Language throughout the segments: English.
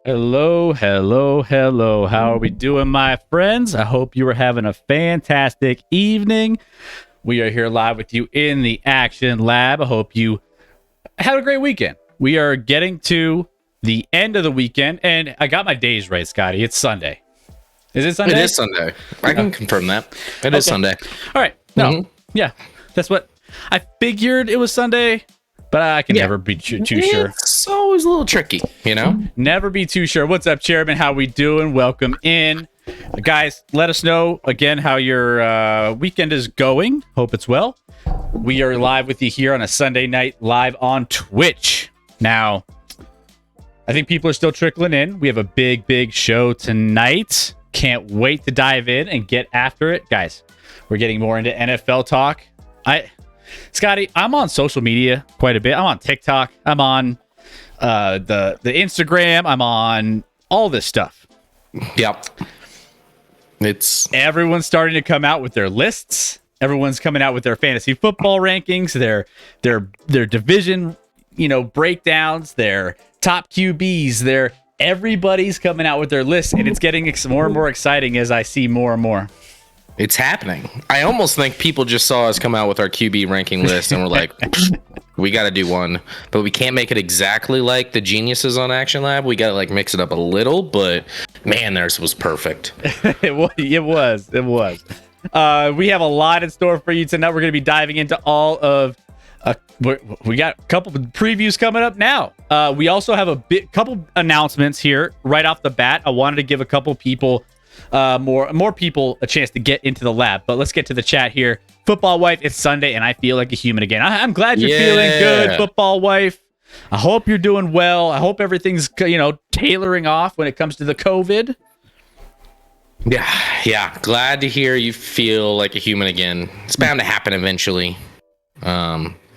Hello, hello, hello. How are we doing, my friends? I hope you are having a fantastic evening. We are here live with you in the Action Lab. I hope you had a great weekend. We are getting to the end of the weekend, and I got my days right, Scotty. It's Sunday. Is it Sunday? It is Sunday. I can confirm that. It is Sunday. All right. No. Yeah. That's what I figured it was Sunday, but I can never be too sure. It's always a little tricky, you know? Never be too sure. What's up, Chairman? How we doing? Welcome in. Guys, let us know again how your weekend is going. Hope it's well. We are live with you here on a Sunday night live on Twitch. Now, I think people are still trickling in. We have a big show tonight. Can't wait to dive in and get after it. Guys, we're getting more into NFL talk. Scotty, I'm on social media quite a bit. I'm on TikTok. I'm on the Instagram. I'm on all this stuff. Yep. Everyone's starting to come out with their lists. Everyone's coming out with their fantasy football rankings, their division, breakdowns, their top QBs, everybody's coming out with their lists, and it's getting more and more exciting as I see more and more. It's happening. I almost think people just saw us come out with our QB ranking list and we're like, we got to do one, but we can't make it exactly like the geniuses on Action Lab. We got to mix it up a little, but man, theirs was perfect. It was. We have a lot in store for you tonight. We're going to be diving into all of we got a couple of previews coming up now. We also have a couple announcements here right off the bat. I wanted to give a couple people more people a chance to get into the lab, but let's get to the chat here. Football Wife, it's Sunday and I feel like a human again. I'm glad you're feeling good, Football Wife. I hope you're doing well. I hope everything's tailoring off when it comes to the COVID. Yeah, glad to hear you feel like a human again. It's bound to happen eventually.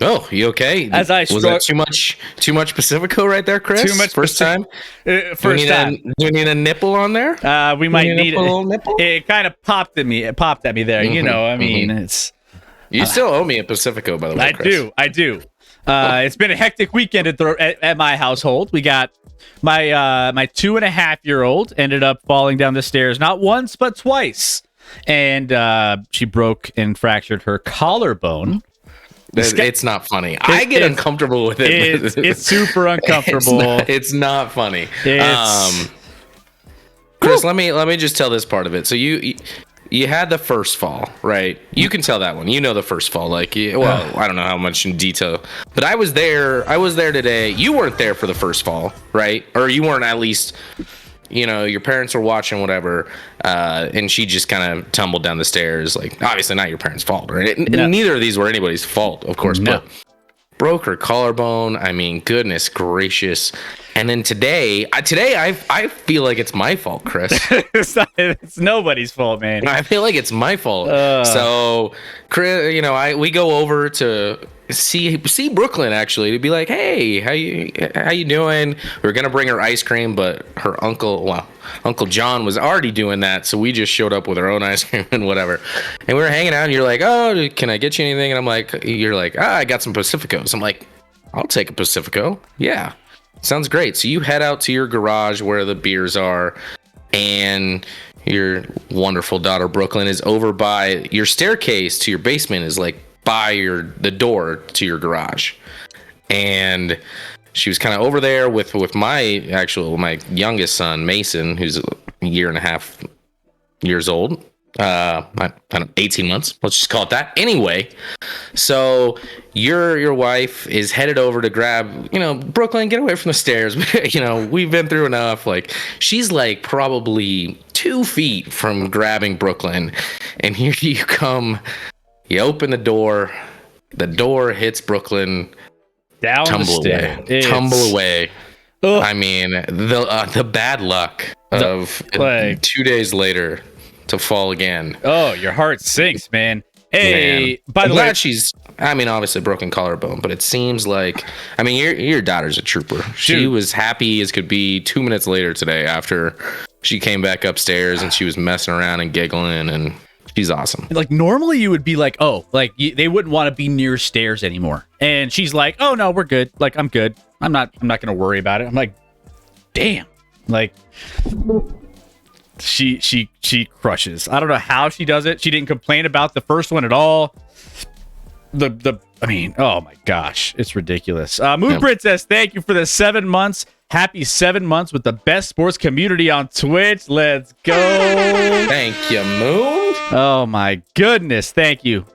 Oh, you okay? Was that too much Pacifico right there, Chris? Too much first time. First time. Do you need a nipple on there? We might need a little nipple. It kind of popped at me. It popped at me there. I mean, it's. You still owe me a Pacifico, by the way, Chris. I do. It's been a hectic weekend at my household. We got my 2.5-year-old ended up falling down the stairs not once but twice. and she broke and fractured her collarbone. It's not funny. I get uncomfortable with it. It's super uncomfortable. It's not funny. Chris, let me just tell this part of it. So you had the first fall, right? You can tell that one. You know the first fall. I don't know how much in detail, but I was there today. You weren't there for the first fall, right? Or you weren't, at least, your parents were watching, whatever, and she just kind of tumbled down the stairs. Like, obviously not your parents' fault, right? No. Neither of these were anybody's fault, of course, no. but broke her collarbone. I mean, goodness gracious. And then today I feel like it's my fault, Chris. It's nobody's fault, man. I feel like it's my fault. So, Chris, we go over to see Brooklyn, actually, to be like, hey, how you doing? We were gonna bring her ice cream, but her Uncle John was already doing that, so we just showed up with our own ice cream and whatever. And we were hanging out, and you're like, oh, can I get you anything? And you're like, I got some Pacificos. I'm like, I'll take a Pacifico. Yeah. Sounds great. So you head out to your garage where the beers are, and your wonderful daughter Brooklyn is over by your staircase to your basement, is like by the door to your garage. And she was kind of over there with my youngest son, Mason, who's a year and a half years old. 18 months. Let's just call it that. Anyway, so your wife is headed over to grab, Brooklyn, get away from the stairs. We've been through enough. Like, she's like probably 2 feet from grabbing Brooklyn, and here you come. You open the door hits Brooklyn. Down tumble the away. stairs. Tumble away. Ugh. I mean, the bad luck of 2 days later to fall again. Oh, your heart sinks, man. Hey, man. By the way, she's, obviously broken collarbone, but it seems like, your daughter's a trooper. She was happy as could be 2 minutes later today after she came back upstairs, and she was messing around and giggling, and she's awesome. Like, normally you would be like, they wouldn't want to be near stairs anymore. And she's like, oh no, we're good. Like, I'm good. I'm not going to worry about it. I'm like, damn. Like, she crushes. I don't know how she does it. She didn't complain about the first one at all. Oh my gosh, it's ridiculous. Moon Princess, thank you for the 7 months. Happy 7 months with the best sports community on Twitch. Let's go. Thank you, Moon. Oh my goodness, thank you.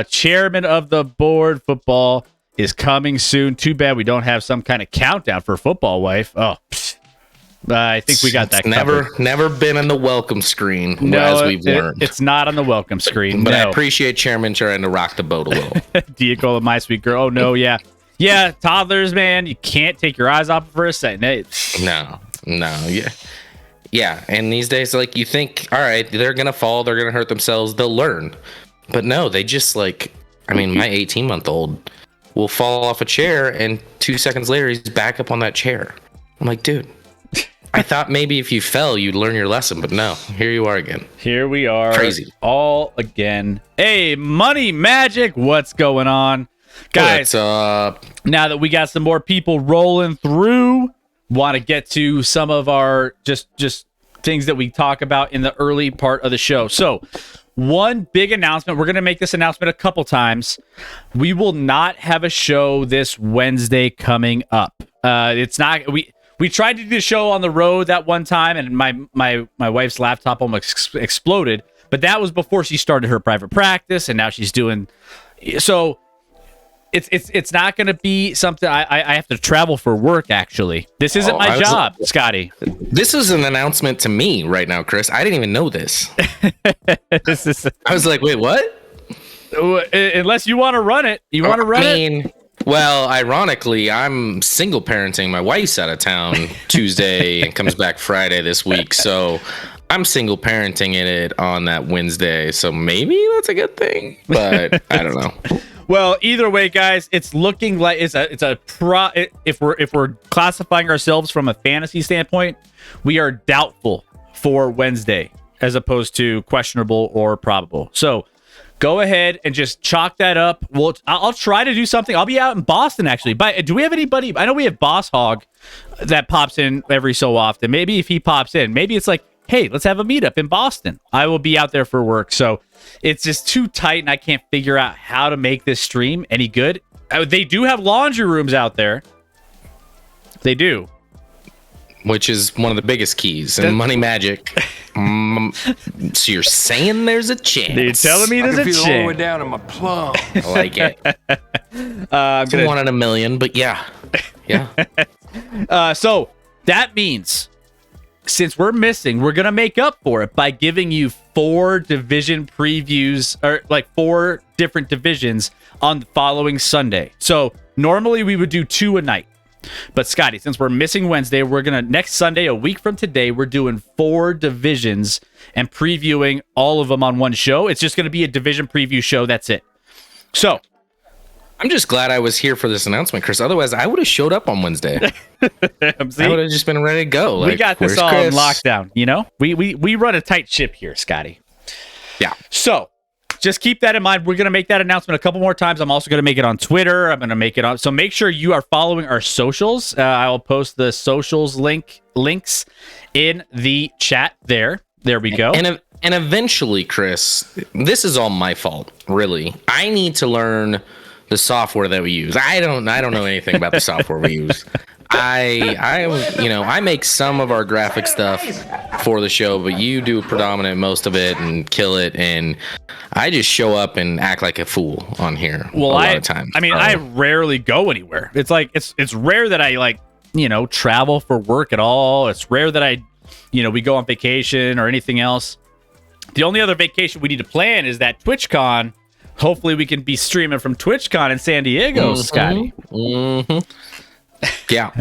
Chairman of the board, football is coming soon. Too bad we don't have some kind of countdown for football, wife. Oh, I think we got that covered. Never been on the welcome screen, no, as we've learned. It's not on the welcome screen. But no. I appreciate Chairman trying to rock the boat a little. Diego, my sweet girl. Oh no, yeah. Yeah, toddlers, man, you can't take your eyes off for a second. No, yeah. And these days, like, you think, all right, they're gonna fall, they're gonna hurt themselves, they'll learn. But no, they just my 18-month-old will fall off a chair, and 2 seconds later, he's back up on that chair. I'm like, dude, I thought maybe if you fell, you'd learn your lesson, but no, here you are again. Here we are. Crazy. All again. Hey, Money Magic, what's going on? Guys, now that we got some more people rolling through, want to get to some of our just things that we talk about in the early part of the show. So, one big announcement. We're going to make this announcement a couple times. We will not have a show this Wednesday coming up. It's not we tried to do the show on the road that one time, and my wife's laptop almost exploded. But that was before she started her private practice, and now she's doing so. It's not going to be something I have to travel for work, actually. This isn't my job, Scotty. This is an announcement to me right now, Chris. I didn't even know this. I was like, wait, what? Unless you want to run it. You want to run it? Well, ironically, I'm single parenting. My wife's out of town Tuesday and comes back Friday this week. So I'm single parenting in it on that Wednesday. So maybe that's a good thing. But I don't know. Well, either way, guys, it's looking like if we're classifying ourselves from a fantasy standpoint, we are doubtful for Wednesday as opposed to questionable or probable. So go ahead and just chalk that up. I'll try to do something. I'll be out in Boston, actually. But do we have anybody? I know we have Boss Hog that pops in every so often. Maybe if he pops in, maybe it's like hey, let's have a meetup in Boston. I will be out there for work. So it's just too tight and I can't figure out how to make this stream any good. They do have laundry rooms out there. They do. Which is one of the biggest keys in Money Magic. So you're saying there's a chance? You're telling me there's a chance? All the way down in my plum. I like it. It's 1 in a million, but yeah. So that means since we're missing, we're going to make up for it by giving you 4 division previews, or like 4 different divisions on the following Sunday. So normally we would do 2 a night. But Scotty, since we're missing Wednesday, we're going to next Sunday, a week from today, we're doing 4 divisions and previewing all of them on one show. It's just going to be a division preview show. That's it. So I'm just glad I was here for this announcement, Chris. Otherwise, I would have showed up on Wednesday. I would have just been ready to go. We got this all in lockdown, you know? We run a tight ship here, Scotty. Yeah. So just keep that in mind. We're going to make that announcement a couple more times. I'm also going to make it on Twitter. I'm going to make it on. So make sure you are following our socials. I will post the socials links in the chat there. There we go. And eventually, Chris, this is all my fault, really. I need to learn the software that we use. I don't know anything about the software we use. I make some of our graphic stuff for the show, but you do predominant most of it and kill it, and I just show up and act like a fool on here a lot of times. I mean, I rarely go anywhere. It's like it's rare that I travel for work at all. It's rare that I we go on vacation or anything else. The only other vacation we need to plan is that TwitchCon. Hopefully we can be streaming from TwitchCon in San Diego, Scotty. Mm-hmm. Yeah.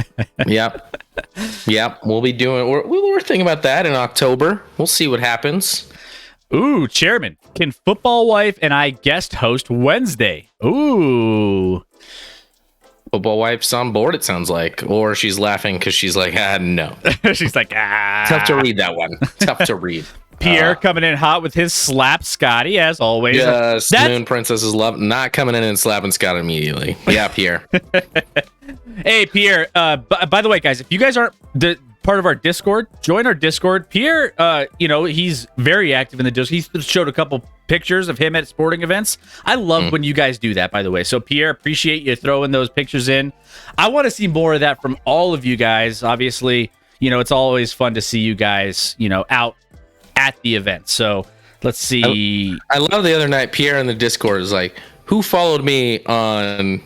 Yep. We'll be doing. We're thinking about that in October. We'll see what happens. Ooh, Chairman, can Football Wife and I guest host Wednesday? Ooh. Football Wife's on board, it sounds like. Or she's laughing because she's like, no. She's like, Tough to read that one. Tough to read. Pierre coming in hot with his slap Scotty, as always. Yes, Moon Princess is not coming in and slapping Scott immediately. Yeah, Pierre. Hey, Pierre. By the way, guys, if you guys aren't part of our Discord, join our Discord. Pierre, he's very active in the Discord. He showed a couple pictures of him at sporting events. I love when you guys do that, by the way. So, Pierre, appreciate you throwing those pictures in. I want to see more of that from all of you guys. Obviously, it's always fun to see you guys, out at the event. So let's see. I love the other night Pierre in the Discord is like, who followed me on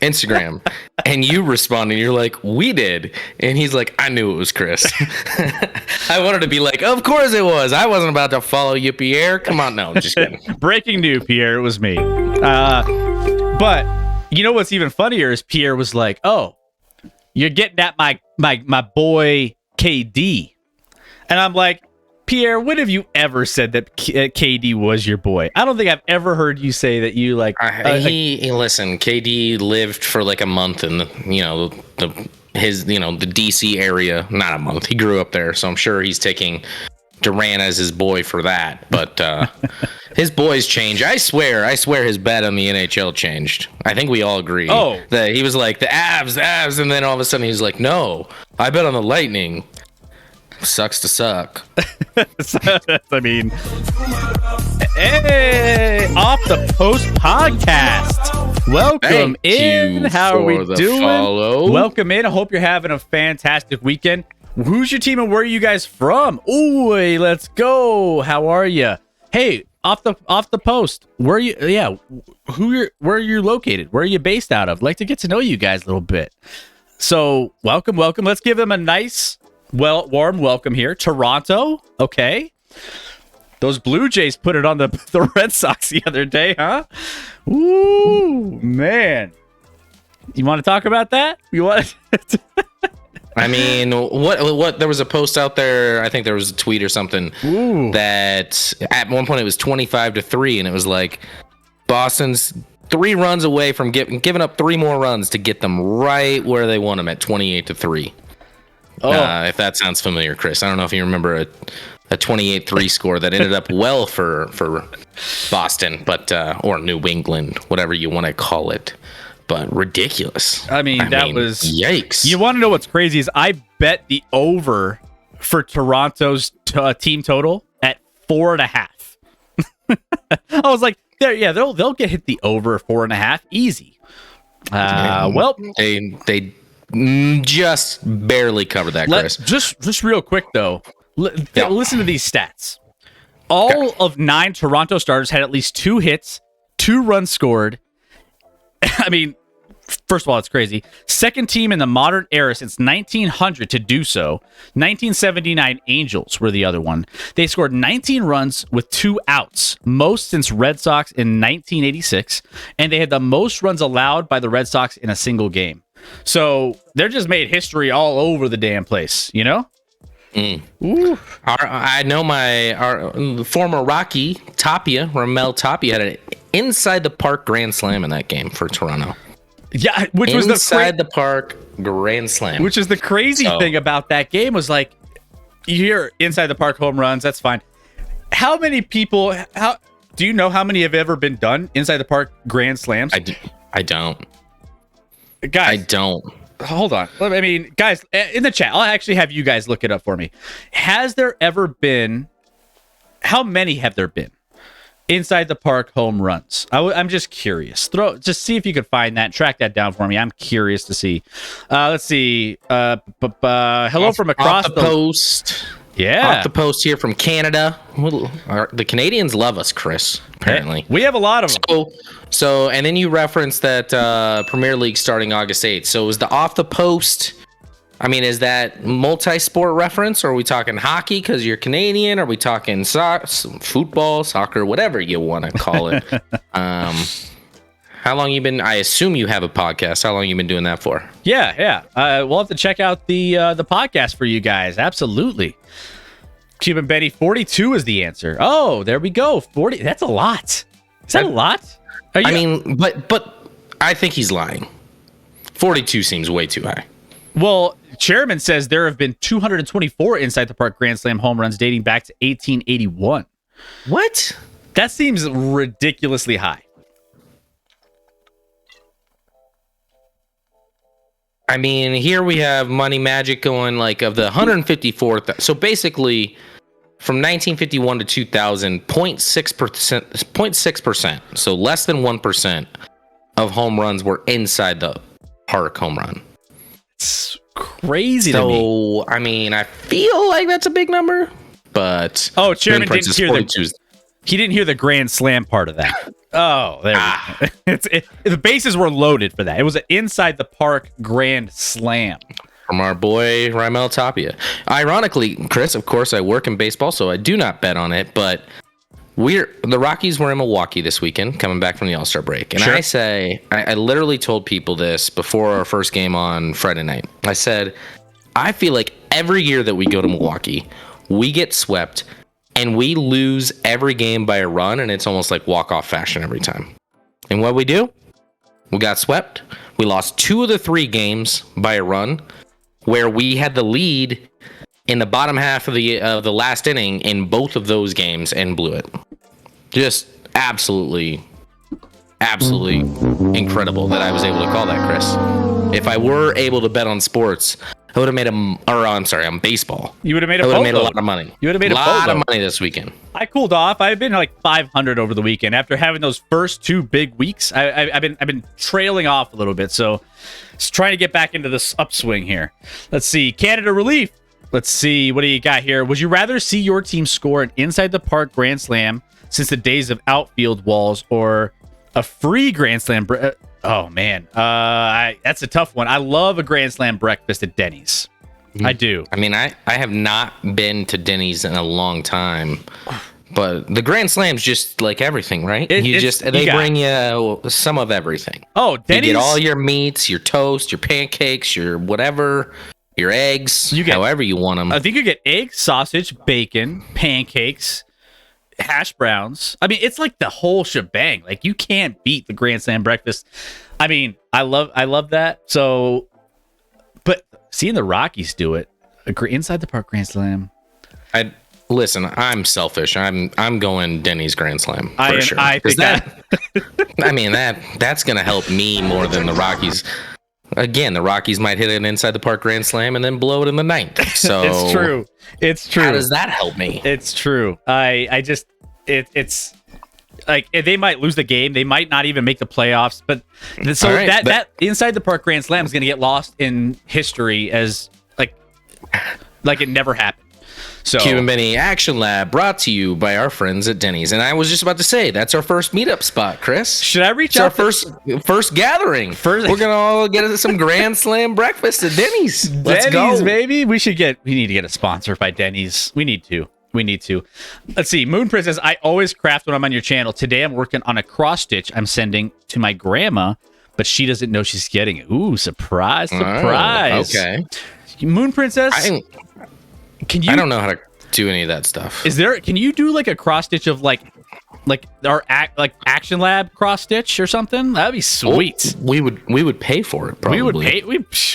Instagram? And you responded, you're like, we did. And he's like, I knew it was Chris. I wanted to be like, of course it was. I wasn't about to follow you, Pierre. Come on. No, just kidding. Breaking news, Pierre. It was me. But you know what's even funnier is Pierre was like, oh, you're getting at my boy KD. And I'm like, Pierre, when have you ever said that KD was your boy? I don't think I've ever heard you say that you like. Listen, KD lived for like a month in the DC area. Not a month. He grew up there, so I'm sure he's taking Durant as his boy for that. But his boys change. I swear his bet on the NHL changed. I think we all agree. Oh, that he was like the Avs, and then all of a sudden he's like, no, I bet on the Lightning. Sucks to suck. I mean, hey, Off the Post podcast. Welcome in. How are we doing? Follow. Welcome in. I hope you're having a fantastic weekend. Who's your team and where are you guys from? Ooh, let's go. How are you? Hey, off the post. Where are you? Yeah, where are you located? Where are you based out of? I'd like to get to know you guys a little bit. So, welcome. Let's give them a nice, warm welcome here. Toronto, okay. Those Blue Jays put it on the Red Sox the other day, huh? Ooh, man. You want to talk about that? You want? I mean, what? There was a post out there. I think there was a tweet or something. Ooh. That at one point it was 25-3, and it was like Boston's 3 runs away from giving up 3 more runs to get them right where they want them at 28-3. Oh. If that sounds familiar, Chris. I don't know if you remember a 28-3 score that ended up well for Boston, but or New England, whatever you want to call it. But ridiculous. I mean, that was yikes. You want to know what's crazy is I bet the over for Toronto's team total at 4.5. I was like, they'll get hit the over 4.5 easy. Well, they just barely covered that, Chris. Just real quick though, listen to these stats. All of 9 Toronto starters had at least 2 hits, 2 runs scored. I mean, first of all, it's crazy. Second team in the modern era since 1900 to do so. 1979 Angels were the other one. They scored 19 runs with 2 outs, most since Red Sox in 1986, and they had the most runs allowed by the Red Sox in a single game. So they're just made history all over the damn place, you know? I know our former Rocky Ramel Tapia had an inside the park grand slam in that game for Toronto. Yeah, which was inside the park grand slam. Which is the crazy thing about that game was like, you hear inside the park home runs, that's fine. How many people? Do you know how many have ever been done inside the park grand slams? I don't. Guys, I don't. Hold on. I mean, guys, in the chat, I'll actually have you guys look it up for me. Has there ever been? How many have there been inside the park home runs? I'm just curious. Just see if you could find that. Track that down for me. I'm curious to see. Let's see. Hello from across the post. Yeah, off the post here from Canada. The Canadians love us, Chris. Apparently, we have a lot of them. So, and then you referenced that Premier League starting August 8th. So, is the off the post? I mean, is that multi-sport reference? Or are we talking hockey because you're Canadian? Are we talking football, soccer, whatever you want to call it? How long you been? I assume you have a podcast. How long you been doing that for? Yeah. We'll have to check out the podcast for you guys. Absolutely. Cuban Benny, 42 is the answer. Oh, there we go. 40. That's a lot. Is that a lot? I mean, but I think he's lying. 42 seems way too high. Well, Chairman says there have been 224 inside the park grand slam home runs dating back to 1881. What? That seems ridiculously high. I mean, here we have Money Magic going like of the 154th. So basically, from 1951 to 2000, 0.6%, so less than 1% of home runs were inside the park home run. It's crazy to me. So, I mean, I feel like that's a big number, but Chairman didn't hear he didn't hear the grand slam part of that. Oh, there we go. The bases were loaded for that. It was an inside the park grand slam. From our boy Ramel Tapia. Ironically, Chris, of course, I work in baseball, so I do not bet on it, but the Rockies were in Milwaukee this weekend, coming back from the All-Star break. And sure. I literally told people this before our first game on Friday night. I said, I feel like every year that we go to Milwaukee, we get swept and we lose every game by a run, and it's almost like walk-off fashion every time. And what we do? We got swept. We lost 2 of the 3 games by a run, where we had the lead in the bottom half of the last inning in both of those games and blew it. Just absolutely incredible that I was able to call that, Chris. If I were able to bet on sports, I would have made on baseball. You would have made a lot of money. You would have made a lot of money this weekend. I cooled off. I've been like 500 over the weekend after having those first 2 big weeks. I've been trailing off a little bit, so just trying to get back into this upswing here. Let's see, Canada relief. Let's see, what do you got here? Would you rather see your team score an inside the park grand slam since the days of outfield walls, or a free grand slam? Oh man, that's a tough one. I love a grand slam breakfast at Denny's. I do. I mean, I have not been to Denny's in a long time, but the grand slam's just like everything, right? They bring you some of everything. Oh, Denny's, you get all your meats, your toast, your pancakes, your whatever, your eggs, however you want them. I think you get eggs, sausage, bacon, pancakes, hash browns. I mean, it's like the whole shebang. Like, you can't beat the grand slam breakfast. I mean, I love that. So, but seeing the Rockies do it, inside the park grand slam. Listen, I'm selfish. I'm going Denny's grand slam for sure. I think I mean, that's gonna help me more than the Rockies. again, the Rockies might hit an inside the park grand slam and then blow it in the ninth. So It's true. How does that help me? It's true. It's like they might lose the game. They might not even make the playoffs. But so that inside the park grand slam is going to get lost in history as like it never happened. So Cuban Benny Action Lab brought to you by our friends at Denny's. And I was just about to say, that's our first meetup spot, Chris. Should I reach out? It's our first gathering. We're going to all get some Grand Slam breakfast at Denny's. Let's go. Baby. We need to get a sponsor by Denny's. We need to. Let's see. Moon Princess, I always craft when I'm on your channel. Today I'm working on a cross stitch I'm sending to my grandma, but she doesn't know she's getting it. Ooh, surprise. Oh, okay. Moon Princess, I don't know how to do any of that stuff. Can you do like a cross stitch of like our Action Lab cross stitch or something? That'd be sweet. We would pay for it. Probably.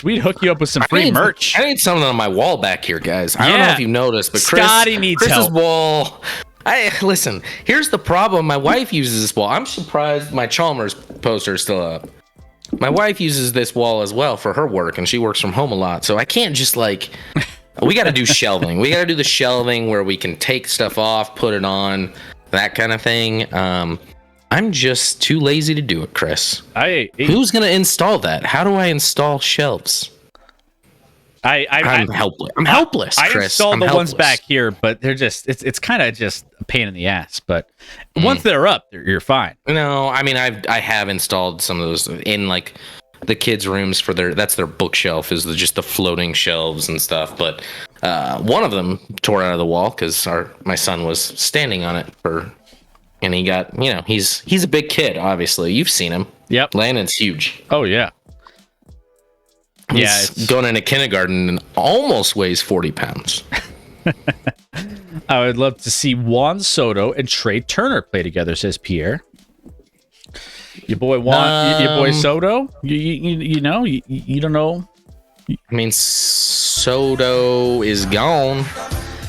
We'd hook you up with some free merch. I need something on my wall back here, guys. I don't know if you've noticed, but Scotty needs Chris's help. Wall. Listen. Here's the problem. My wife uses this wall. I'm surprised my Chalmers poster is still up. My wife uses this wall as well for her work, and she works from home a lot. So I can't just we got to do shelving. We got to do the shelving where we can take stuff off, put it on, that kind of thing. I'm just too lazy to do it, Chris. Who's going to install that? How do I install shelves? I'm helpless. I'm helpless, Chris. I installed the ones back here, but they're just it's kind of just a pain in the ass. But once they're up, you're fine. No, I mean I have installed some of those in like the kids' rooms for that's their bookshelf is just the floating shelves and stuff. But one of them tore out of the wall because my son was standing on it and he got he's a big kid. Obviously, you've seen him. Yep, Landon's huge. Oh yeah. He's going into kindergarten and almost weighs 40 pounds. I would love to see Juan Soto and Trey Turner play together, says Pierre. Your boy your boy Soto. You don't know. I mean, Soto is gone.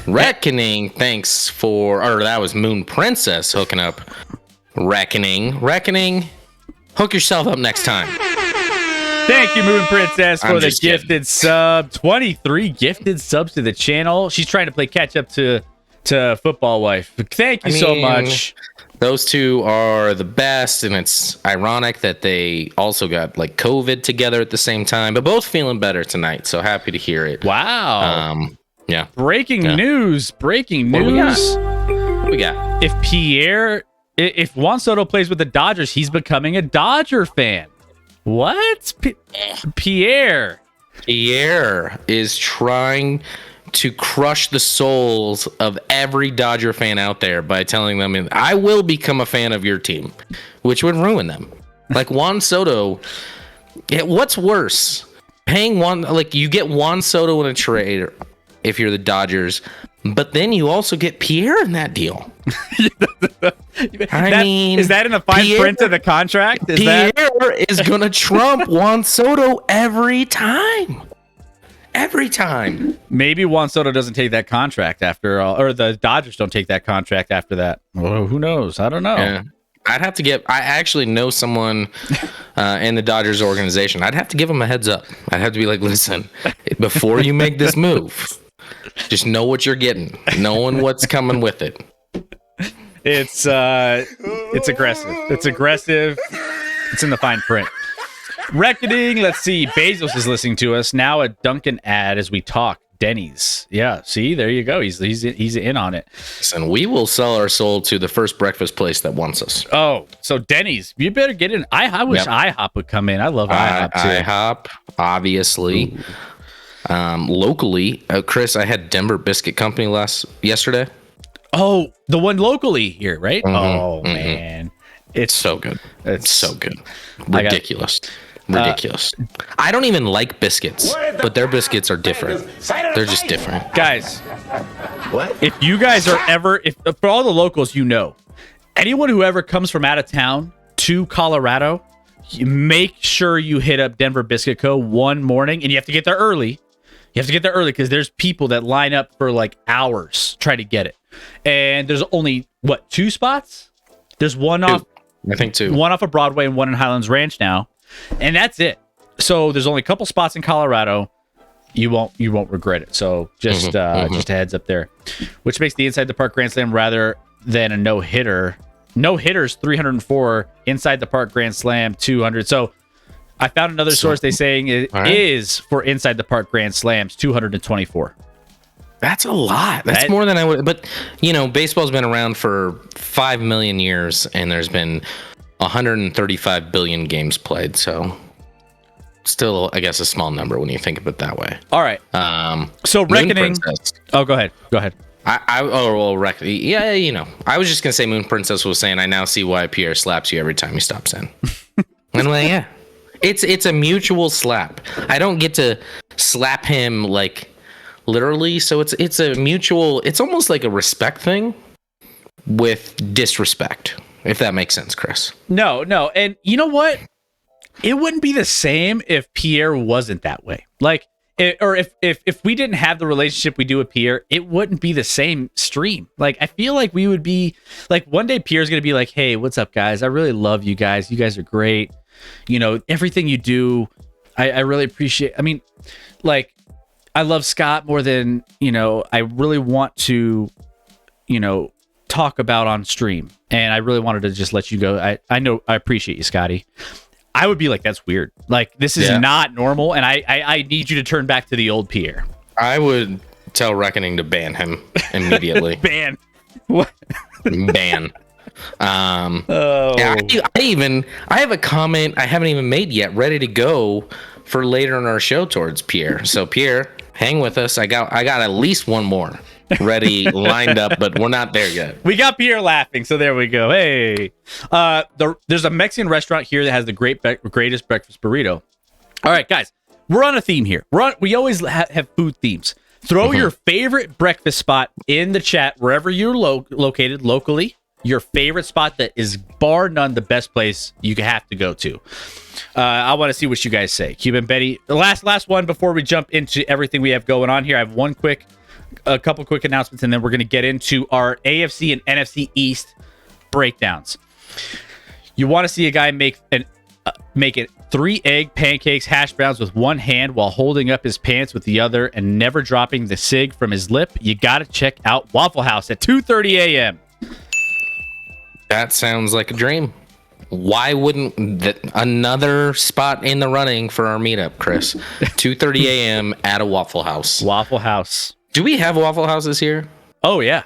Reckoning. Thanks that was Moon Princess hooking up. Reckoning. Hook yourself up next time. Thank you, Moon Princess, for the gifted sub. 23 gifted subs to the channel. She's trying to play catch up to Football Wife. Thank you so much. Those two are the best, and it's ironic that they also got like COVID together at the same time, but both feeling better tonight. So happy to hear it. Wow. Yeah. Breaking news. What we got? If Juan Soto plays with the Dodgers, he's becoming a Dodger fan. What? Pierre is trying to crush the souls of every Dodger fan out there by telling them, I will become a fan of your team, which would ruin them. Like Juan Soto, what's worse? Paying you get Juan Soto in a trade if you're the Dodgers, but then you also get Pierre in that deal. Is that in the fine print of the contract? Pierre is going to trump Juan Soto every time. Every time. Maybe Juan Soto doesn't take that contract after all, or the Dodgers don't take that contract after that. Well, who knows? I don't know. Yeah. I actually know someone in the Dodgers organization. I'd have to give him a heads up. I'd have to be like, listen, before you make this move, just know what you're getting, knowing what's coming with it. It's aggressive. It's aggressive. It's in the fine print. Reckoning. Let's see. Bezos is listening to us now. A Dunkin' ad as we talk. Denny's. Yeah. See, there you go. He's in on it. And we will sell our soul to the first breakfast place that wants us. Oh, so Denny's. You better get in. I wish IHOP would come in. I love IHOP too. IHOP, obviously. Locally, Chris, I had Denver Biscuit Company yesterday. Oh, the one locally here, right? Mm-hmm, man. It's so good. It's so good. Ridiculous. Ridiculous. I don't even like biscuits, but their biscuits are different. They're just different. Guys, if you guys are ever, for all the locals, anyone who ever comes from out of town to Colorado, make sure you hit up Denver Biscuit Co. one morning, and you have to get there early. You have to get there early because there's people that line up for like hours trying to get it. And there's only, 2 spots? There's one off. I think 2. One off of Broadway and one in Highlands Ranch now. And that's it. So there's only a couple spots in Colorado. You won't regret it. So just a heads up there, which makes the Inside the Park Grand Slam rather than a no hitter. No hitters 304, Inside the Park Grand Slam 200. So I found another source they saying it is for Inside the Park Grand Slams 224. That's a lot. That's more than I would. But baseball's been around for 5 million years, and there's been 135 billion games played. So still, I guess, a small number when you think of it that way. All right. So reckoning. Oh, go ahead. I was just gonna say Moon Princess was saying I now see why Pierre slaps you every time he stops in. And I'm like, yeah, it's a mutual slap. I don't get to slap him like literally, so it's a mutual. It's almost like a respect thing with disrespect, if that makes sense, Chris. No, and you know what? It wouldn't be the same if Pierre wasn't that way. Like. If we didn't have the relationship we do with Pierre, it wouldn't be the same stream. Like, I feel like we would be like, one day Pierre's going to be like, hey, what's up, guys? I really love you guys. You guys are great. Everything you do, I really appreciate. I mean, like, I love Scott more than, I really want to, talk about on stream. And I really wanted to just let you go. I know I appreciate you, Scotty. I would be like, that's weird. Like, this is not normal, and I need you to turn back to the old Pierre. I would tell Reckoning to ban him immediately. Ban. What? Ban. I have a comment I haven't even made yet, ready to go for later in our show towards Pierre. So Pierre, hang with us. I got at least one more ready, lined up, but we're not there yet. We got Pierre laughing, so there we go. Hey, there's a Mexican restaurant here that has the greatest breakfast burrito. All right, guys, we're on a theme here. We always have food themes. Throw your favorite breakfast spot in the chat wherever you're located locally. Your favorite spot that is bar none the best place you have to go to. I want to see what you guys say. Cuban Betty, the last one before we jump into everything we have going on here. I have a couple quick announcements, and then we're going to get into our AFC and NFC East breakdowns. You want to see a guy make it 3 egg pancakes, hash browns with one hand while holding up his pants with the other and never dropping the cig from his lip? You got to check out Waffle House at 2:30 a.m. That sounds like a dream. Why wouldn't another spot in the running for our meetup, Chris? 2:30 a.m. at a Waffle House. Waffle House. Do we have Waffle Houses here? Oh, yeah.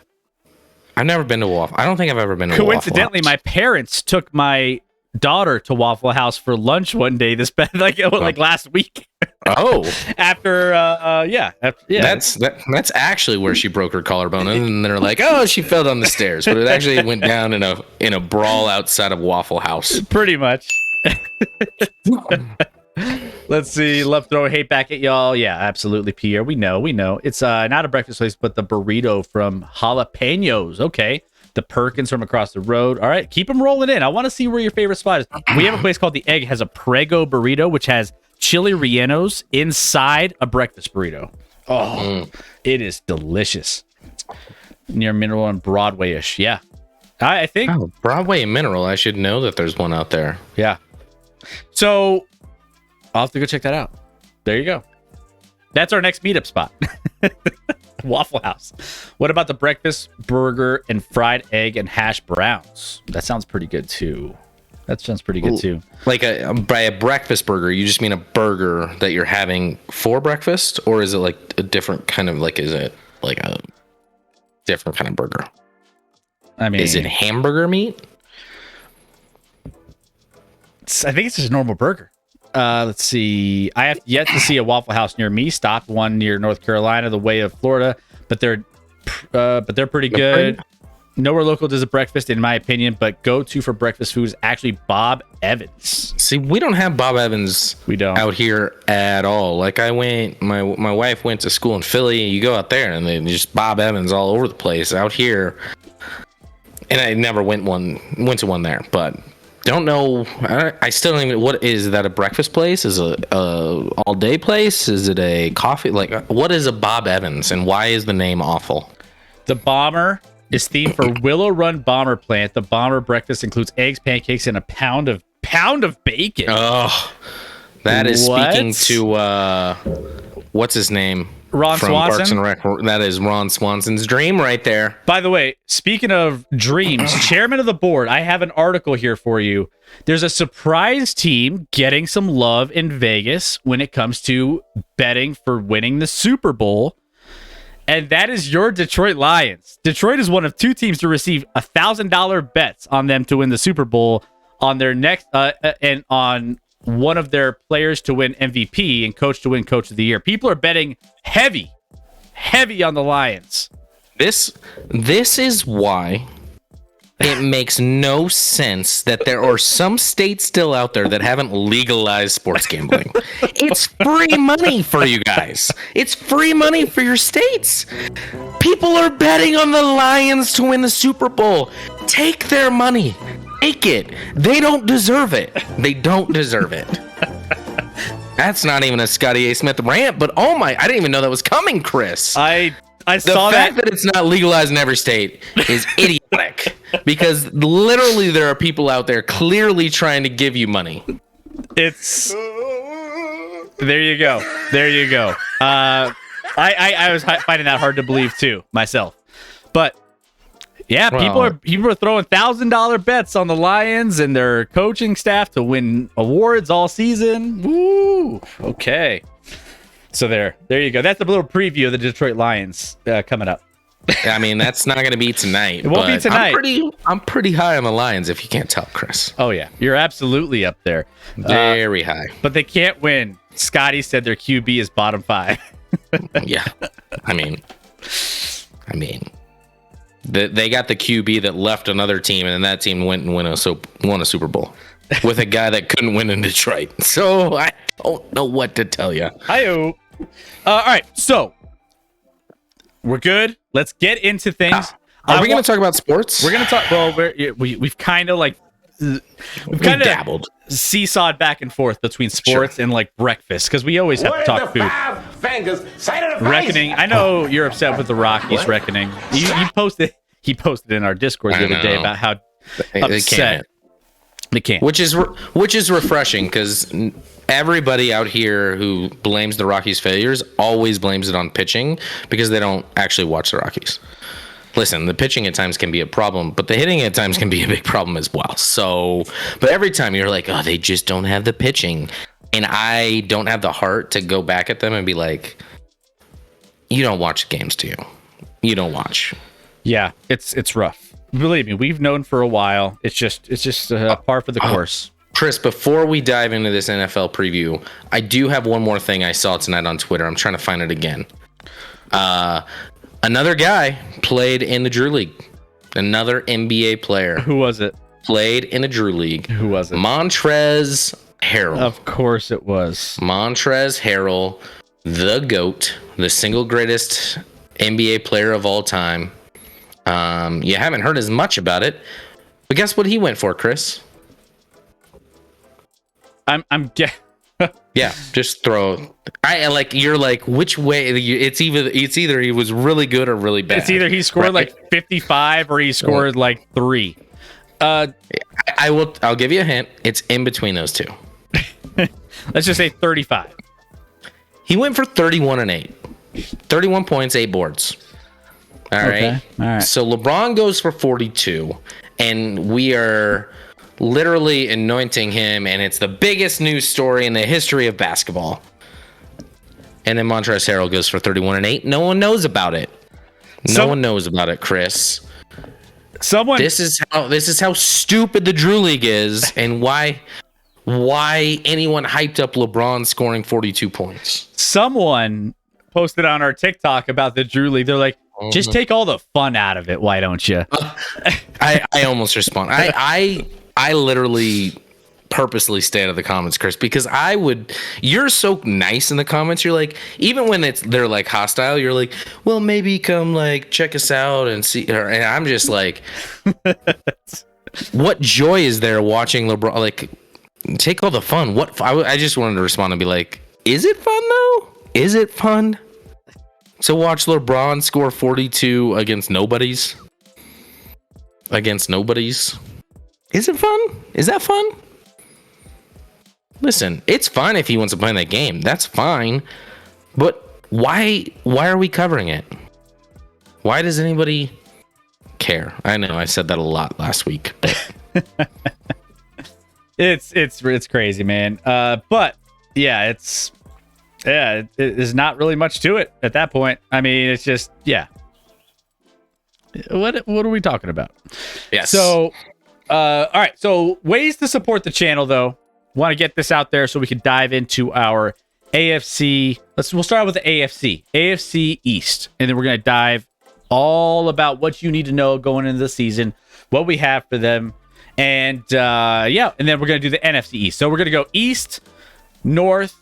I've never been to Waffle. I don't think I've ever been to Waffle House. Coincidentally, my parents took my daughter to Waffle House for lunch one day like last week. Oh. After That's actually where she broke her collarbone, and they're like, oh, she fell down the stairs, but it actually went down in a brawl outside of Waffle House. Pretty much. Let's see. Love throwing hate back at y'all. Yeah, absolutely, Pierre. We know. It's not a breakfast place, but the burrito from Jalapenos. Okay. The Perkins from across the road. All right, keep them rolling in. I want to see where your favorite spot is. We have a place called The Egg, has a Prego burrito, which has chili rellenos inside a breakfast burrito. Oh, It is delicious. Near Mineral and Broadway-ish. Yeah. I think. Oh, Broadway and Mineral. I should know that there's one out there. Yeah. So I'll have to go check that out. There you go. That's our next meetup spot. Waffle House. What about the breakfast burger and fried egg and hash browns? That sounds pretty good too. Like by a breakfast burger, you just mean a burger that you're having for breakfast, or is it like a different kind of is it like a different kind of burger? I mean, is it hamburger meat? I think it's just a normal burger. Let's see. I have yet to see a Waffle House near me. Stopped one near North Carolina, the way of Florida, but they're pretty good. Nowhere local does a breakfast, in my opinion, but go-to for breakfast food is actually Bob Evans. See, we don't have Bob Evans. We don't out here at all. Like my wife went to school in Philly. You go out there and they just Bob Evans all over the place. Out here, and I never went to one there, but. Don't know. I still don't even. What is that? A breakfast place? Is it a all day place? Is it a coffee? Like, what is a Bob Evans, and why is the name awful? The Bomber is themed for Willow Run Bomber Plant. The Bomber breakfast includes eggs, pancakes, and a pound of bacon. Oh, That is What? speaking to what's his name? Ron from Swanson? Parks and Rec. That is Ron Swanson's dream right there. By the way, speaking of dreams, chairman of the board, I have an article here for you. There's a surprise team getting some love in Vegas when it comes to betting for winning the Super Bowl, and that is your Detroit Lions. Detroit is one of 2 teams to receive $1,000 bets on them to win the Super Bowl on their next and on one of their players to win MVP and coach to win Coach of the Year. People are betting heavy on the Lions. This is why it makes no sense that there are some states still out there that haven't legalized sports gambling. It's free money for you guys. It's free money for your states. People are betting on the Lions to win the Super Bowl. Take their money. Take it. They don't deserve it. They don't deserve it. That's not even a Scotty A. Smith rant, but oh my, I didn't even know that was coming, Chris. I The saw fact that. that it's not legalized in every state is idiotic because literally there are people out there clearly trying to give you money. It's there you go. I was finding that hard to believe too myself, but yeah, people are throwing $1,000 bets on the Lions and their coaching staff to win awards all season. Woo! Okay, so there you go. That's a little preview of the Detroit Lions coming up. I mean, that's not going to be tonight. It won't be but tonight. I'm pretty high on the Lions, if you can't tell, Chris. Oh yeah, you're absolutely up there. Very high. But they can't win. Scotty said their QB is bottom 5. Yeah. I mean, they got the QB that left another team, and then that team went and won a Super Bowl with a guy that couldn't win in Detroit. So I don't know what to tell you. Hi-yo. All right, so we're good. Let's get into things. Are we going to talk about sports? We're going to talk. Well, we've kind of like dabbled, seesawed back and forth between sports and like breakfast because we always have to talk food. Reckoning. I know you're upset with the Rockies. Reckoning. He posted in our Discord the other day about how upset they can't. Which is refreshing because everybody out here who blames the Rockies' failures always blames it on pitching because they don't actually watch the Rockies. Listen, the pitching at times can be a problem, but the hitting at times can be a big problem as well. So, but every time you're like, oh, they just don't have the pitching. And I don't have the heart to go back at them and be like, you don't watch the games, do you? You don't watch. Yeah, it's rough. Believe me, we've known for a while. It's just par for the course. Chris, before we dive into this NFL preview, I do have one more thing I saw tonight on Twitter. I'm trying to find it again. Another guy played in the Drew League. Another NBA player. Who was it? Played in the Drew League. Who was it? Montrezl Harrell. Of course it was. Montrezl Harrell, the GOAT, the single greatest NBA player of all time. You haven't heard as much about it, but guess what he went for, Chris? Yeah, just throw. You're like, which way? It's either he was really good or really bad. It's either he scored like 55 or he scored like 3. I'll give you a hint. It's in between those two. Let's just say 35. He went for 31 and 8. 31 points, 8 boards. All right. So LeBron goes for 42, and we are literally anointing him, and it's the biggest news story in the history of basketball. And then Montrezl Harrell goes for 31 and 8. No one knows about it. No one knows about it, Chris. This is how stupid the Drew League is, and why anyone hyped up LeBron scoring 42 points. Someone posted on our TikTok about the Drew League. They're like, just take all the fun out of it. Why don't you? I almost respond. I literally purposely stay out of the comments, Chris, because you're so nice in the comments. You're like, even when they're like hostile, you're like, well, maybe come like check us out and see. And I'm just like, what joy is there watching LeBron? Like, take all the fun. I just wanted to respond and be like, is it fun though? Is it fun to watch LeBron score 42 against nobodies? Is it fun? Is that fun? listen, it's fine if he wants to play in that game. That's fine. But why are we covering it? Why does anybody care? I know I said that a lot last week, but it's crazy, man. But yeah, there's not really much to it at that point. I mean, it's just, yeah. What are we talking about? yes. So, all right. So ways to support the channel, though. Want to get this out there so we can dive into our AFC. We'll start out with the AFC East, and then we're going to dive all about what you need to know going into the season, what we have for them, and and then we're going to do the NFC East. So we're going to go East, North,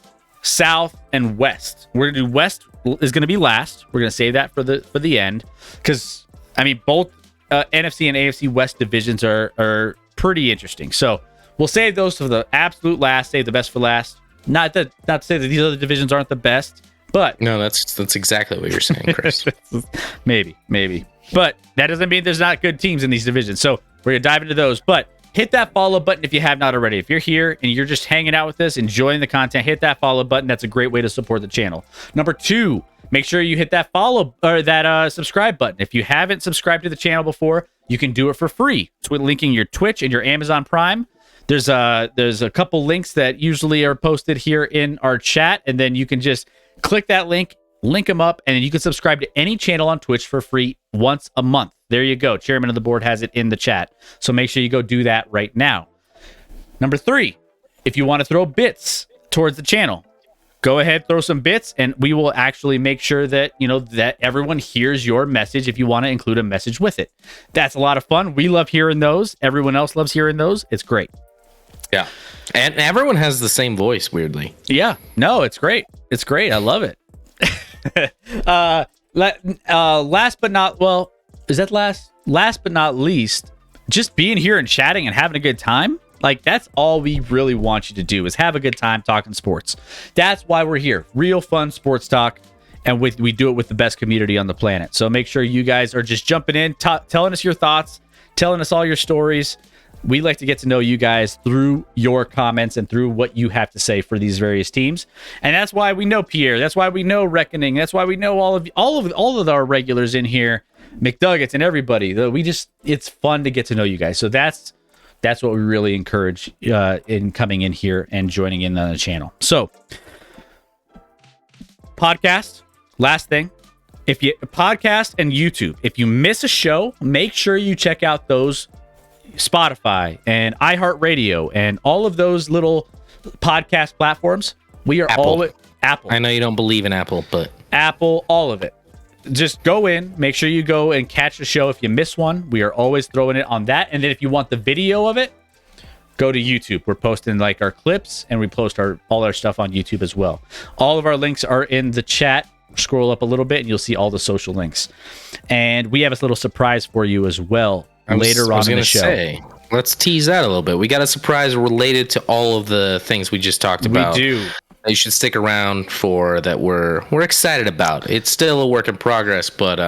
South, and West. We're going to do West is going to be last. We're going to save that for the end, because I mean both NFC and AFC West divisions are pretty interesting. So we'll save those for the absolute last. Save the best for last. Not to say that these other divisions aren't the best, but no, that's exactly what you're saying, Chris. maybe, but that doesn't mean there's not good teams in these divisions. So we're gonna dive into those. But hit that follow button if you have not already. If you're here and you're just hanging out with us, enjoying the content, hit that follow button. That's a great way to support the channel. Number 2, make sure you hit that follow or that subscribe button. If you haven't subscribed to the channel before, you can do it for free. It's with linking your Twitch and your Amazon Prime. There's a couple links that usually are posted here in our chat, and then you can just click that link them up, and then you can subscribe to any channel on Twitch for free once a month. There you go. Chairman of the board has it in the chat. So make sure you go do that right now. Number 3, if you want to throw bits towards the channel, go ahead, throw some bits, and we will actually make sure that, that everyone hears your message if you want to include a message with it. That's a lot of fun. We love hearing those. Everyone else loves hearing those. It's great. Yeah. And everyone has the same voice, weirdly. Yeah. No, it's great. It's great. I love it. Last but not, well, is that last? Last but not least, just being here and chatting and having a good time. Like, that's all we really want you to do, is have a good time talking sports. That's why we're here. Real fun sports talk. And we do it with the best community on the planet. So make sure you guys are just jumping in, telling us your thoughts, telling us all your stories. We like to get to know you guys through your comments and through what you have to say for these various teams. And that's why we know Pierre. That's why we know Reckoning. That's why we know all of our regulars in here, McDuggets and everybody. It's fun to get to know you guys. So that's what we really encourage in coming in here and joining in on the channel. So podcast, last thing. If you podcast and YouTube, if you miss a show, make sure you check out those Spotify and iHeartRadio and all of those little podcast platforms. We are all Apple. I know you don't believe in Apple, but Apple, all of it. Just go in, make sure you go and catch the show. If you miss one, we are always throwing it on that. And then if you want the video of it, go to YouTube. We're posting like our clips, and we post all our stuff on YouTube as well. All of our links are in the chat. Scroll up a little bit and you'll see all the social links. And we have a little surprise for you as well later on in the show. Let's tease that a little bit. We got a surprise related to all of the things we just talked about. We do. You should stick around for that. We're excited about. It's still a work in progress, but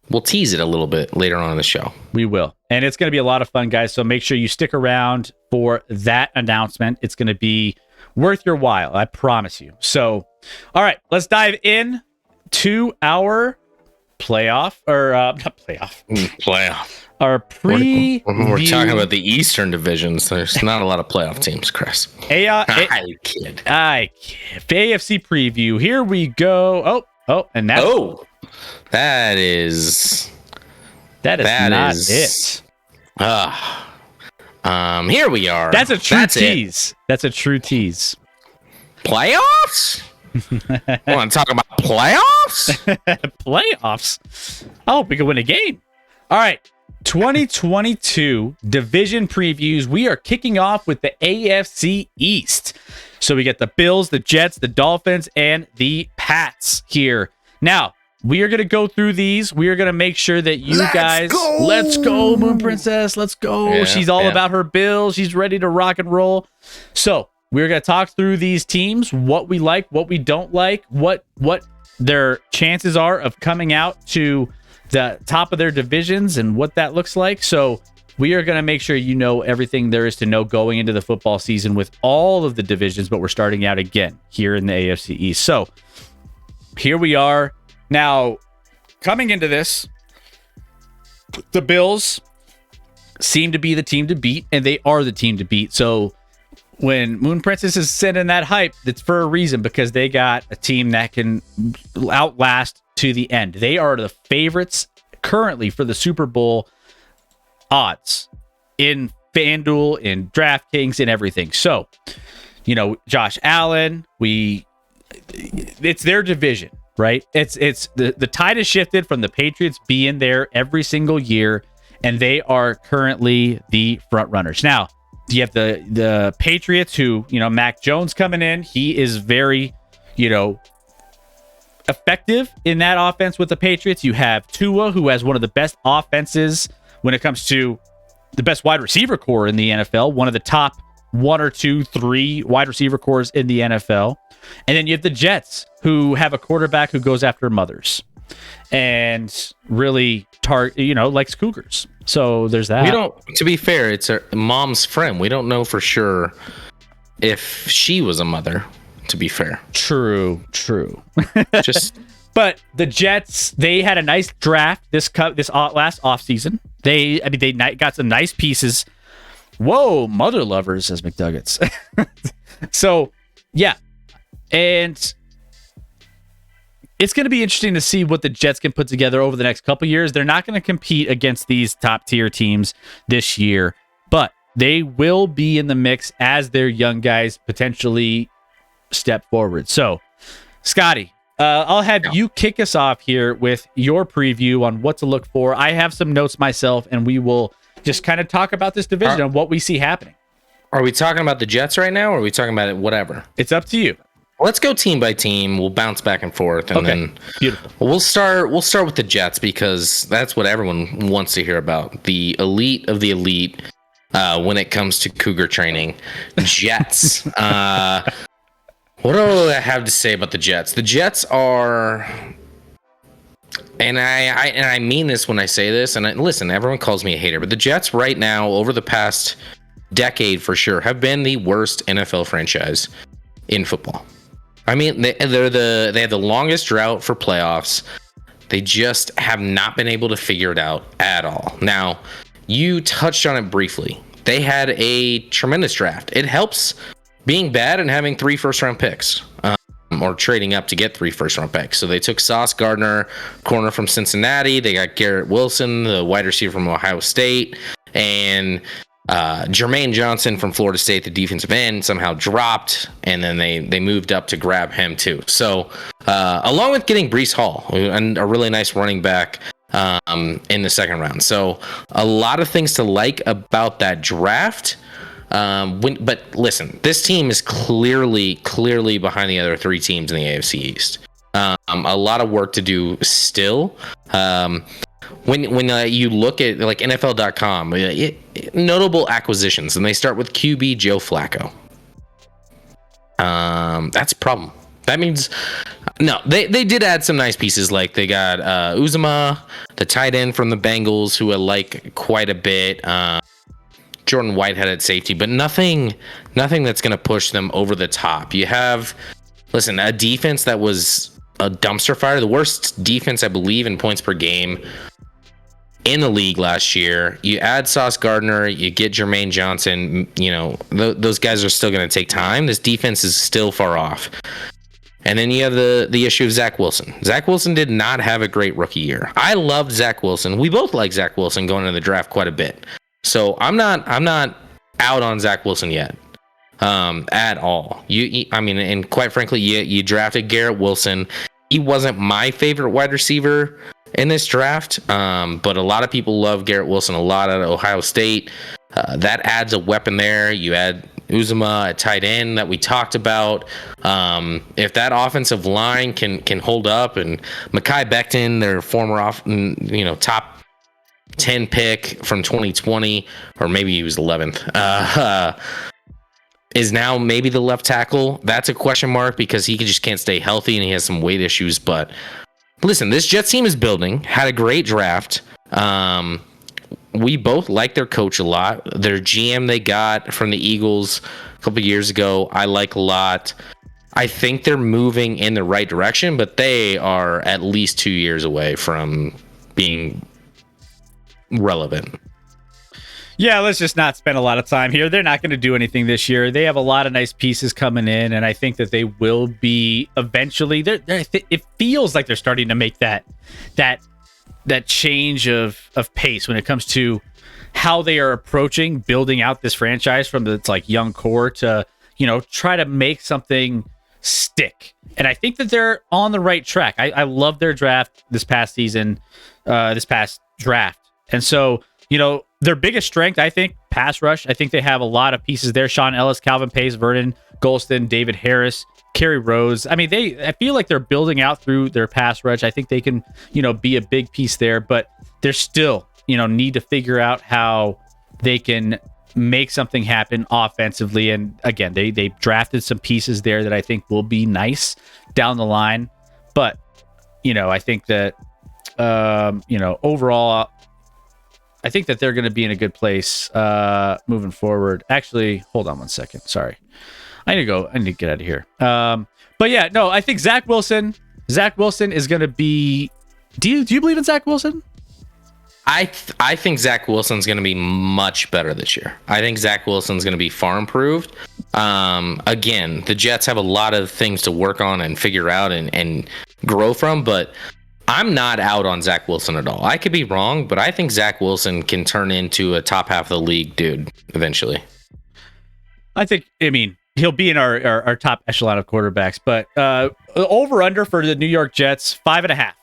we'll tease it a little bit later on in the show. We will. And it's going to be a lot of fun, guys. So make sure you stick around for that announcement. It's going to be worth your while. I promise you. So, all right, let's dive in to our playoff. Our We're talking about the Eastern divisions. There's not a lot of playoff teams, Chris. I kid. AFC preview. Here we go. And that's that is not it. Here we are. That's a true tease. That's a true tease. Playoffs? Want to talk about playoffs? Playoffs? I hope we can win a game. All right. 2022 division previews. We are kicking off with the AFC East. So we get the Bills, the Jets, the Dolphins, and the Pats here. Now, we are going to go through these. We are going to make sure that you let's go, Moon Princess. Let's go. Yeah, she's all about her Bills. She's ready to rock and roll. So we're going to talk through these teams, what we like, what we don't like, what their chances are of coming out to the top of their divisions and what that looks like. So we are going to make sure you know everything there is to know going into the football season with all of the divisions, but we're starting out again here in the AFC East. So here we are. Now, coming into this, the Bills seem to be the team to beat, and they are the team to beat. So when Moon Princess is sending that hype, it's for a reason, because they got a team that can outlast to the end. They are the favorites currently for the Super Bowl odds in FanDuel, in DraftKings, and everything. So, Josh Allen, it's their division, right? It's the tide has shifted from the Patriots being there every single year, and they are currently the front runners. Now, you have the Patriots, who, Mac Jones coming in. He is very, effective in that offense with the Patriots. You have Tua, who has one of the best offenses when it comes to the best wide receiver core in the NFL, one of the top 1 or 2, 3 wide receiver cores in the NFL. And then you have the Jets, who have a quarterback who goes after mothers and really likes Cougars. So there's that. To be fair, it's a mom's friend. We don't know for sure if she was a mother, to be fair. True. But the Jets, they had a nice draft this last offseason. They got some nice pieces. Whoa, mother lovers, says McDuggets. So, yeah. And it's going to be interesting to see what the Jets can put together over the next couple years. They're not going to compete against these top tier teams this year, but they will be in the mix as their young guys potentially step forward. So, Scotty, I'll have you kick us off here with your preview on what to look for. I have some notes myself, and we will just kind of talk about this division and what we see happening. Are we talking about the Jets right now, or are we talking about it whatever? It's up to you. Let's go team by team. We'll bounce back and forth, and then beautiful. We'll start with the Jets, because that's what everyone wants to hear about. The elite of the elite when it comes to Cougar training. Jets. What do I have to say about the Jets? The Jets are, and I mean this when I say this, and listen, everyone calls me a hater, but the Jets right now, over the past decade for sure, have been the worst NFL franchise in football. I mean, they have the longest drought for playoffs. They just have not been able to figure it out at all. Now, you touched on it briefly. They had a tremendous draft. It helps being bad and having 3 first-round picks, or trading up to get 3 first-round picks. So they took Sauce Gardner, corner from Cincinnati. They got Garrett Wilson, the wide receiver from Ohio State, and Jermaine Johnson from Florida State, the defensive end, somehow dropped, and then they moved up to grab him too. So along with getting Breece Hall, and a really nice running back in the second round. So a lot of things to like about that draft. But listen, this team is clearly behind the other 3 teams in the AFC East. A lot of work to do still. When you look at like NFL.com, notable acquisitions, and they start with QB Joe Flacco. That's a problem. That means no, they did add some nice pieces. Like they got Uzomah, the tight end from the Bengals, who I like quite a bit. Jordan Whitehead at safety, but nothing that's going to push them over the top. You have, a defense that was a dumpster fire, the worst defense, I believe, in points per game in the league last year. You add Sauce Gardner, you get Jermaine Johnson, those guys are still going to take time. This defense is still far off. And then you have the issue of Zach Wilson. Zach Wilson did not have a great rookie year. I loved Zach Wilson. We both like Zach Wilson going into the draft quite a bit. So I'm not out on Zach Wilson yet, at all. And quite frankly, you drafted Garrett Wilson. He wasn't my favorite wide receiver in this draft, but a lot of people love Garrett Wilson a lot out of Ohio State. That adds a weapon there. You add Uzomah at tight end that we talked about. If that offensive line can hold up, and Mekhi Becton, their former top 10 pick from 2020, or maybe he was 11th, is now maybe the left tackle. That's a question mark, because he just can't stay healthy and he has some weight issues. But listen, this Jets team is building, had a great draft. we both like their coach a lot. Their GM they got from the Eagles a couple of years ago, I like a lot. I think they're moving in the right direction, but they are at least 2 years away from being relevant. Yeah, let's just not spend a lot of time here. They're not going to do anything this year. They have a lot of nice pieces coming in, and I think that they will be eventually. It feels like they're starting to make that change of pace when it comes to how they are approaching building out this franchise from its like young core to, try to make something stick. And I think that they're on the right track. I love their draft this past season, this past draft. And so, their biggest strength, I think, pass rush. I think they have a lot of pieces there. Sean Ellis, Calvin Pace, Vernon Golston, David Harris, Kerry Rose. I mean, I feel like they're building out through their pass rush. I think they can, be a big piece there, but they're still, need to figure out how they can make something happen offensively. And again, they drafted some pieces there that I think will be nice down the line. But, I think that, overall, I think that they're going to be in a good place moving forward. Actually, hold on one second. Sorry. I need to get out of here. But yeah, no, I think Zach Wilson is going to be... Do you believe in Zach Wilson? I think Zach Wilson's going to be much better this year. I think Zach Wilson's going to be far improved. Again, the Jets have a lot of things to work on and figure out and grow from, but I'm not out on Zach Wilson at all. I could be wrong, but I think Zach Wilson can turn into a top half of the league dude eventually. He'll be in our top echelon of quarterbacks, but over under for the New York Jets, 5.5.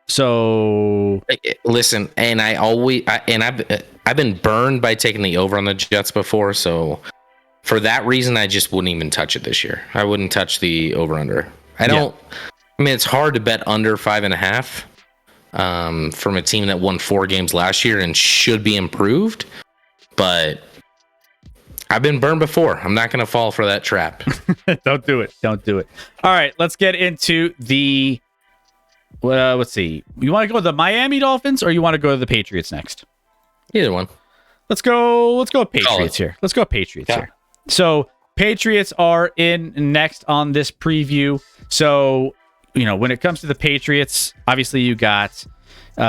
So listen, and I've been burned by taking the over on the Jets before, so for that reason, I just wouldn't even touch it this year. I wouldn't touch the over under. It's hard to bet under 5.5 from a team that won 4 games last year and should be improved. But I've been burned before. I'm not going to fall for that trap. Don't do it. All right, let's get into the... let's see. You want to go with the Miami Dolphins or you want to go to the Patriots next? Either one. Let's go Patriots here. Here. So Patriots are in next on this preview. So... when it comes to the Patriots, obviously you got, you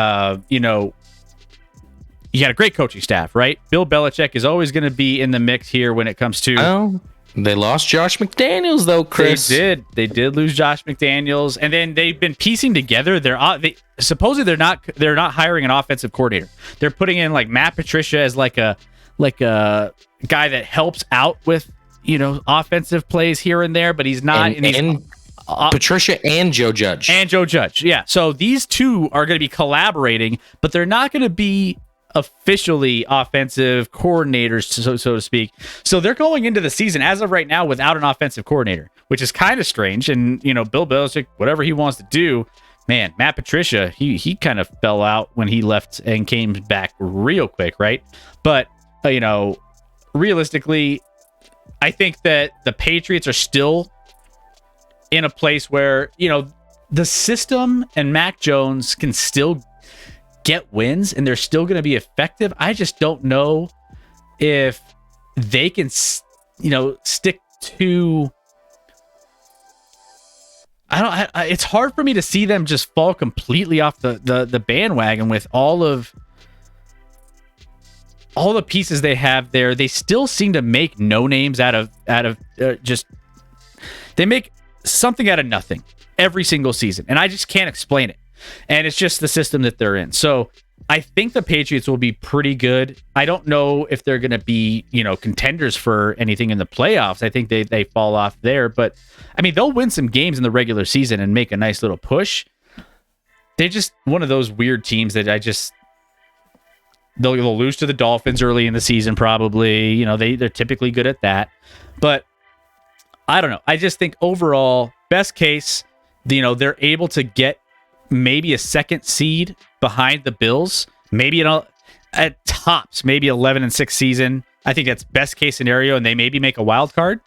got a great coaching staff, right? Bill Belichick is always going to be in the mix here when it comes to. Oh, they lost Josh McDaniels though, Chris. They did lose Josh McDaniels, and then they've been piecing together. Supposedly they're not hiring an offensive coordinator. They're putting in like Matt Patricia as like a guy that helps out with offensive plays here and there, but he's not. Patricia and Joe Judge. Yeah. So these two are going to be collaborating, but they're not going to be officially offensive coordinators, so to speak. So they're going into the season as of right now without an offensive coordinator, which is kind of strange. And, Bill Belichick, whatever he wants to do, man, Matt Patricia, he kind of fell out when he left and came back real quick, right? But, realistically, I think that the Patriots are still in a place where, the system and Mac Jones can still get wins and they're still going to be effective. I just don't know if they can, stick to... it's hard for me to see them just fall completely off the bandwagon with all the pieces they have there. They still seem to make no names out of just... They make something out of nothing every single season, and I just can't explain it. And it's just the system that they're in. So I think the Patriots will be pretty good. I don't know if they're going to be, contenders for anything in the playoffs. I think they fall off there, but they'll win some games in the regular season and make a nice little push. They're just one of those weird teams that they'll lose to the Dolphins early in the season, probably. They're typically good at that, but I don't know. I just think overall, best case, they're able to get maybe a second seed behind the Bills, maybe at tops, maybe 11-6 season. I think that's best case scenario, and they maybe make a wild card.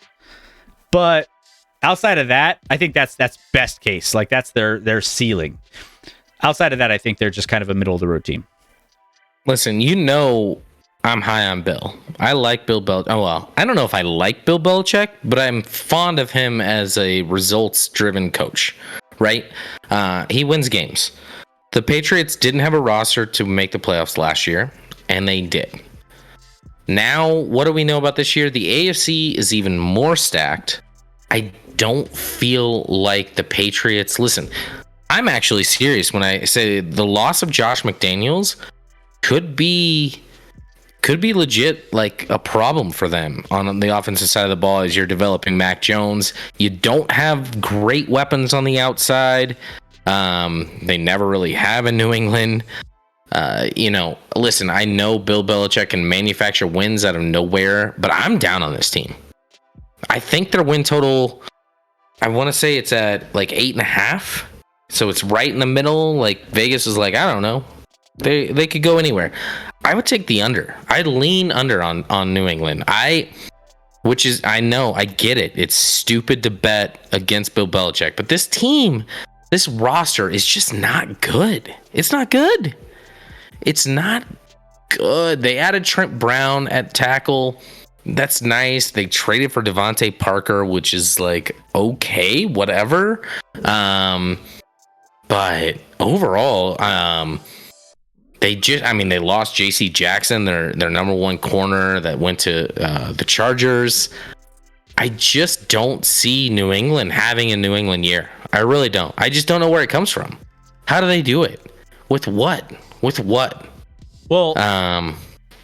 But outside of that, I think that's best case. Like that's their ceiling. Outside of that, I think they're just kind of a middle of the road team. Listen, I'm high on Bill. I like Bill Belichick. Oh, well, I don't know if I like Bill Belichick, but I'm fond of him as a results-driven coach, right? He wins games. The Patriots didn't have a roster to make the playoffs last year, and they did. Now, what do we know about this year? The AFC is even more stacked. I don't feel like the Patriots... Listen, I'm actually serious when I say the loss of Josh McDaniels could be legit like a problem for them on the offensive side of the ball as you're developing Mac Jones. You don't have great weapons on the outside. They never really have in New England. Listen, I know Bill Belichick can manufacture wins out of nowhere, but I'm down on this team. I think their win total, I want to say it's at like 8.5. So it's right in the middle. Like Vegas is like, I don't know. They could go anywhere. I would take the under. I'd lean under on New England. I know, I get it. It's stupid to bet against Bill Belichick, but this team, this roster is just not good. It's not good. It's not good. They added Trent Brown at tackle. That's nice. They traded for Devontae Parker, which is like, okay, whatever. But overall, they lost JC Jackson, their number one corner that went to the Chargers. I just don't see New England having a New England year. I really don't. I just don't know where it comes from. How do they do it? With what? Well,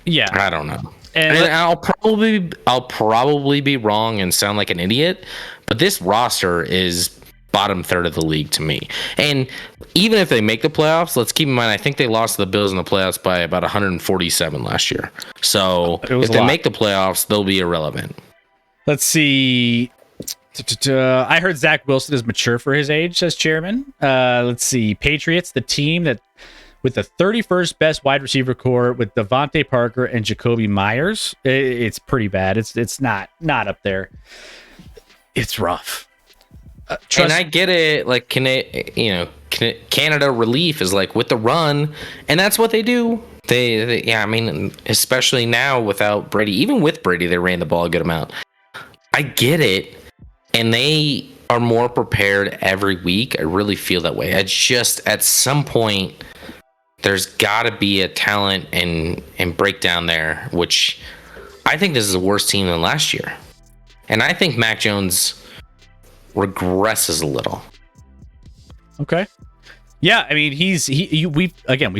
yeah, I don't know. And I'll probably be wrong and sound like an idiot, but this roster is bottom third of the league to me. And even if they make the playoffs, let's keep in mind, I think they lost to the Bills in the playoffs by about 147 last year. So if they make the playoffs, they'll be irrelevant. Let's see. I heard Zach Wilson is mature for his age, says Chairman. Let's see. Patriots, the team that with the 31st best wide receiver core with Devontae Parker and Jacoby Myers. It's pretty bad. It's not up there. It's rough. And I get it. Like, Canada relief is like with the run, and that's what they do. Especially now without Brady. Even with Brady, they ran the ball a good amount. I get it, and they are more prepared every week. I really feel that way. I just at some point there's got to be a talent and breakdown there, which I think this is a worse team than last year, and I think Mac Jones regresses a little. Okay. Yeah, I mean, we've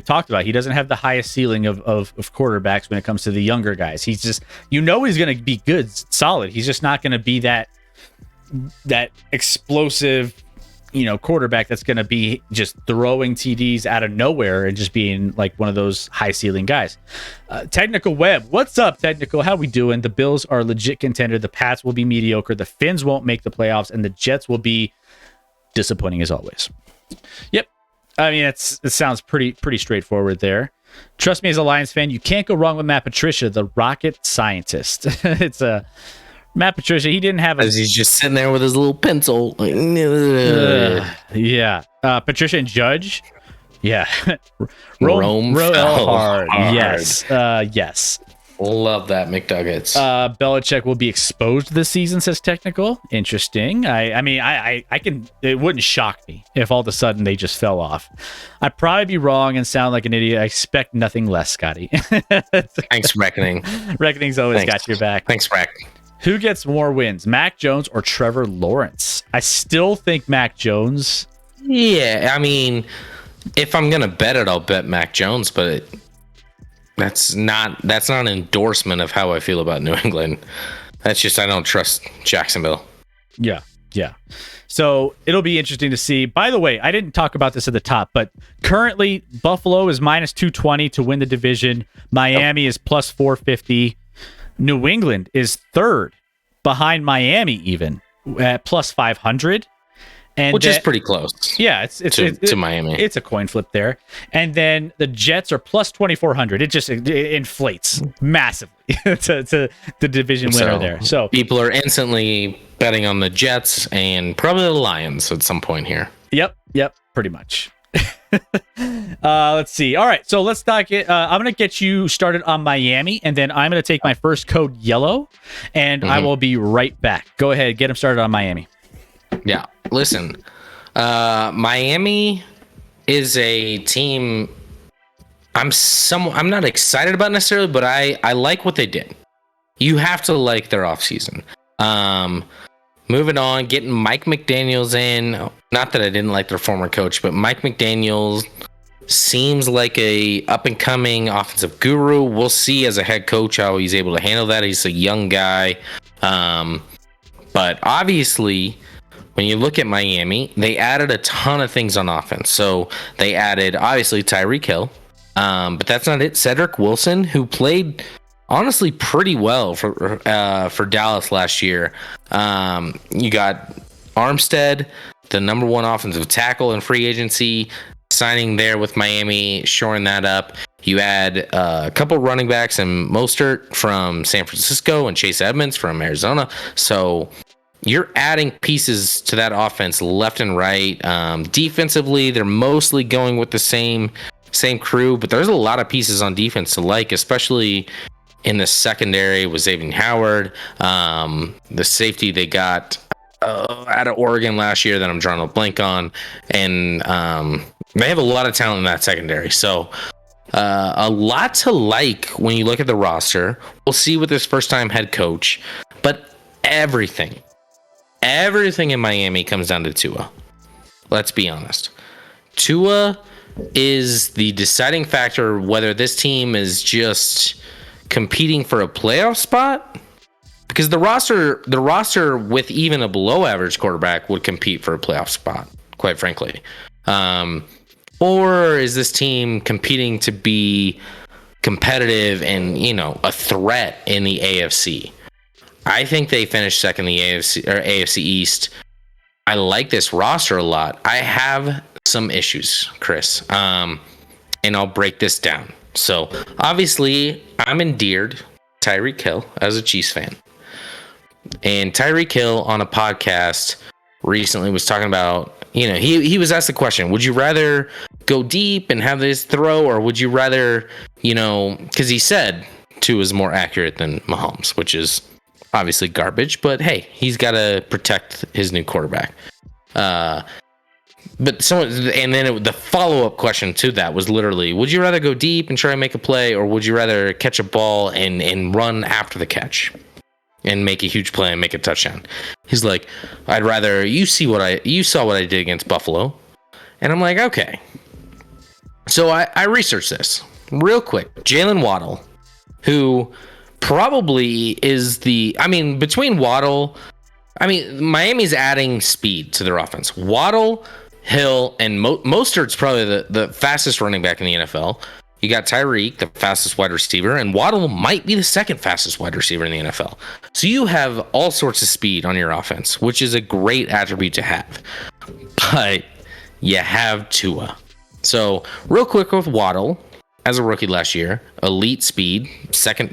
talked about, he doesn't have the highest ceiling of quarterbacks when it comes to the younger guys. He's just, he's going to be good, solid. He's just not going to be that explosive, quarterback that's going to be just throwing TDs out of nowhere and just being like one of those high ceiling guys. Technical Web, what's up, Technical? How we doing? The Bills are legit contender. The Pats will be mediocre. The Finns won't make the playoffs, and the Jets will be disappointing as always. Yep. I mean, it sounds pretty straightforward there. Trust me, as a Lions fan, you can't go wrong with Matt Patricia, the rocket scientist. It's a Matt Patricia. He didn't have he's just sitting there with his little pencil. Yeah. Patricia and Judge. Yeah. Rome hard. Yes. Yes. Love that, McDuggets. Belichick will be exposed this season, says Technical. Interesting. I can. It wouldn't shock me if all of a sudden they just fell off. I'd probably be wrong and sound like an idiot. I expect nothing less, Scotty. Thanks, Reckoning. Reckoning's always got your back. Thanks, Reckoning. Who gets more wins, Mac Jones or Trevor Lawrence? I still think Mac Jones. Yeah, I mean, if I'm gonna bet it, I'll bet Mac Jones, but that's not an endorsement of how I feel about New England. That's just I don't trust Jacksonville. Yeah. So it'll be interesting to see. By the way, I didn't talk about this at the top, but currently Buffalo is minus 220 to win the division. Miami is plus 450. New England is third behind Miami, even at plus 500. Which is pretty close. Yeah, it's to Miami. It's a coin flip there. And then the Jets are plus 2,400. It inflates massively to the division winner there. So people are instantly betting on the Jets and probably the Lions at some point here. Yep, pretty much. Let's see. All right, so let's talk it. I'm gonna get you started on Miami, and then I'm gonna take my first code yellow, and I will be right back. Go ahead, get him started on Miami. Yeah, listen, Miami is a team I'm not excited about necessarily, but I like what they did. You have to like their offseason. Moving on, getting Mike McDaniels in. Not that I didn't like their former coach, but Mike McDaniels seems like a up-and-coming offensive guru. We'll see as a head coach how he's able to handle that. He's a young guy. But obviously, when you look at Miami, they added a ton of things on offense. So they added, obviously, Tyreek Hill. But that's not it. Cedric Wilson, who played honestly pretty well for Dallas last year. You got Armstead, the number one offensive tackle in free agency, signing there with Miami, shoring that up. You add a couple running backs and Mostert from San Francisco and Chase Edmonds from Arizona. So you're adding pieces to that offense left and right. Defensively, they're mostly going with the same crew, but there's a lot of pieces on defense to like, especially in the secondary with Xavier Howard, the safety they got out of Oregon last year that I'm drawing a blank on, and they have a lot of talent in that secondary. So a lot to like when you look at the roster. We'll see with this first-time head coach, but everything in Miami comes down to Tua. Let's be honest. Tua is the deciding factor whether this team is just competing for a playoff spot, because the roster with even a below average quarterback would compete for a playoff spot, quite frankly. Or is this team competing to be competitive and, a threat in the AFC? I think they finished second in the AFC East. I like this roster a lot. I have some issues, Chris, and I'll break this down. So obviously I'm endeared Tyreek Hill as a Chiefs fan, and Tyreek Hill on a podcast recently was talking about, he was asked the question, would you rather go deep and have this throw, or would you rather, because he said Tua is more accurate than Mahomes, which is obviously garbage, but hey, he's got to protect his new quarterback. But the follow-up question to that was literally, would you rather go deep and try and make a play, or would you rather catch a ball and run after the catch and make a huge play and make a touchdown? He's like, I'd rather you saw what I did against Buffalo. And I'm like, okay. So I researched this real quick. Jalen Waddle, who probably is between Waddle, Miami's adding speed to their offense. Waddle, Hill, and Mostert's probably the fastest running back in the NFL. You got Tyreek, the fastest wide receiver, and Waddle might be the second fastest wide receiver in the NFL. So you have all sorts of speed on your offense, which is a great attribute to have. But you have Tua. So real quick with Waddle, as a rookie last year, elite speed,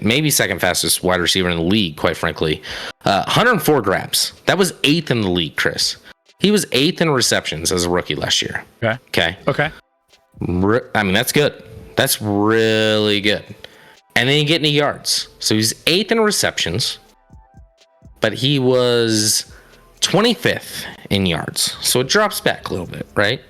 maybe second fastest wide receiver in the league, quite frankly. 104 grabs. That was 8th in the league, Chris. He was 8th in receptions as a rookie last year. Okay. That's good. That's really good. And then you get into yards. So he's 8th in receptions, but he was 25th in yards. So it drops back a little bit, right?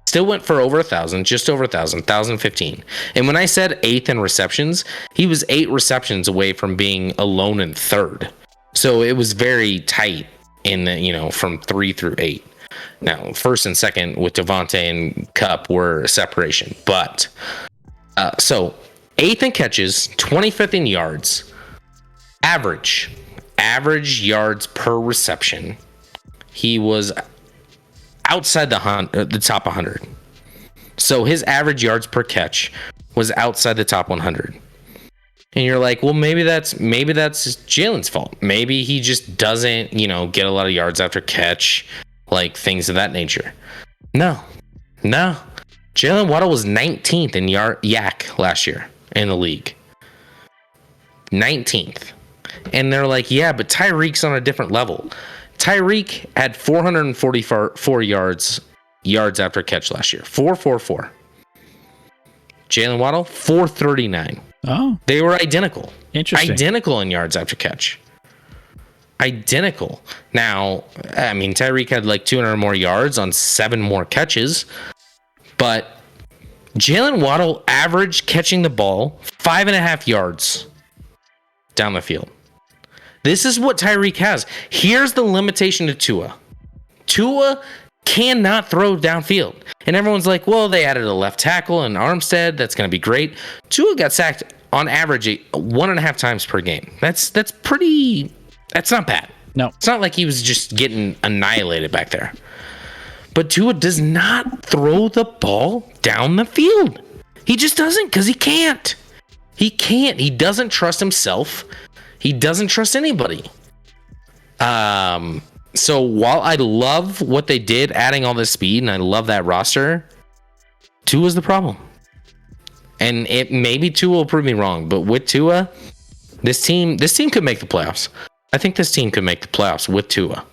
Still went for over 1,000, just over 1,000, 1,015. And when I said 8th in receptions, he was 8 receptions away from being alone in 3rd. So it was very tight in from 3 through 8. Now, first and second with Devontae and Kupp were a separation. But so 8th in catches, 25th in yards, average yards per reception. He was outside the top 100. So his average yards per catch was outside the top 100. And you're like, well, maybe that's Jalen's fault. Maybe he just doesn't, get a lot of yards after catch, like things of that nature. No. Jalen Waddle was 19th in yak last year in the league. 19th. And they're like, yeah, but Tyreek's on a different level. Tyreek had 444 yards after catch last year. 444. Jalen Waddle, 439. Oh, They were identical. interesting. Identical in yards after catch. Identical. Now, I mean, Tyreek had like 200 more yards on 7 more catches, but Jalen Waddle averaged catching the ball 5.5 yards down the field. This is what Tyreek has. Here's the limitation to Tua. Tua cannot throw downfield. And everyone's like, well, they added a left tackle and Armstead. That's going to be great. Tua got sacked on average 1.5 times per game. That's not bad. No. It's not like he was just getting annihilated back there. But Tua does not throw the ball down the field. He just doesn't, because he can't. He can't. He doesn't trust himself. He doesn't trust anybody. So while I love what they did, adding all this speed, and I love that roster, Tua's the problem. And maybe Tua will prove me wrong, but with Tua, this team could make the playoffs. I think this team could make the playoffs with Tua,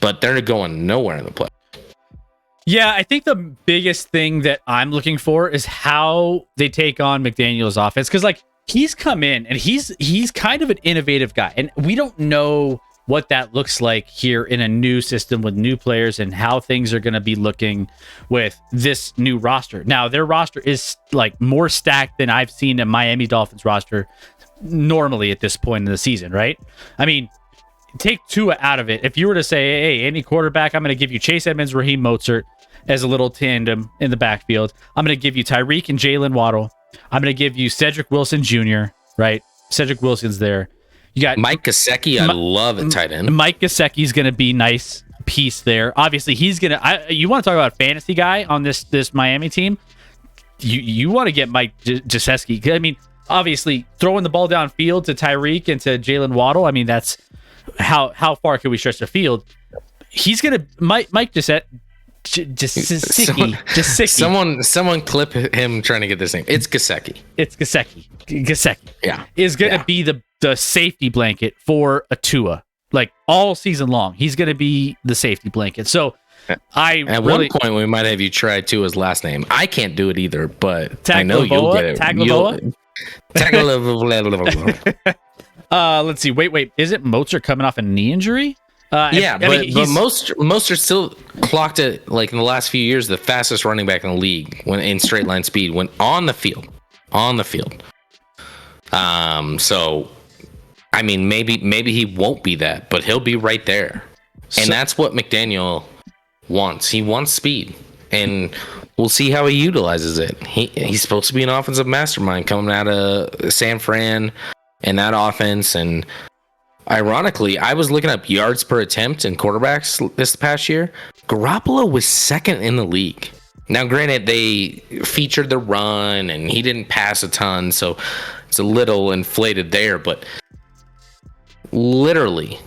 but they're going nowhere in the playoffs. Yeah, I think the biggest thing that I'm looking for is how they take on McDaniel's offense, because like he's come in and he's kind of an innovative guy, and we don't know what that looks like here in a new system with new players and how things are going to be looking with this new roster. Now, their roster is like more stacked than I've seen a Miami Dolphins roster normally at this point in the season, right? I mean, take Tua out of it. If you were to say, hey, any quarterback, I'm going to give you Chase Edmonds, Raheem Mostert as a little tandem in the backfield. I'm going to give you Tyreek and Jalen Waddle. I'm going to give you Cedric Wilson Jr., right? Cedric Wilson's there. You got Mike Gesicki, I love at tight end. Mike Gesicki's going to be nice piece there. Obviously, he's going to... You want to talk about a fantasy guy on this Miami team? You want to get Mike Gesicki. I mean, obviously, throwing the ball downfield to Tyreek and to Jalen Waddle, I mean, that's... How far can we stretch the field? He's going to... Mike Gesicki. Someone clip him trying to get this name. It's Gesicki. It's Gesicki. Gesicki. Yeah. Is going to be the safety blanket for a Tua. Like all season long, he's going to be the safety blanket. So at one point we might have you try Tua's last name. I can't do it either, but I know you'll get it. Let's see. Wait. Is it Mostert coming off a knee injury? But most are still clocked at, like in the last few years, the fastest running back in the league when in straight line speed when on the field. So I mean, maybe he won't be that, but he'll be right there. And that's what McDaniel wants. He wants speed, and we'll see how he utilizes it. He's supposed to be an offensive mastermind coming out of San Fran and that offense. And ironically, I was looking up yards per attempt in quarterbacks this past year. Garoppolo was second in the league. Now, granted, they featured the run, and he didn't pass a ton, so it's a little inflated there, but literally,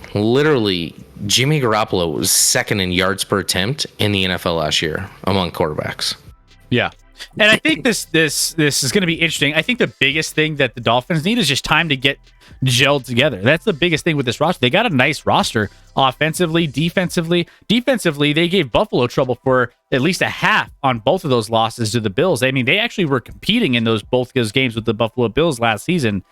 Jimmy Garoppolo was second in yards per attempt in the NFL last year among quarterbacks. Yeah. And I think this is going to be interesting. I think the biggest thing that the Dolphins need is just time to get gelled together. That's the biggest thing with this roster. They got a nice roster offensively, defensively. Defensively, they gave Buffalo trouble for at least a half on both of those losses to the Bills. I mean, they actually were competing in both those games with the Buffalo Bills last season,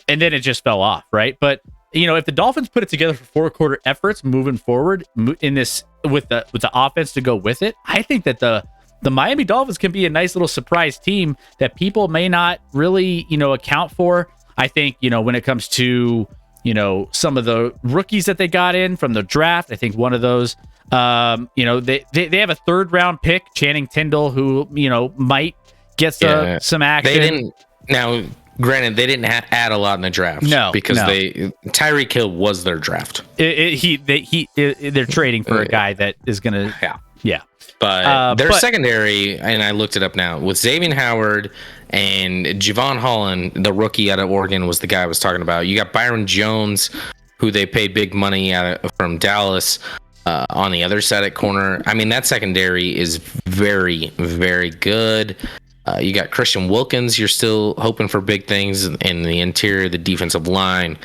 and then it just fell off, right? But you know, if the Dolphins put it together for 4-quarter efforts moving forward in this with the offense to go with it, I think that the Miami Dolphins can be a nice little surprise team that people may not really, account for. I think, when it comes to, some of the rookies that they got in from the draft, I think one of those, they have a 3rd round pick, Channing Tindall, who, might get some action. Granted, they didn't add a lot in the draft. Because Tyreek Hill was their draft. They're trading for a guy that is going to. Yeah. But their secondary, and I looked it up now, with Xavier Howard and Javon Holland, the rookie out of Oregon, was the guy I was talking about. You got Byron Jones, who they paid big money from Dallas on the other side at corner. I mean, that secondary is very, very good. You got Christian Wilkins. You're still hoping for big things in the interior, the defensive line.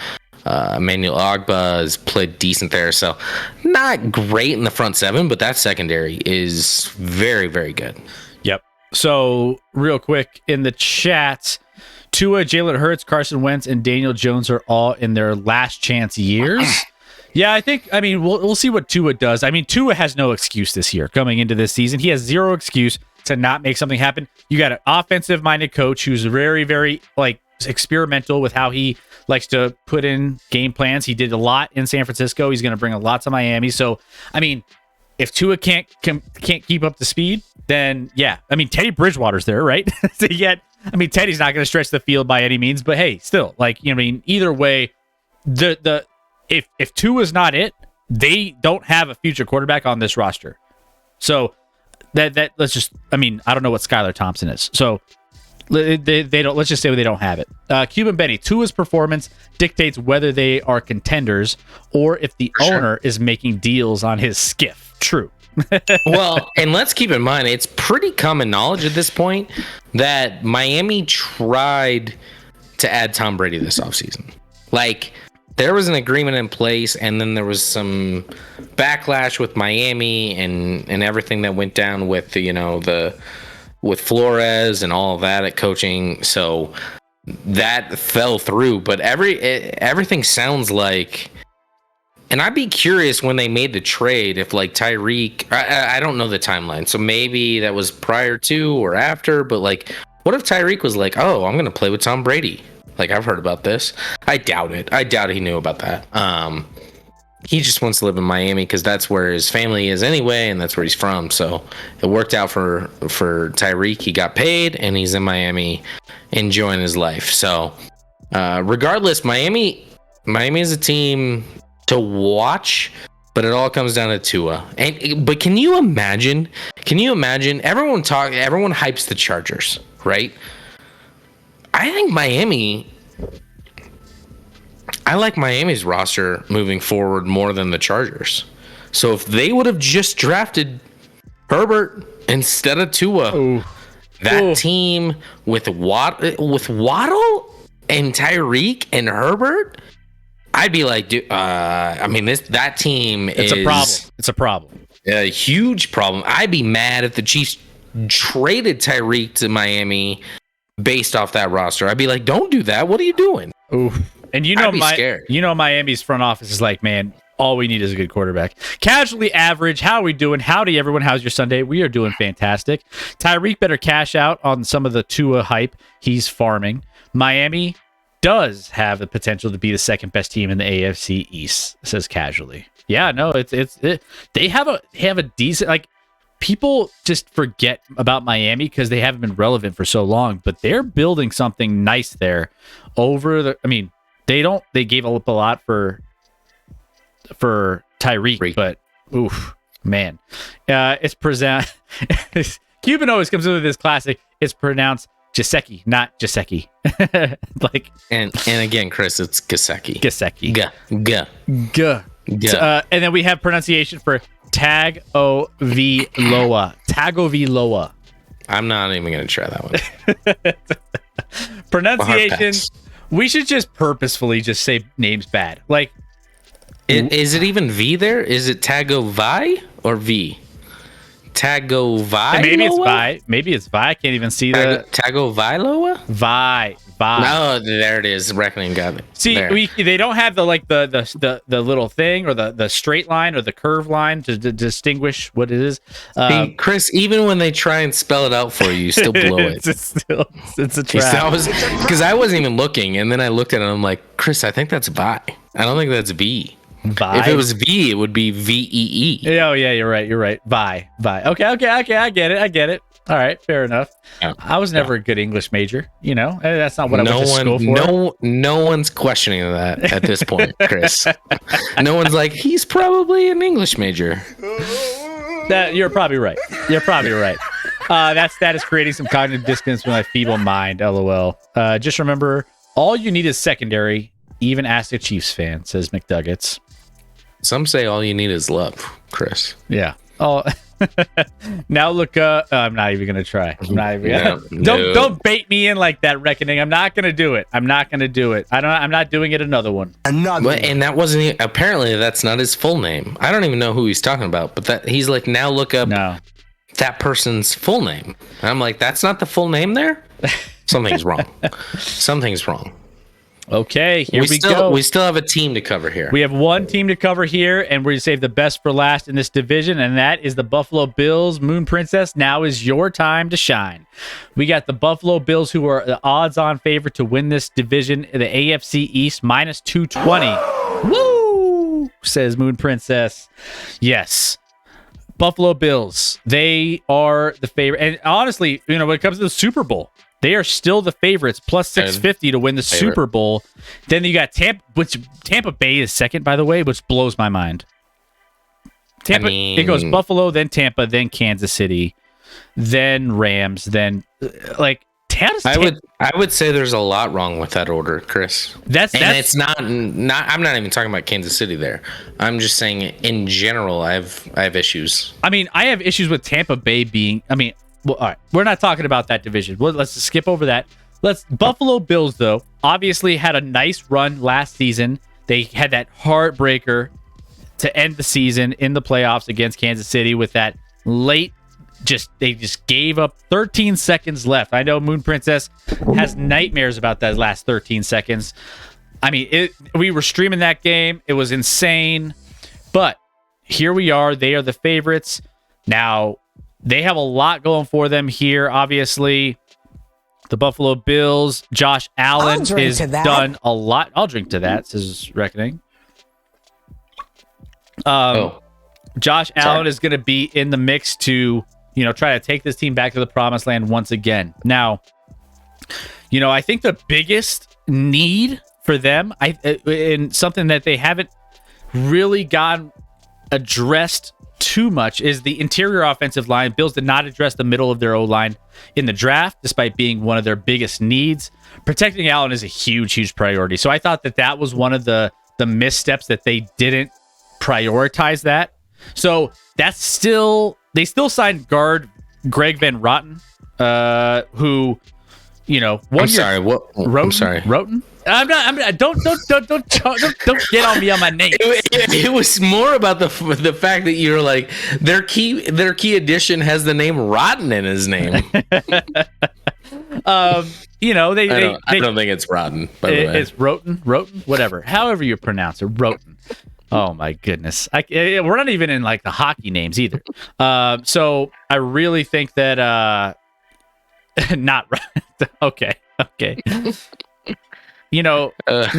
Emmanuel Ogbah has played decent there. So not great in the front 7, but that secondary is very, very good. Yep. So real quick in the chat, Tua, Jalen Hurts, Carson Wentz, and Daniel Jones are all in their last chance years. Yeah, I mean, we'll see what Tua does. I mean, Tua has no excuse this year coming into this season. He has zero excuse to not make something happen. You got an offensive-minded coach who's very, very experimental with how he likes to put in game plans. He did a lot in San Francisco. He's going to bring a lot to Miami. So, I mean, if Tua can't keep up the speed, then yeah. I mean, Teddy Bridgewater's there, right? So yet, I mean, Teddy's not going to stretch the field by any means, but hey, still, either way, if Tua's not it, they don't have a future quarterback on this roster. So that let's just, I don't know what Skylar Thompson is. So they don't. Let's just say they don't have it. Cuban Benny, Tua's performance dictates whether they are contenders or if the owner is making deals on his skiff. True. Well, and let's keep in mind, it's pretty common knowledge at this point that Miami tried to add Tom Brady this offseason. There was an agreement in place, and then there was some backlash with Miami and everything that went down with with Flores and all of that at coaching. So that fell through. But everything sounds like, and I'd be curious when they made the trade if Tyreek. I don't know the timeline, so maybe that was prior to or after. But what if Tyreek was like, "Oh, I'm going to play with Tom Brady"? I've heard about this. I doubt it. I doubt he knew about that. He just wants to live in Miami because that's where his family is anyway, and that's where he's from. So it worked out for Tyreek. He got paid, and he's in Miami enjoying his life. So regardless, Miami is a team to watch, but it all comes down to Tua. But can you imagine? Everyone hypes the Chargers, right? I think I like Miami's roster moving forward more than the Chargers. So if they would have just drafted Herbert instead of Tua, team with Waddle and Tyreek and Herbert, I'd be like, dude, that team is a problem. It's a problem. A huge problem. I'd be mad if the Chiefs traded Tyreek to Miami based off that roster. I'd be like, don't do that. What are you doing? Ooh. And Miami's front office is like, man, all we need is a good quarterback. Casually average. How are we doing? Howdy, everyone. How's your Sunday? We are doing fantastic. Tyreek better cash out on some of the Tua hype he's farming. Miami does have the potential to be the second best team in the AFC East, says casually. Yeah, no, they have a decent, people just forget about Miami because they haven't been relevant for so long, but they're building something nice there they gave up a lot for Tyreek, but oof, man. It's Cuban always comes in with this classic. It's pronounced Gesicki, not Gesicki. And again, Chris, it's Gesicki. Gesicki. G. And then we have pronunciation for Tagovailoa. Tagovailoa. I'm not even going to try that one. Pronunciation. We should just purposefully just say names bad. Is it even V there? Is it Tagovai or V? Tagovailoa? Maybe it's Vi. Maybe it's Vi. I can't even see the Tagovailoa? Vi. Oh, there it is. Reckoning got it. See, they don't have the little thing or the straight line or the curve line to distinguish what it is. Chris, even when they try and spell it out for you, you still blow it. It's a trap. Because I wasn't even looking, and then I looked at it and I'm like, Chris, I think that's Vi. I don't think that's V. Vi? If it was V, it would be VEE. Oh yeah, you're right. Vi. Okay. I get it. All right, fair enough. Yeah. I was never a good English major. That's not what I went to school for. No one's questioning that at this point, Chris. No one's like, he's probably an English major. You're probably right. That is creating some cognitive dissonance with my feeble mind. LOL. Just remember, all you need is secondary. Even ask a Chiefs fan, says McDuggets. Some say all you need is love, Chris. Yeah. Oh. Now look, I'm not even gonna try. Don't bait me in like that, Reckoning. I'm not gonna do it. I'm not doing it another one. And that wasn't apparently that's not his full name. I don't even know who he's talking about, but that he's like, now look up that person's full name. And I'm like, that's not the full name there? Something's wrong. Something's wrong. Okay, here we go. We still have a team to cover here. We have one team to cover here, and we're going to save the best for last in this division, and that is the Buffalo Bills. Moon Princess, now is your time to shine. We got the Buffalo Bills, who are the odds-on favorite to win this division, the AFC East, minus 220. Woo! Says Moon Princess. Yes. Buffalo Bills, they are the favorite. And honestly, when it comes to the Super Bowl, they are still the favorites, plus 650 to win the Super Bowl. Then you got Tampa Bay is second, by the way, which blows my mind. It goes Buffalo, then Tampa, then Kansas City, then Rams, then I would say there's a lot wrong with that order, Chris. It's not. I'm not even talking about Kansas City there. I'm just saying in general, I have issues. I mean, I have issues with Tampa Bay being. Well, all right, we're not talking about that division. Let's just skip over that. Buffalo Bills, though, obviously had a nice run last season. They had that heartbreaker to end the season in the playoffs against Kansas City with that late. They just gave up 13 seconds left. I know Moon Princess has nightmares about that last 13 seconds. I mean, we were streaming that game. It was insane. But here we are. They are the favorites. Now, they have a lot going for them here, obviously. The Buffalo Bills, Josh Allen has done a lot. I'll drink to that, says Reckoning. Josh Allen is going to be in the mix to, try to take this team back to the promised land once again. Now, I think the biggest need for them, and something that they haven't really gotten addressed too much, is the interior offensive line. Bills did not address the middle of their O-line in the draft, despite being one of their biggest needs. Protecting Allen is a huge priority. So I thought that was one of the missteps, that they didn't prioritize that. So that's they still signed guard Greg Van Roten, who, I'm sorry. Roten? Don't get on me on my name. It was more about the fact that you're like, their key addition has the name Rotten in his name. I don't think it's Rotten, by the way. It's Roten, whatever. However you pronounce it, Roten. Oh my goodness. We're not even in like the hockey names either. So I really think that not right. Okay. We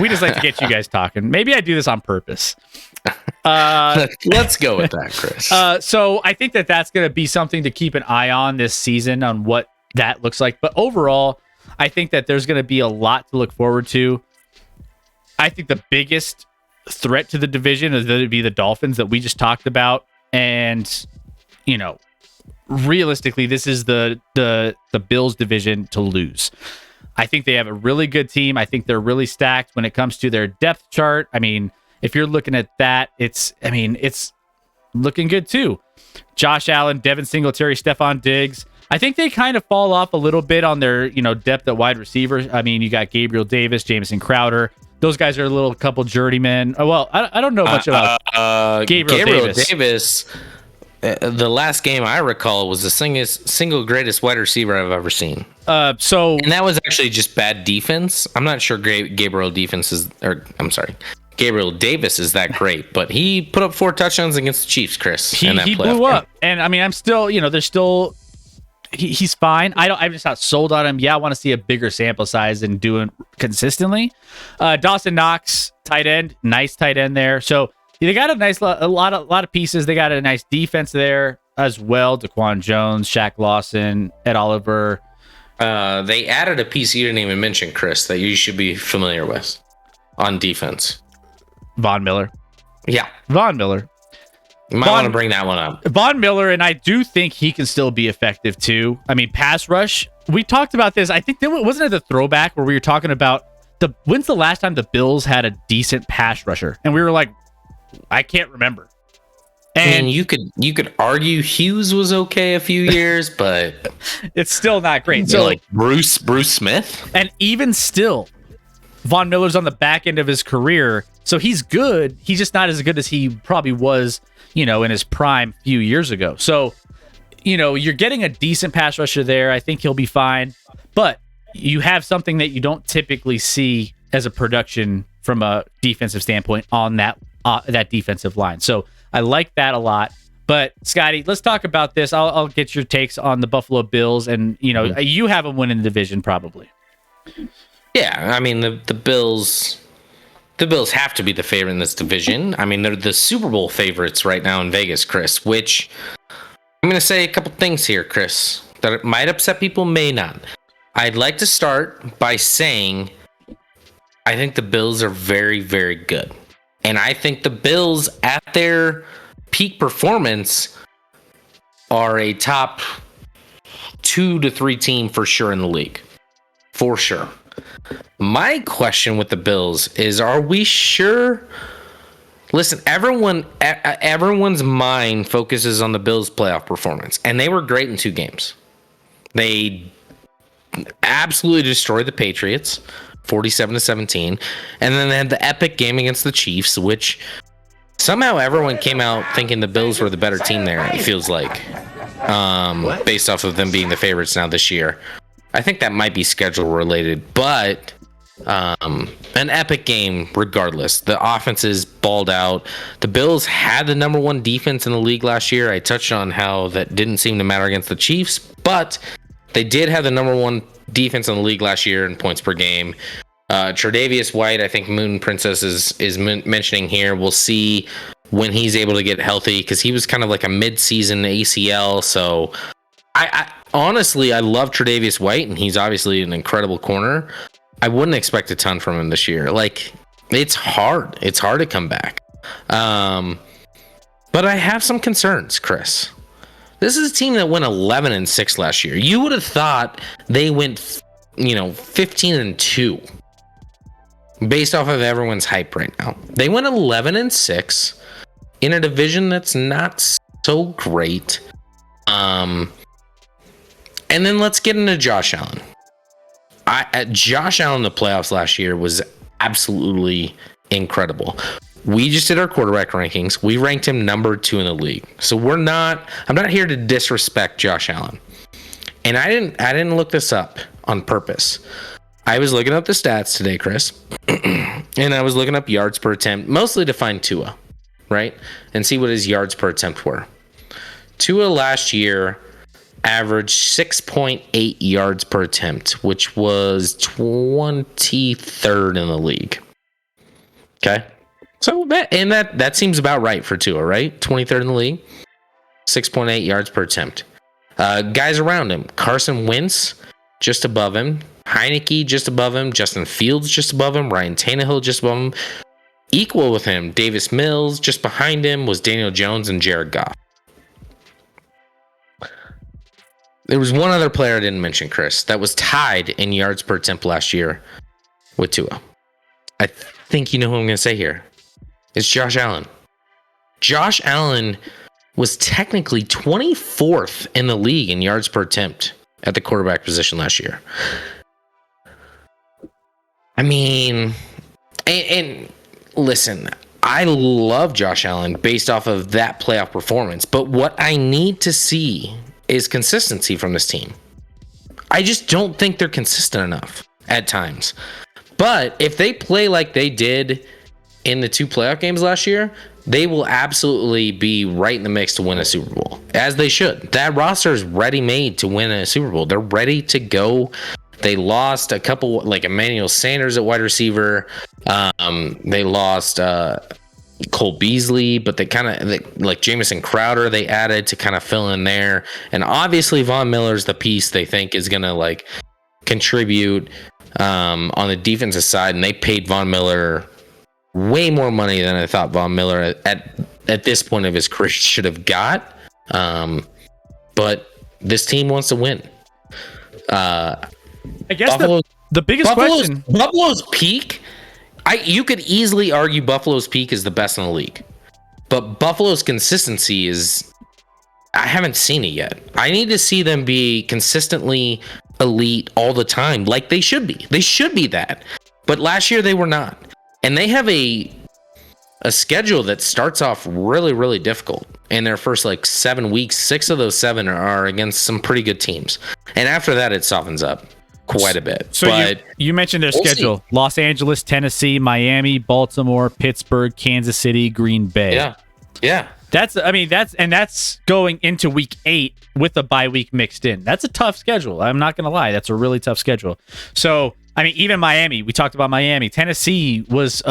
just like to get you guys talking. Maybe I do this on purpose. Let's go with that, Chris. So I think that's going to be something to keep an eye on this season, on what that looks like. But overall, I think that there's going to be a lot to look forward to. I think the biggest threat to the division is going to be the Dolphins that we just talked about. And, realistically, this is the Bills division to lose. I think they have a really good team. I think they're really stacked when it comes to their depth chart. I mean, if you're looking at that, it's looking good too. Josh Allen, Devin Singletary, Stephon Diggs. I think they kind of fall off a little bit on their, depth at wide receivers. I mean, you got Gabriel Davis, Jamison Crowder. Those guys are a couple journeymen. Well, I don't know much about Gabriel Davis. The last game I recall was the single greatest wide receiver I've ever seen. And that was actually just bad defense. I'm not sure Gabriel Davis is that great, but he put up 4 touchdowns against the Chiefs, Chris. He blew up. And I mean, I'm still, there's still, he's fine. I'm just not sold on him. Yeah, I want to see a bigger sample size and do it consistently. Dawson Knox, tight end, nice tight end there. So they got a lot of pieces. They got a nice defense there as well. Daquan Jones, Shaq Lawson, Ed Oliver. They added a piece you didn't even mention, Chris, that you should be familiar with on defense. Von Miller. Yeah. Von Miller. You might want to bring that one up. Von Miller, and I do think he can still be effective too. I mean, pass rush. We talked about this. I think wasn't it the throwback where we were talking about when's the last time the Bills had a decent pass rusher? And we were like, I can't remember. And you could argue Hughes was okay a few years, but it's still not great. So like Bruce Smith, and even still, Von Miller's on the back end of his career, so he's good. He's just not as good as he probably was, in his prime few years ago. So you're getting a decent pass rusher there. I think he'll be fine. But you have something that you don't typically see as a production from a defensive standpoint on that defensive line. So I like that a lot. But Scotty, let's talk about this. I'll get your takes on the Buffalo Bills, and you have them winning the division probably. Yeah, I mean the Bills. The Bills have to be the favorite in this division. I mean, they're the Super Bowl favorites right now in Vegas, Chris. Which I'm going to say a couple things here, Chris, that might upset people, may not. I'd like to start by saying I think the Bills are very, very good. And I think the Bills at their peak performance are a top 2 to 3 team for sure in the league. For sure. My question with the Bills is, are we sure? Listen, everyone's mind focuses on the Bills' playoff performance, and they were great in 2 games. They absolutely destroyed the Patriots, 47-17, and then they had the epic game against the Chiefs, which somehow everyone came out thinking the Bills were the better team there, it feels like, based off of them being the favorites now this year. I think that might be schedule related, but an epic game regardless. The offenses balled out. The Bills had the number 1 defense in the league last year. I touched on how that didn't seem to matter against the Chiefs, but they did have the number 1 defense in the league last year in points per game. Tre'Davious White, I think Moon Princess is mentioning here. We'll see when he's able to get healthy, because he was kind of like a mid-season ACL. So I honestly, I love Tre'Davious White, and he's obviously an incredible corner. I wouldn't expect a ton from him this year. Like, it's hard. It's hard to come back. But I have some concerns, Chris. This is a team that went 11-6 last year. You would have thought they went, 15-2 based off of everyone's hype right now. They went 11-6 in a division that's not so great. And then let's get into Josh Allen. Josh Allen in the playoffs last year was absolutely incredible. We just did our quarterback rankings. We ranked him number 2 in the league. So I'm not here to disrespect Josh Allen. And I didn't look this up on purpose. I was looking up the stats today, Chris. And I was looking up yards per attempt, mostly to find Tua, right? And see what his yards per attempt were. Tua last year averaged 6.8 yards per attempt, which was 23rd in the league. Okay. So that seems about right for Tua, right? 23rd in the league, 6.8 yards per attempt. Guys around him: Carson Wentz just above him, Heineke just above him, Justin Fields just above him, Ryan Tannehill just above him. Equal with him, Davis Mills. Just behind him was Daniel Jones and Jared Goff. There was one other player I didn't mention, Chris, that was tied in yards per attempt last year with Tua. I think you know who I'm going to say here. It's Josh Allen. Josh Allen was technically 24th in the league in yards per attempt at the quarterback position last year. I mean, and listen, I love Josh Allen based off of that playoff performance, but what I need to see is consistency from this team. I just don't think they're consistent enough at times. But if they play like they did in the 2 playoff games last year, they will absolutely be right in the mix to win a Super Bowl, as they should. That roster is ready-made to win a Super Bowl. They're ready to go. They lost a couple, like Emmanuel Sanders at wide receiver. They lost Cole Beasley, but they kind of, like Jamison Crowder, they added to kind of fill in there. And obviously Von Miller's the piece they think is going to like contribute on the defensive side. And they paid Von Miller way more money than I thought Von Miller at this point of his career should have got. But this team wants to win. I guess the biggest question. Buffalo's peak, you could easily argue Buffalo's peak is the best in the league. But Buffalo's consistency is, I haven't seen it yet. I need to see them be consistently elite all the time, like they should be. They should be that. But last year they were not. And they have a a schedule that starts off really, really difficult. In their first like 7 weeks, 6 of those 7 are against some pretty good teams. And after that, it softens up quite a bit. So but you mentioned their schedule: see. Los Angeles, Tennessee, Miami, Baltimore, Pittsburgh, Kansas City, Green Bay. Yeah. That's going into week 8 with a bye week mixed in. That's a tough schedule. I'm not going to lie. That's a really tough schedule. So, I mean, even Miami, we talked about Miami. Tennessee was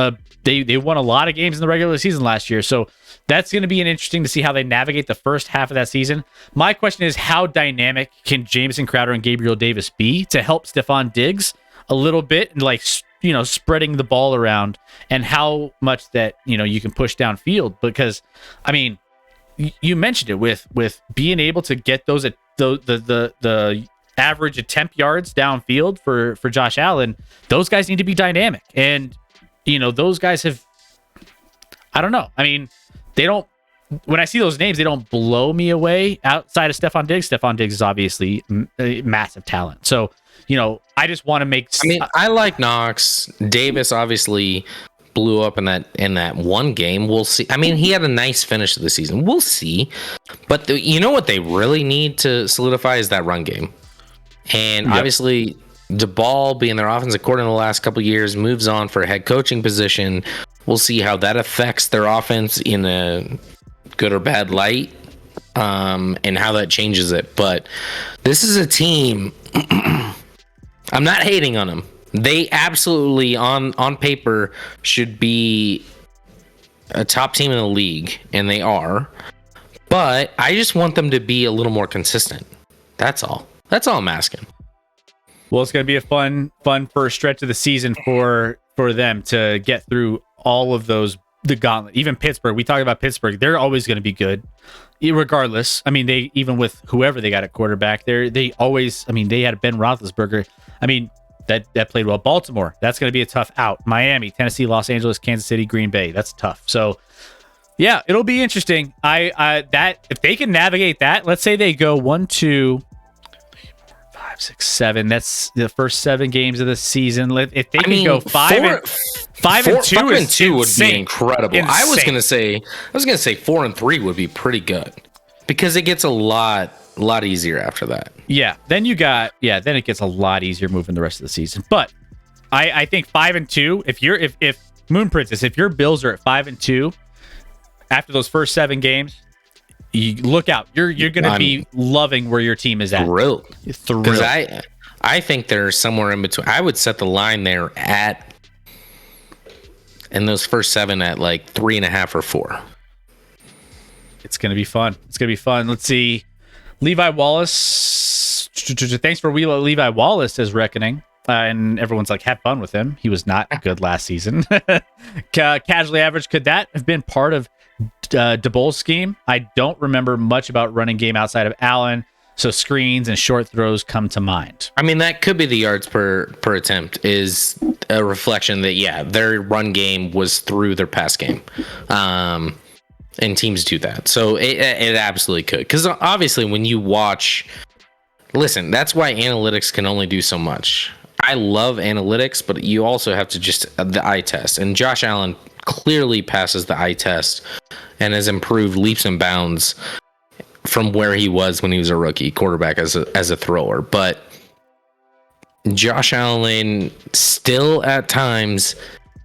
they won a lot of games in the regular season last year. So that's going to be interesting to see how they navigate the first half of that season. My question is, how dynamic can Jamison Crowder and Gabriel Davis be to help Stephon Diggs a little bit and spreading the ball around, and how much that, you can push downfield? Because, I mean, you mentioned it with being able to get those at the average attempt yards downfield for Josh Allen. Those guys need to be dynamic. And, those guys have, I don't know. I mean, they don't, when I see those names, they don't blow me away outside of Stephon Diggs. Stephon Diggs is obviously a massive talent. So, I just want to make. I mean, I like Knox. Davis obviously blew up in that one game. We'll see. I mean, he had a nice finish to the season. We'll see. But what they really need to solidify is that run game. And obviously, DeBall, being their offensive coordinator the last couple of years, moves on for a head coaching position. We'll see how that affects their offense in a good or bad light, and how that changes it. But this is a team. I'm not hating on them. They absolutely, on paper, should be a top team in the league, and they are. But I just want them to be a little more consistent. That's all. That's all I'm asking. Well, it's going to be a fun first stretch of the season for them to get through all of those, the gauntlet. Even Pittsburgh, we talked about Pittsburgh. They're always going to be good, regardless. I mean, they, even with whoever they got at quarterback, they always, I mean, they had Ben Roethlisberger. I mean, that played well. Baltimore, that's going to be a tough out. Miami, Tennessee, Los Angeles, Kansas City, Green Bay, that's tough. So, yeah, it'll be interesting. That if they can navigate that, let's say they go 1, 2, 3, 4, 5, 6, 7. That's the first 7 games of the season. If they can go 5 and 2 would be incredible. Insane. I was gonna say 4 and 3 would be pretty good, because it gets a lot easier after that. Yeah, then it gets a lot easier moving the rest of the season. But I think 5 and 2. If Moon Princess, if your Bills are at 5 and 2 after those first 7 games, you look out. You're gonna be loving where your team is at. Thrilled. Because I think they're somewhere in between. I would set the line there in those first 7 at like 3.5 or 4. It's gonna be fun. Let's see. Levi Wallace. Thanks for Levi Wallace as reckoning. And everyone's like, have fun with him. He was not good last season. Casually average. Could that have been part of DeBoll's scheme? I don't remember much about running game outside of Allen, so screens and short throws come to mind. I mean, that could be the yards per attempt is a reflection that, their run game was through their pass game. And teams do that. So it absolutely could. Because obviously when you watch... Listen, that's why analytics can only do so much. I love analytics, but you also have to just... the eye test. And Josh Allen clearly passes the eye test and has improved leaps and bounds from where he was when he was a rookie quarterback as a thrower. But Josh Allen still at times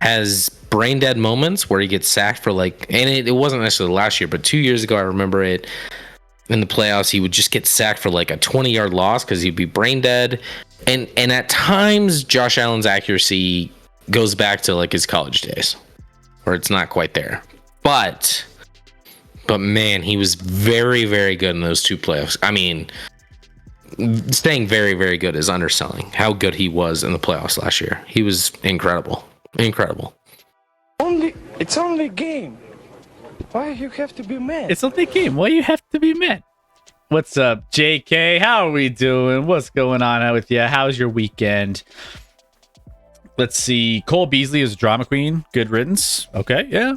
has brain dead moments where he gets sacked for and it wasn't necessarily last year, but 2 years ago, I remember it in the playoffs, he would just get sacked for like a 20-yard loss because he'd be brain dead. And at times, Josh Allen's accuracy goes back to like his college days where it's not quite there. But man, he was very, very good in those 2 playoffs. I mean, staying very, very good is underselling how good he was in the playoffs last year. He was incredible. It's only a game. Why you have to be mad? It's only a game. Why you have to be mad? What's up, JK? How are we doing? What's going on with you? How's your weekend? Let's see. Cole Beasley is a drama queen. Good riddance. Okay, yeah.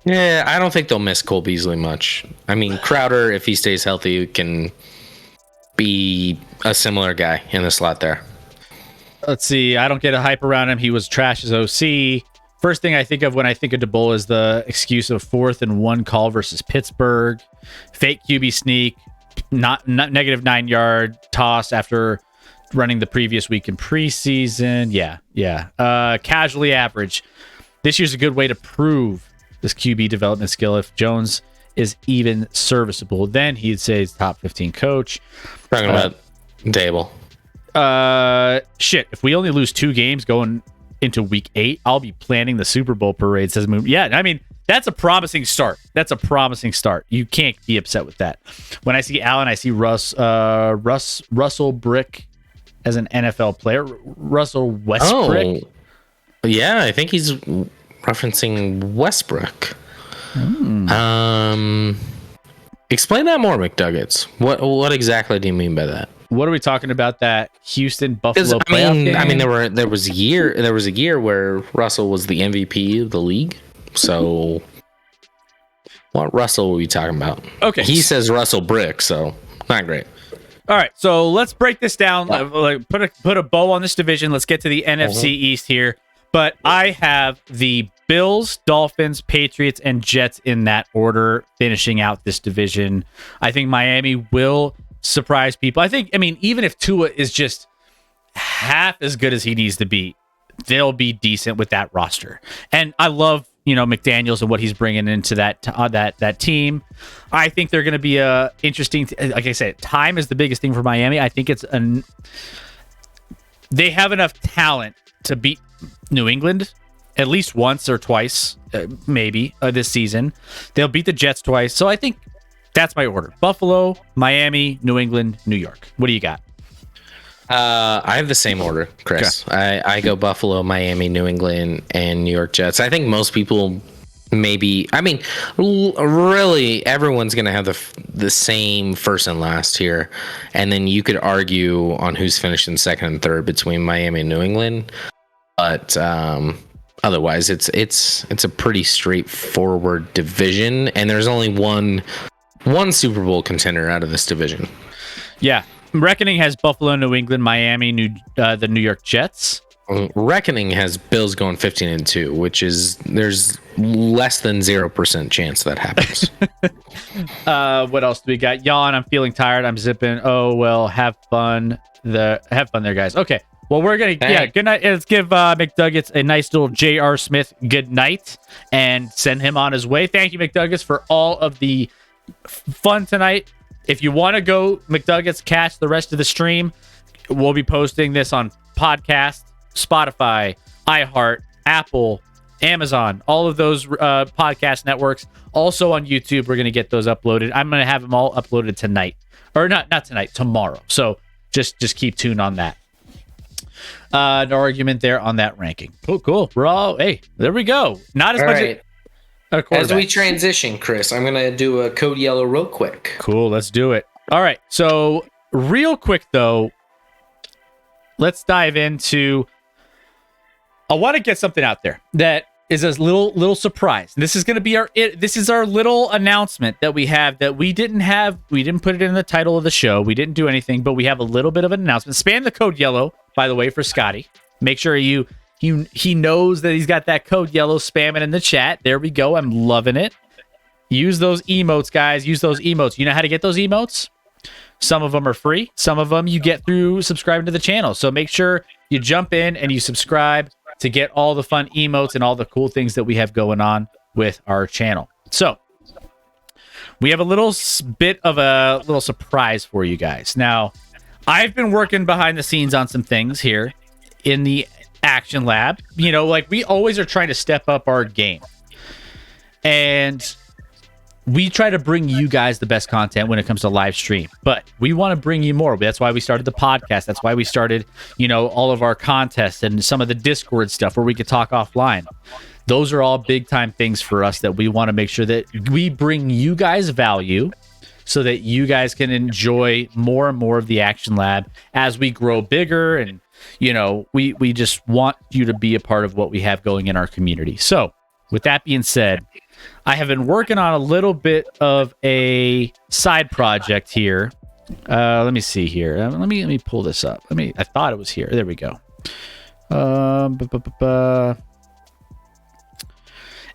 Yeah, I don't think they'll miss Cole Beasley much. I mean, Crowder, if he stays healthy, can be a similar guy in the slot there. Let's see. I don't get a hype around him. He was trash as OC. First thing I think of when I think of DeBoll is the excuse of 4th and 1 call versus Pittsburgh, fake QB sneak, not negative 9-yard toss after running the previous week in preseason. Yeah. Casually average. This year's a good way to prove this QB development skill. If Jones is even serviceable, then he'd say he's top 15 coach. Talking about Dable. Shit. If we only lose 2 games going into week 8, I'll be planning the Super Bowl parade. Says Moon. Yeah, I mean, that's a promising start. You can't be upset with that. When I see Allen, I see Russell Brick as an NFL player. Russell Westbrook. Oh, yeah, I think he's referencing Westbrook. Explain that more, McDuggets. What exactly do you mean by that? What are we talking about? That Houston Buffalo playoff game? I mean, there was a year where Russell was the MVP of the league. So, what Russell are we talking about? Okay, he says Russell Brick, so not great. All right, so let's break this down. Like, put a bow on this division. Let's get to the NFC East here. But I have the Bills, Dolphins, Patriots, and Jets in that order, finishing out this division. I think Miami will surprise people. I mean, even if Tua is just half as good as he needs to be, they'll be decent with that roster. And I love, McDaniels and what he's bringing into that team. I think they're going to be a interesting. Like I said, time is the biggest thing for Miami. I think they have enough talent to beat New England at least once or twice, maybe this season. They'll beat the Jets twice. So I think that's my order: Buffalo, Miami, New England, New York. What do you got? I have the same order, Chris. Okay. I go Buffalo, Miami, New England, and New York Jets. I think most people really everyone's going to have the same first and last here. And then you could argue on who's finishing second and third between Miami and New England. But otherwise, it's a pretty straightforward division. And there's only one Super Bowl contender out of this division. Yeah. Reckoning has Buffalo, New England, Miami, the New York Jets. Reckoning has Bills going 15-2, which is there's less than 0% chance that happens. What else do we got? Yawn. I'm feeling tired. I'm zipping. Oh well. Have fun there, guys. Okay. Well, we're gonna good night. Let's give McDuggets a nice little J.R. Smith good night and send him on his way. Thank you, McDuggets, for all of the fun tonight. If you want to go McDuggets catch the rest of the stream, we'll be posting this on podcast, Spotify, iHeart, Apple, Amazon, all of those podcast networks. Also on YouTube, we're going to get those uploaded. I'm going to have them all uploaded tonight. Or not tonight, tomorrow. So just keep tuned on that. No argument there on that ranking. Cool. We're all, hey, there we go. Not as all much right. As we transition, Chris, I'm going to do a code yellow real quick. Cool, let's do it. All right, so real quick, though, let's dive into... I want to get something out there that is a little surprise. This is going to be our little announcement that we have that we didn't put it in the title of the show. We didn't do anything, but we have a little bit of an announcement. Spam the code yellow, by the way, for Scotty. Make sure he knows that he's got that code yellow. Spam it in the chat. There we go. I'm loving it. Use those emotes, guys. Use those emotes. You know how to get those emotes? Some of them are free. Some of them you get through subscribing to the channel. So make sure you jump in and you subscribe to get all the fun emotes and all the cool things that we have going on with our channel. So we have a little bit of a little surprise for you guys. Now, I've been working behind the scenes on some things here in the Action Lab. Like we always are trying to step up our game. And we try to bring you guys the best content when it comes to live stream, but we want to bring you more. That's why we started the podcast. That's why we started, all of our contests and some of the Discord stuff where we could talk offline. Those are all big time things for us that we want to make sure that we bring you guys value so that you guys can enjoy more and more of the Action Lab as we grow bigger. And, we just want you to be a part of what we have going in our community. So with that being said, I have been working on a little bit of a side project here. Let me see here. Let me pull this up. I thought it was here. There we go.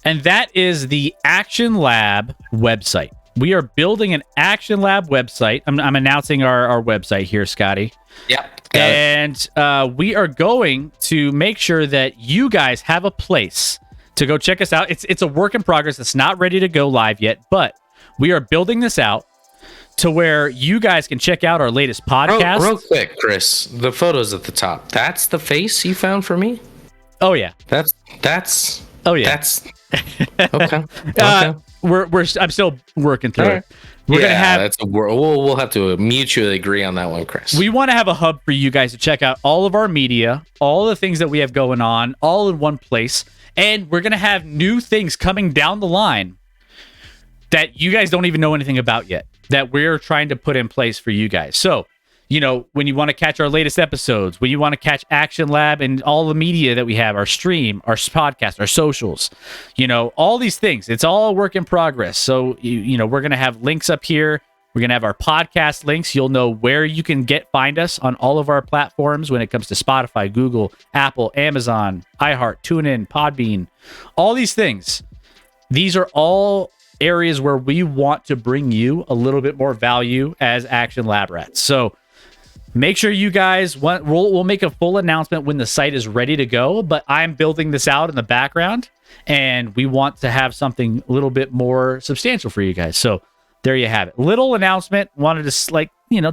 And that is the Action Lab website. We are building an Action Lab website. I'm announcing our website here, Scotty. Yep. And we are going to make sure that you guys have a place to go check us out. It's a work in progress. It's not ready to go live yet, but we are building this out to where you guys can check out our latest podcast. Real quick, Chris, the photos at the top. That's the face you found for me? Oh, yeah. That's Oh, yeah. That's okay. Okay. I'm still working through All right. it. We're gonna have we'll have to mutually agree on that one, Chris. We want to have a hub for you guys to check out all of our media, all the things that we have going on, all in one place. And we're gonna have new things coming down the line that you guys don't even know anything about yet, that we're trying to put in place for you guys. So, when you want to catch our latest episodes, when you want to catch Action Lab and all the media that we have, our stream, our podcast, our socials, all these things, it's all a work in progress. So, we're going to have links up here. We're going to have our podcast links. You'll know where you can find us on all of our platforms when it comes to Spotify, Google, Apple, Amazon, iHeart, TuneIn, Podbean, all these things. These are all areas where we want to bring you a little bit more value as Action Lab Rats. So, make sure you guys we'll make a full announcement when the site is ready to go, but I'm building this out in the background and we want to have something a little bit more substantial for you guys. So there you have it. Little announcement. Wanted to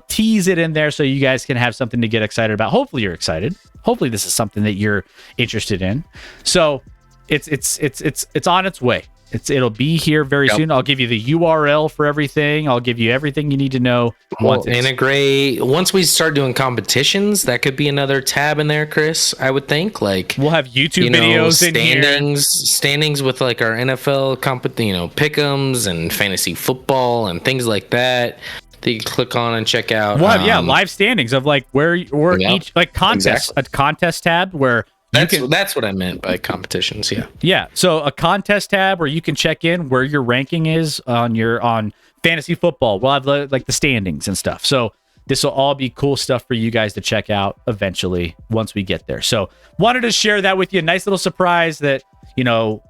tease it in there so you guys can have something to get excited about. Hopefully you're excited. Hopefully this is something that you're interested in. So it's on its way. It'll be here very soon. I'll give you the URL for everything. I'll give you everything you need to know. Once we start doing competitions, that could be another tab in there, Chris. I would think we'll have YouTube videos in here. Standings with our NFL pick'ems and fantasy football and things like that. That you can click on and check out. We'll have live standings of where each contest, a contest tab where. That's what I meant by competitions. Yeah. Yeah. So a contest tab where you can check in where your ranking is on fantasy football. We'll have the standings and stuff. So this will all be cool stuff for you guys to check out eventually once we get there. So wanted to share that with you. Nice little surprise that,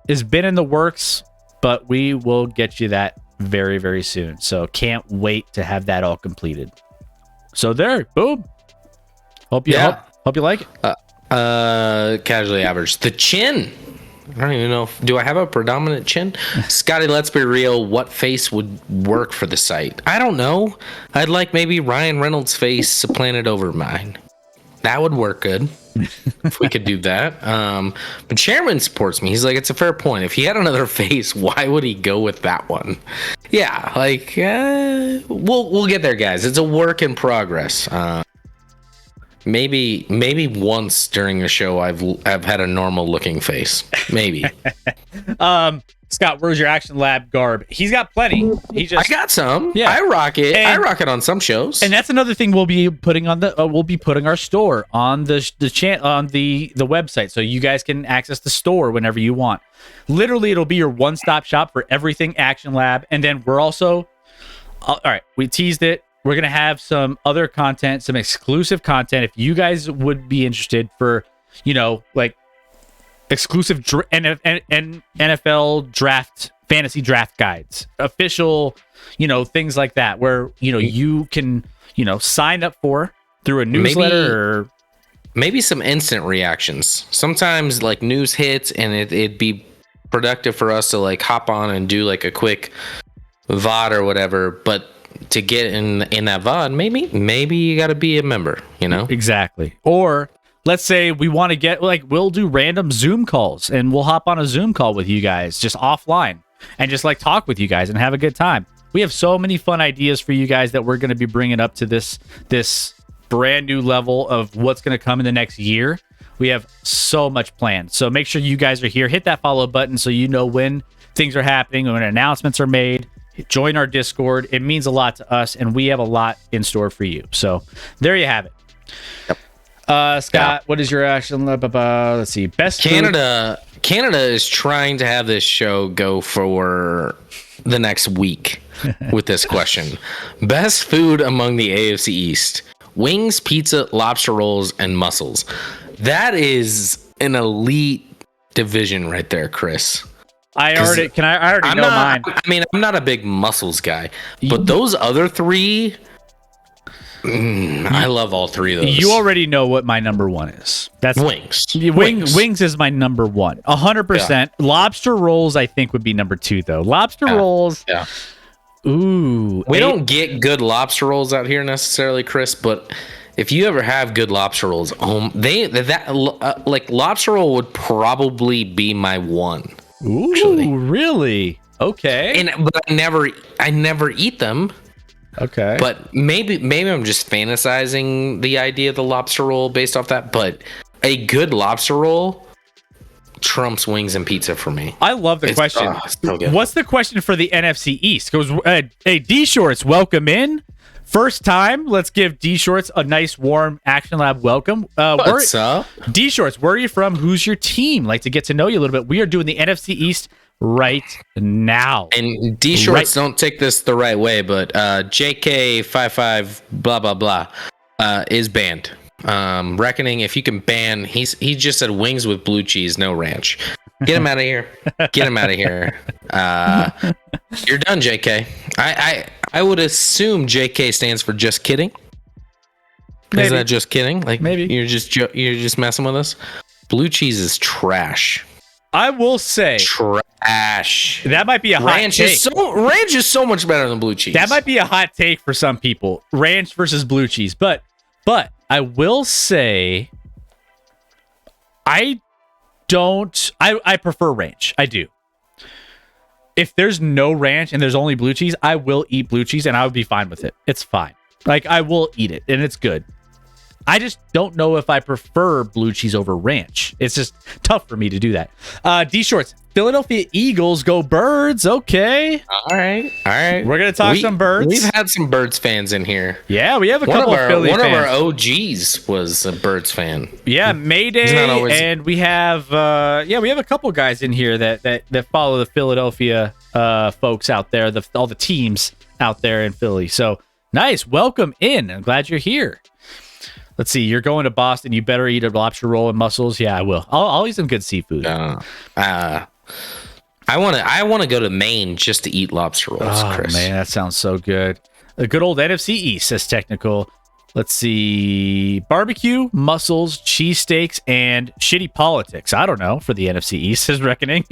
has been in the works, but we will get you that very, very soon. So can't wait to have that all completed. So there, boom. Hope you like it. Casually average. The chin. I don't even know. Do I have a predominant chin? Scotty, let's be real. What face would work for the site? I don't know. I'd like maybe Ryan Reynolds' face supplanted over mine. That would work good if we could do that. But Chairman supports me. He's like, it's a fair point. If he had another face, why would he go with that one? Yeah, we'll get there, guys. It's a work in progress. Maybe once during a show I've had a normal looking face. Maybe. Scott, where's your Action Lab garb? He's got plenty. I got some. Yeah. I rock it. I rock it on some shows. And that's another thing we'll be putting on we'll be putting our store on the website, so you guys can access the store whenever you want. Literally, it'll be your one-stop shop for everything Action Lab. And then we're also all right. We teased it. We're going to have some other content, some exclusive content. If you guys would be interested for, exclusive NFL draft, fantasy draft guides, official, things like that, where, you can, sign up for through a newsletter or maybe some instant reactions. Sometimes news hits and it'd be productive for us to hop on and do a quick VOD or whatever, but to get in that VOD, maybe you got to be a member, Exactly. Or let's say we want to get we'll do random Zoom calls and we'll hop on a Zoom call with you guys just offline and just talk with you guys and have a good time. We have so many fun ideas for you guys that we're going to be bringing up to this brand new level of what's going to come in the next year. We have so much planned. So make sure you guys are here. Hit that follow button so you know when things are happening, when announcements are made. Join our Discord. It means a lot to us, and we have a lot in store for you. So there you have it. Yep. Scott, what is your action? Let's see. Best Canada is trying to have this show go for the next week with this question. Best food among the AFC East: wings, pizza, lobster rolls, and mussels. That is an elite division right there, Chris. I already I'm know not. mine. I mean, I'm not a big muscles guy, but those other three, I love all three of those. You already know what my number one is. That's wings. Wings is my number one. 100%. Lobster rolls, I think, would be number two, though. Lobster rolls. Yeah. Ooh. We don't get good lobster rolls out here necessarily, Chris, but if you ever have good lobster rolls, like lobster roll would probably be my one. Ooh, actually. Really? Okay. But I never eat them. Okay. But maybe I'm just fantasizing the idea of the lobster roll based off that. But a good lobster roll trumps wings and pizza for me. I love the question. So good. What's the question for the NFC East? Goes, hey, D Shorts, welcome in. First time. Let's give D Shorts a nice, warm Action Lab welcome. What's up? D Shorts, where are you from? Who's your team? Like to get to know you a little bit. We are doing the NFC East right now. And D Shorts, don't take this the right way, but JK55 blah blah blah is banned. Reckoning, if you can ban, he just said wings with blue cheese, no ranch. Get him out of here. Get him out of here. You're done, JK. I would assume JK stands for just kidding. Maybe. Is that just kidding? Like maybe you're just messing with us. Blue cheese is trash. I will say trash. That might be a hot take. Ranch is so much better than blue cheese. That might be a hot take for some people. Ranch versus blue cheese. But I will say I prefer ranch. I do. If there's no ranch and there's only blue cheese, I will eat blue cheese and I would be fine with it. It's fine. Like I will eat it and it's good. I just don't know if I prefer blue cheese over ranch. It's just tough for me to do that. D Shorts, Philadelphia Eagles, go Birds. Okay. All right. We're going to talk some Birds. We've had some Birds fans in here. Yeah, we have a couple of Philly fans. One of our OGs was a Birds fan. Yeah, Mayday, and we have a couple guys in here that follow the Philadelphia folks out there, all the teams out there in Philly. So nice, welcome in. I'm glad you're here. Let's see. You're going to Boston. You better eat a lobster roll and mussels. Yeah, I will. I'll eat some good seafood. I want to go to Maine just to eat lobster rolls, Chris. Man, that sounds so good. A good old NFC East, says Technical. Let's see. Barbecue, mussels, cheesesteaks, and shitty politics. I don't know for the NFC East, says Reckoning.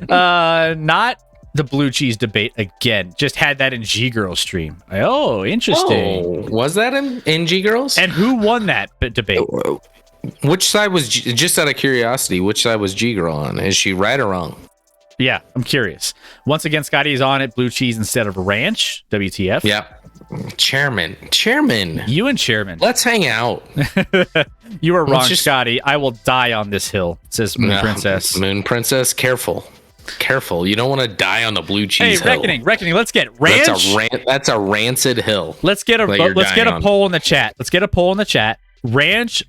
Not the blue cheese debate again. Just had that in G Girl stream. Oh, interesting. Oh, was that in G Girls? And who won that debate? Which side was, just out of curiosity, which side was G Girl on? Is she right or wrong? Yeah, I'm curious. Once again, Scotty is on it. Blue cheese instead of ranch. WTF? Yeah. Chairman. You and Chairman. Let's hang out. You are wrong, Scotty. I will die on this hill, says Moon Princess. Moon Princess, careful. You don't want to die on the blue cheese hill. Reckoning. Let's get ranch. That's a rancid hill. Let's get a poll in the chat. Ranch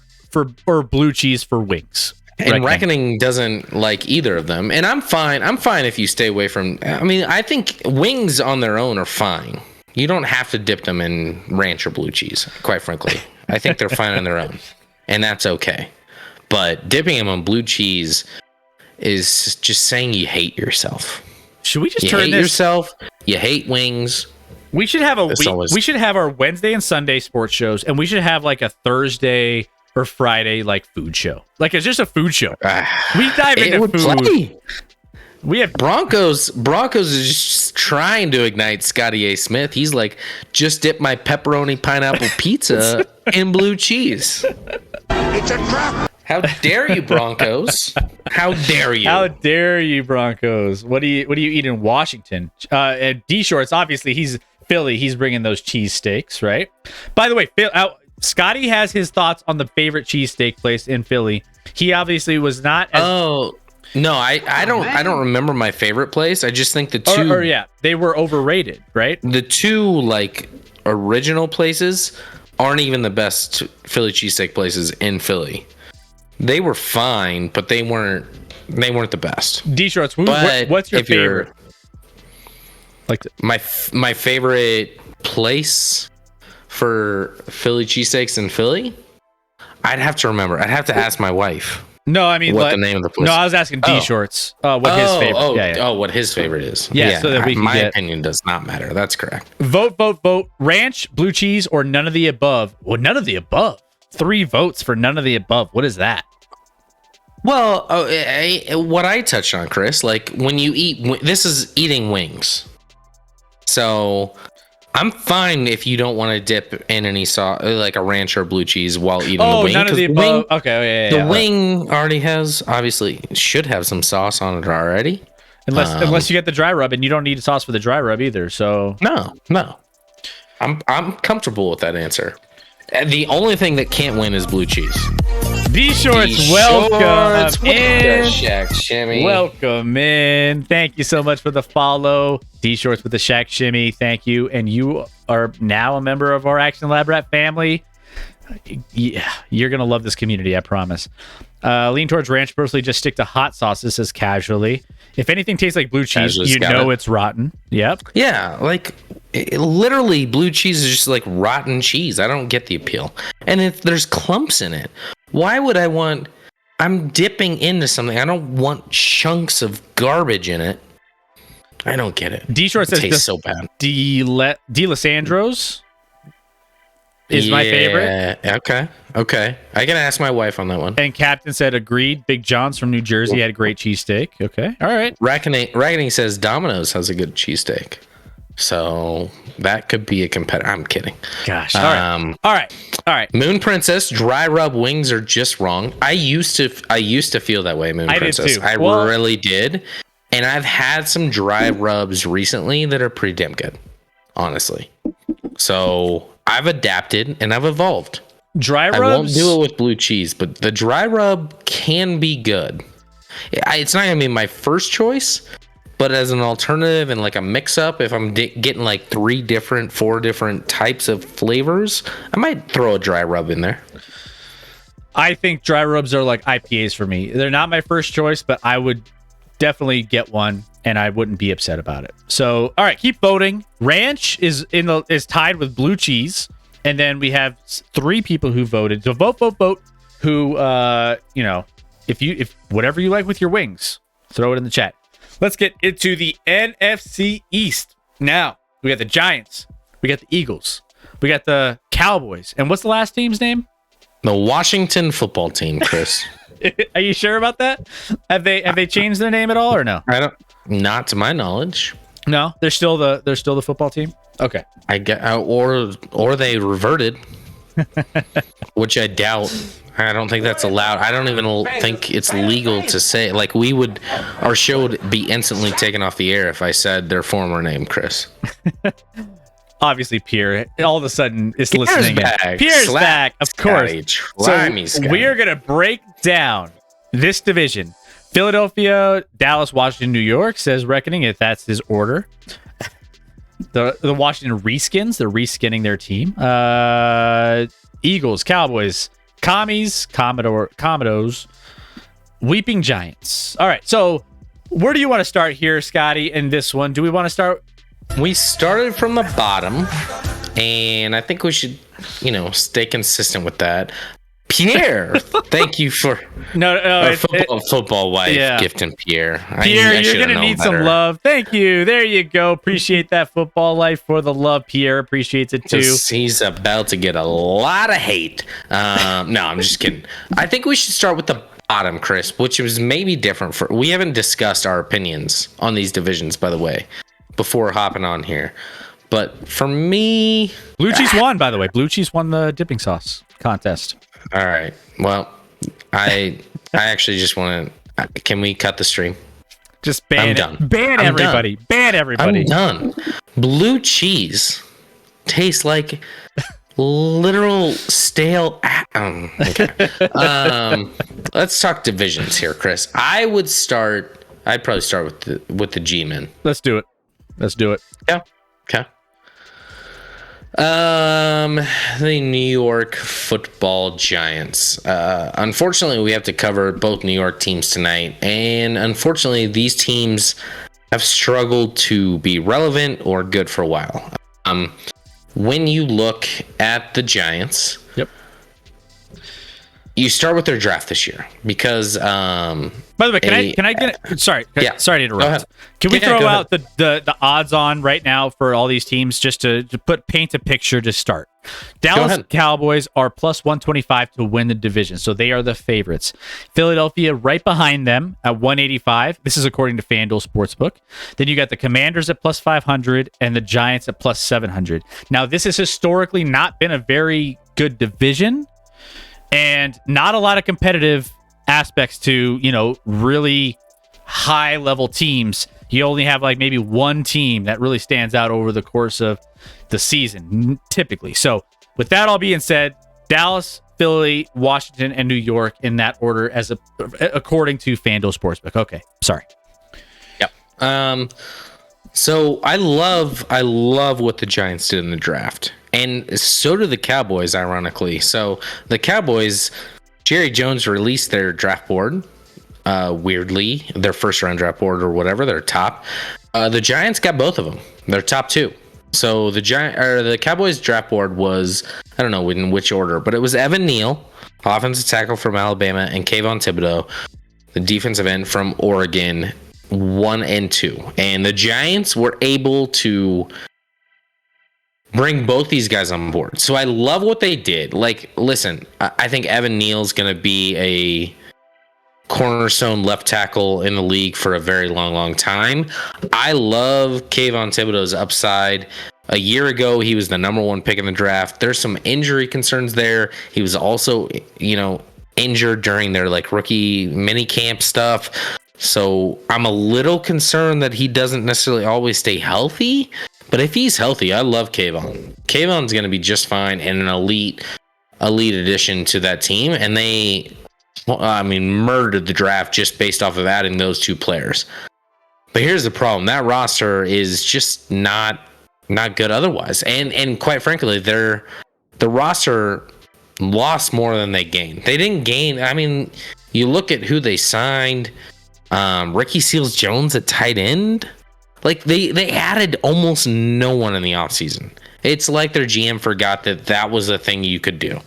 or blue cheese for wings. And Reckoning doesn't like either of them. And I'm fine if you stay away from. I mean, I think wings on their own are fine. You don't have to dip them in ranch or blue cheese, quite frankly. I think they're fine on their own. And that's okay. But dipping them on blue cheese is just saying you hate yourself. Should we just you hate yourself? You hate wings. We should have we should have our Wednesday and Sunday sports shows, and we should have like a Thursday or Friday like food show. Like it's just a food show. We dive into food. Play. We have Broncos is just trying to ignite Scotty A. Smith. He's like, just dip my pepperoni pineapple pizza in blue cheese. It's a trap. How dare you, Broncos? How dare you? How dare you, Broncos? What do you eat in Washington? And D Shorts, obviously, he's Philly. He's bringing those cheesesteaks, right? By the way, Scotty has his thoughts on the favorite cheesesteak place in Philly. He obviously was not. No, I don't remember my favorite place. I just think the two. They were overrated, right? The two like original places aren't even the best Philly cheesesteak places in Philly. They were fine, but they weren't the best. D Shorts, what's your favorite? My favorite place for Philly cheesesteaks in Philly? I'd have to remember. I'd have to ask my wife. No, I mean what the name of the place. No, I was asking D Shorts. What his favorite? What his favorite is. Yeah, so that we can my get... opinion does not matter. That's correct. Vote. Ranch, blue cheese, or none of the above. Well, none of the above. 3 votes for none of the above. What is that? Well, what I touched on, Chris, like when you eat, this is eating wings. So I'm fine if you don't want to dip in any sauce, like a ranch or blue cheese while eating the wing. None of the above. Okay, the wing already has, obviously, should have some sauce on it already. Unless you get the dry rub, and you don't need sauce for the dry rub either. So no, I'm comfortable with that answer. The only thing that can't win is blue cheese. D Shorts, welcome in. Shack Shimmy. Welcome in. Thank you so much for the follow. D Shorts with the Shack Shimmy. Thank you. And you are now a member of our Action Lab Rat family. Yeah, you're going to love this community, I promise. Lean towards ranch. Personally, just stick to hot sauces, says casually. If anything tastes like blue cheese, you know it's rotten. Yep. Yeah, like literally blue cheese is just like rotten cheese. I don't get the appeal. And if there's clumps in it, why would I want... I'm dipping into something. I don't want chunks of garbage in it. I don't get it. D-Short says tastes so bad. D'Alessandro's is my favorite. Okay. I can ask my wife on that one. And Captain said agreed. Big John's from New Jersey had a great cheesesteak. Okay. All right. Reckoning says Domino's has a good cheesesteak. So that could be a competitor. I'm kidding. Gosh. All right. Moon Princess, dry rub wings are just wrong. I used to feel that way, Moon Princess. Did too. I really did. And I've had some dry rubs recently that are pretty damn good, honestly. So I've adapted and I've evolved. Dry rubs? I won't do it with blue cheese, but the dry rub can be good. It's not going to be my first choice, but as an alternative and like a mix-up, if I'm getting like 4 different types of flavors, I might throw a dry rub in there. I think dry rubs are like IPAs for me. They're not my first choice, but I would definitely get one, and I wouldn't be upset about it. So, all right, keep voting. Ranch is tied with blue cheese, and then we have 3 people who voted. So vote. Who, if whatever you like with your wings, throw it in the chat. Let's get into the NFC East. Now, we got the Giants. We got the Eagles. We got the Cowboys. And what's the last team's name? The Washington football team, Chris. Are you sure about that? Have they changed their name at all or no? Not to my knowledge. No, they're still the football team. Okay. I get or they reverted, which I doubt. I don't think that's allowed. I don't even think it's legal to say. Like our show would be instantly taken off the air if I said their former name, Chris. Obviously, Pierre all of a sudden is listening. Pierre's back, of course. So we are gonna break down this division: Philadelphia, Dallas, Washington, New York. Says Reckoning, if that's his order. The Washington Reskins, they're reskinning their team. Eagles, Cowboys, Commies, Commodores, Weeping Giants. All right, so where do you want to start here, Scotty, in this one? Do we want to start? We started from the bottom, and I think we should, stay consistent with that. Pierre, thank you for football wife gifting Pierre. Pierre, you're going to need some love. Thank you. There you go. Appreciate that football life for the love. Pierre appreciates it too. He's about to get a lot of hate. No, I'm just kidding. I think we should start with the bottom, Chris, which was maybe different. We haven't discussed our opinions on these divisions, by the way, before hopping on here. But for me... Blue cheese won, by the way. Blue cheese won the dipping sauce contest. All right. Well, I actually just want to... Can we cut the stream? Just ban it. Done. Ban everybody. Done. Ban everybody. I'm done. Blue cheese tastes like literal stale... Okay. Let's talk divisions here, Chris. I'd probably start with the G-men. Let's do it. Yeah. Okay. The New York Football Giants. Unfortunately, we have to cover both New York teams tonight, and unfortunately, these teams have struggled to be relevant or good for a while. When you look at the Giants, yep, you start with their draft this year because by the way, can I get sorry to interrupt. Can we throw out the odds on right now for all these teams just to paint a picture to start? Dallas Cowboys are plus 125 to win the division, so they are the favorites. Philadelphia right behind them at 185. This is according to FanDuel Sportsbook. Then you got the Commanders at plus 500 and the Giants at plus 700. Now, this has historically not been a very good division and not a lot of competitive aspects to, really high level teams. You only have like maybe one team that really stands out over the course of the season, typically. So with that all being said, Dallas, Philly, Washington, and New York in that order according to FanDuel Sportsbook. Okay, sorry. Yep. So I love what the Giants did in the draft. And so do the Cowboys, ironically. So the Cowboys, Jerry Jones released their draft board, weirdly, their first round draft board or whatever, their top. The Giants got both of them. Their top two. So the Cowboys draft board was, I don't know in which order, but it was Evan Neal, offensive tackle from Alabama, and Kayvon Thibodeau, the defensive end from Oregon, 1 and 2. And the Giants were able to bring both these guys on board. So I love what they did. Like, listen, I think Evan Neal's going to be a cornerstone left tackle in the league for a very long time. I love Kayvon Thibodeau's upside. A year ago, he was the number 1 pick in the draft. There's some injury concerns there. He was also, injured during their rookie mini camp stuff. So I'm a little concerned that he doesn't necessarily always stay healthy. But if he's healthy, I love Kayvon. Kayvon's going to be just fine and an elite addition to that team. And they, murdered the draft just based off of adding those 2 players. But here's the problem. That roster is just not good otherwise. And quite frankly, the roster lost more than they gained. They didn't gain. You look at who they signed. Ricky Seals-Jones at tight end. They added almost no one in the offseason. It's like their GM forgot that was a thing you could do.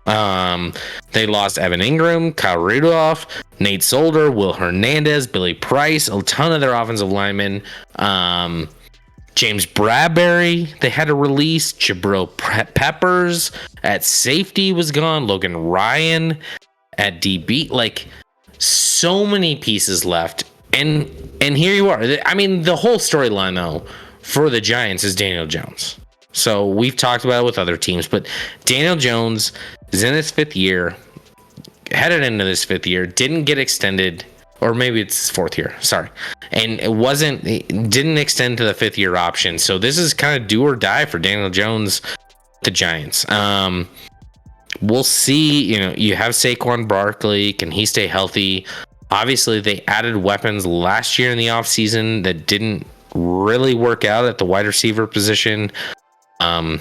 They lost Evan Ingram, Kyle Rudolph, Nate Solder, Will Hernandez, Billy Price, a ton of their offensive linemen. James Bradbury, they had to release. Jabril Peppers at safety was gone. Logan Ryan at DB. So many pieces left. And here you are. The whole storyline, though, for the Giants is Daniel Jones. So we've talked about it with other teams, but Daniel Jones is in his 5th year, headed into this 5th year, didn't get extended, or maybe it's his 4th year, sorry. And it didn't extend to the 5th year option. So this is kind of do or die for Daniel Jones, the Giants. We'll see, you have Saquon Barkley. Can he stay healthy? Obviously, they added weapons last year in the offseason that didn't really work out at the wide receiver position. I'm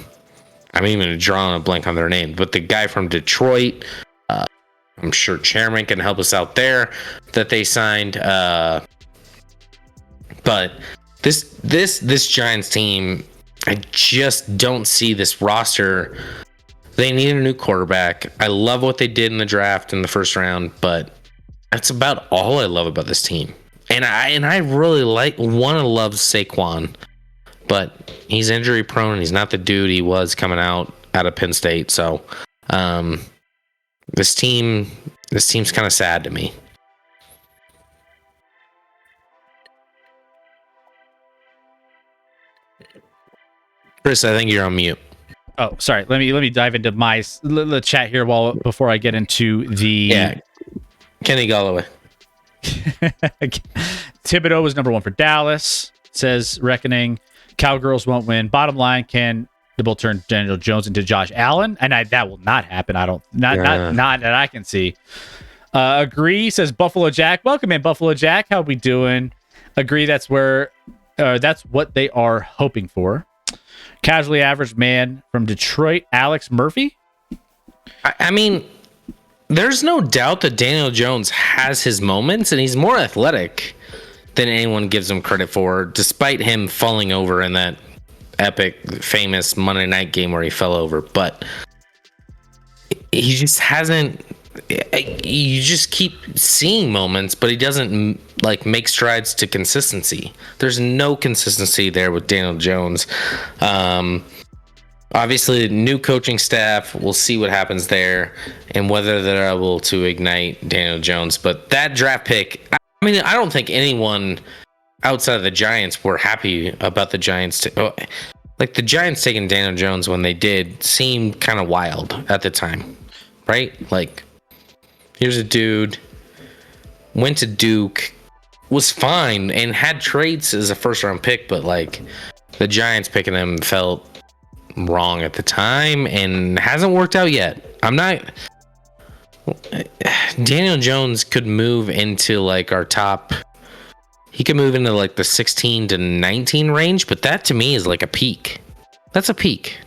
even drawing a blank on their name, but the guy from Detroit, I'm sure Chairman can help us out there, that they signed. But this Giants team, I just don't see this roster. They need a new quarterback. I love what they did in the draft in the first round, but that's about all I love about this team. And I really want to love Saquon, but he's injury prone. He's not the dude he was coming out of Penn State. So this team's kind of sad to me. Chris, I think you're on mute. Oh, sorry. Let me dive into the chat here before I get into the Kenny Galloway. Thibodeau was number 1 for Dallas. Says Reckoning. Cowgirls won't win. Bottom line, can the Bull turn Daniel Jones into Josh Allen? And that will not happen. Not that I can see. Agree, says Buffalo Jack. Welcome in, Buffalo Jack. How we doing? Agree, that's what they are hoping for. Casually average man from Detroit, Alex Murphy. There's no doubt that Daniel Jones has his moments, and he's more athletic than anyone gives him credit for, despite him falling over in that epic, famous Monday night game where he fell over. But he just hasn't. You just keep seeing moments, but he doesn't like make strides to consistency. There's no consistency there with Daniel Jones. Obviously, new coaching staff. We'll see what happens there and whether they're able to ignite Daniel Jones. But that draft pick, I mean, I don't think anyone outside of the Giants were happy about the Giants. Like the Giants taking Daniel Jones when they did seemed kind of wild at the time, right? Like, here's a dude, went to Duke, was fine, and had traits as a first-round pick, but, like, the Giants picking him felt wrong at the time and hasn't worked out yet. Daniel Jones could move into, like, our top... He could move into, like, the 16 to 19 range, but that, to me, is, like, a peak. That's a peak.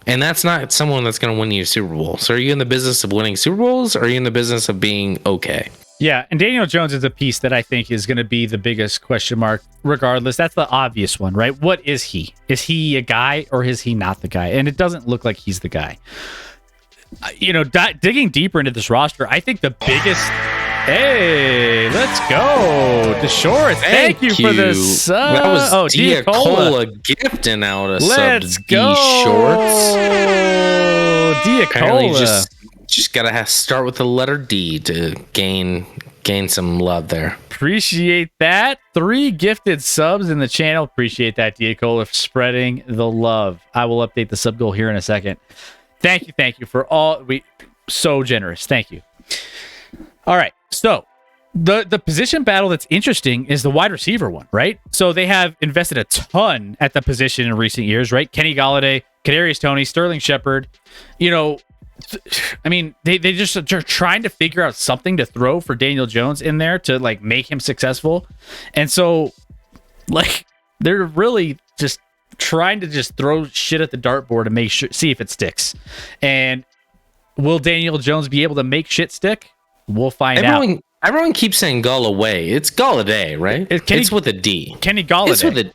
And that's not someone that's going to win you a Super Bowl. So are you in the business of winning Super Bowls, or are you in the business of being okay? Yeah, and Daniel Jones is a piece that I think is going to be the biggest question mark regardless. That's the obvious one, right? What is he? Is he a guy or is he not the guy? And it doesn't look like he's the guy. Digging deeper into this roster, I think the biggest... Hey, let's go. DeShore, thank you for the sub. That was Diacola gifting out a let's sub to go. D-Shorts. Diacola. Just got to start with the letter D to gain some love there. Appreciate that. 3 gifted subs in the channel. Appreciate that, Diacola, for spreading the love. I will update the sub goal here in a second. Thank you for all. So generous. Thank you. All right. So the position battle that's interesting is the wide receiver one, right? So they have invested a ton at the position in recent years, right? Kenny Golladay, Kadarius Toney, Sterling Shepard. I mean, they just are trying to figure out something to throw for Daniel Jones in there to like make him successful. And so like they're really just trying to just throw shit at the dartboard and see if it sticks. And will Daniel Jones be able to make shit stick? We'll find out. Everyone keeps saying Golladay. It's Golladay, right? It's with a D. Kenny Golladay. It's with a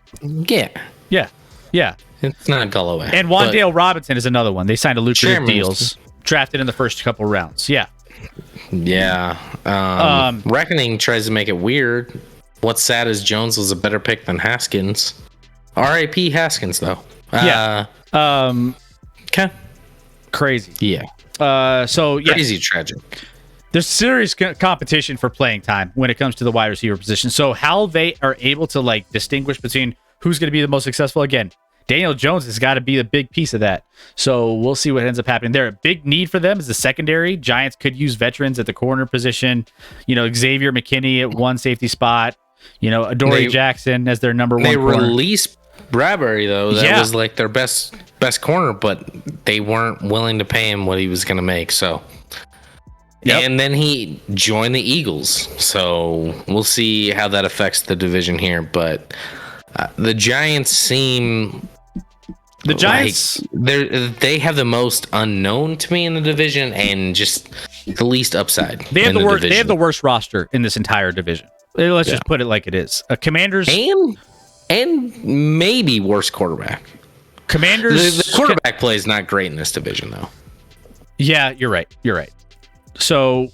yeah. It's not Golladay. And Wan'Dale Robinson is another one. They signed a lucrative deals, drafted in the first couple rounds. Yeah. Reckoning tries to make it weird. What's sad is Jones was a better pick than Haskins. R.I.P. Haskins, though. Okay. Crazy. Yeah. Crazy tragic. There's serious competition for playing time when it comes to the wide receiver position. So how they are able to like distinguish between who's going to be the most successful, again, Daniel Jones has got to be a big piece of that. So we'll see what ends up happening there. A big need for them is the secondary. Giants could use veterans at the corner position. Xavier McKinney at one safety spot. Adoree Jackson as their number one. They corner. released Bradbury though. That was like their best corner, but they weren't willing to pay him what he was going to make. So. Yep. And then he joined the Eagles. So we'll see how that affects the division here. But the Giants seem... The Giants... They have the most unknown to me in the division and just the least upside. They have the worst roster in this entire division. Let's just put it like it is. Commanders... And maybe worse quarterback. Commanders... The quarterback play is not great in this division, though. Yeah, you're right. So,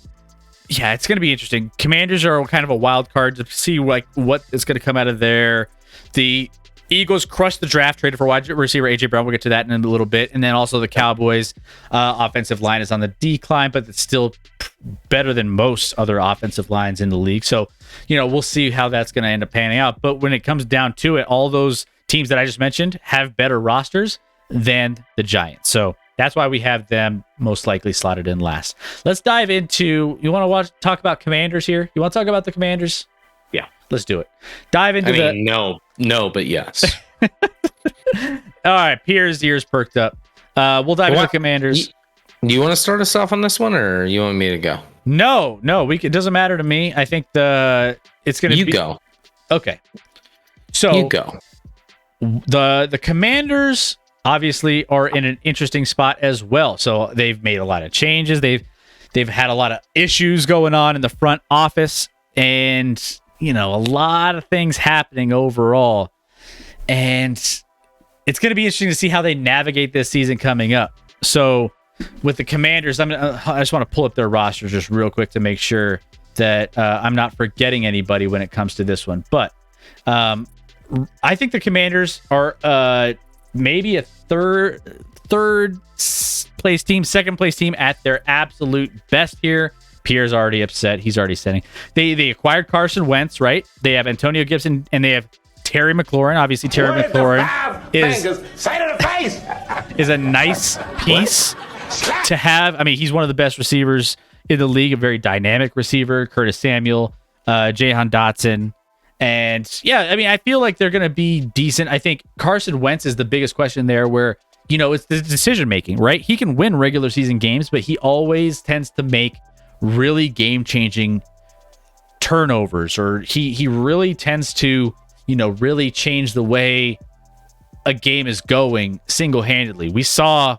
yeah, it's going to be interesting. Commanders are kind of a wild card to see like what is going to come out of there. The Eagles crushed the draft, traded for wide receiver A.J. Brown. We'll get to that in a little bit. And then also the Cowboys' offensive line is on the decline, but it's still better than most other offensive lines in the league. So, we'll see how that's going to end up panning out. But when it comes down to it, all those teams that I just mentioned have better rosters than the Giants. So that's why we have them most likely slotted in last. Let's dive into... You want to talk about Commanders here? You want to talk about the Commanders? Yeah. Let's do it. Dive into No, but yes. All right. Pierre's ears perked up. We'll dive into the Commanders. Do you want to start us off on this one, or you want me to go? No. It doesn't matter to me. I think it's going to be... You go. Okay. So... You go. The Commanders... obviously are in an interesting spot as well. So they've made a lot of changes. They've had a lot of issues going on in the front office and, a lot of things happening overall. And it's going to be interesting to see how they navigate this season coming up. So with the Commanders, I just want to pull up their rosters just real quick to make sure that I'm not forgetting anybody when it comes to this one. But I think the Commanders are maybe a third place team, second place team at their absolute best here. Pierre's already upset. He's already setting. They acquired Carson Wentz, right? They have Antonio Gibson, and they have Terry McLaurin. Obviously, Terry McLaurin is a nice piece to have. I mean, he's one of the best receivers in the league, a very dynamic receiver. Curtis Samuel, Jahan Dotson. And yeah, I mean, I feel like they're going to be decent. I think Carson Wentz is the biggest question there where, it's the decision making, right? He can win regular season games, but he always tends to make really game-changing turnovers, or he really tends to, really change the way a game is going single-handedly. We saw,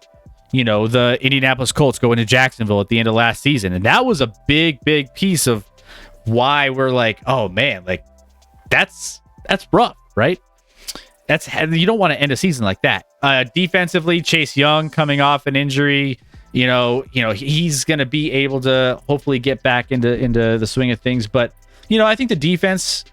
the Indianapolis Colts go into Jacksonville at the end of last season, and that was a big piece of why we're like, oh man, like that's rough, right? You don't want to end a season like that. Defensively, Chase Young coming off an injury, he's going to be able to hopefully get back into the swing of things. But, I think the defense,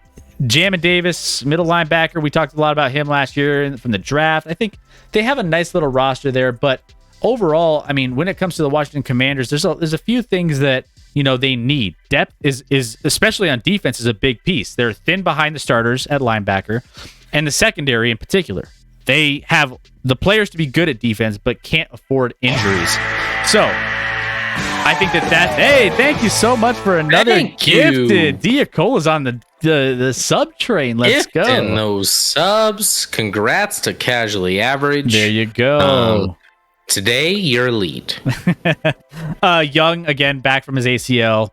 Jamin Davis, middle linebacker, we talked a lot about him last year from the draft. I think they have a nice little roster there. But overall, I mean, when it comes to the Washington Commanders, there's a few things that, they need. Depth is especially on defense, is a big piece. They're thin behind the starters at linebacker, and the secondary in particular. They have the players to be good at defense, but can't afford injuries. So I think that's. Hey, thank you so much for another gifted. Diacola's on the sub train. Let's go. And those subs. Congrats to Casually Average. There you go. Today, your lead. Young again, back from his ACL.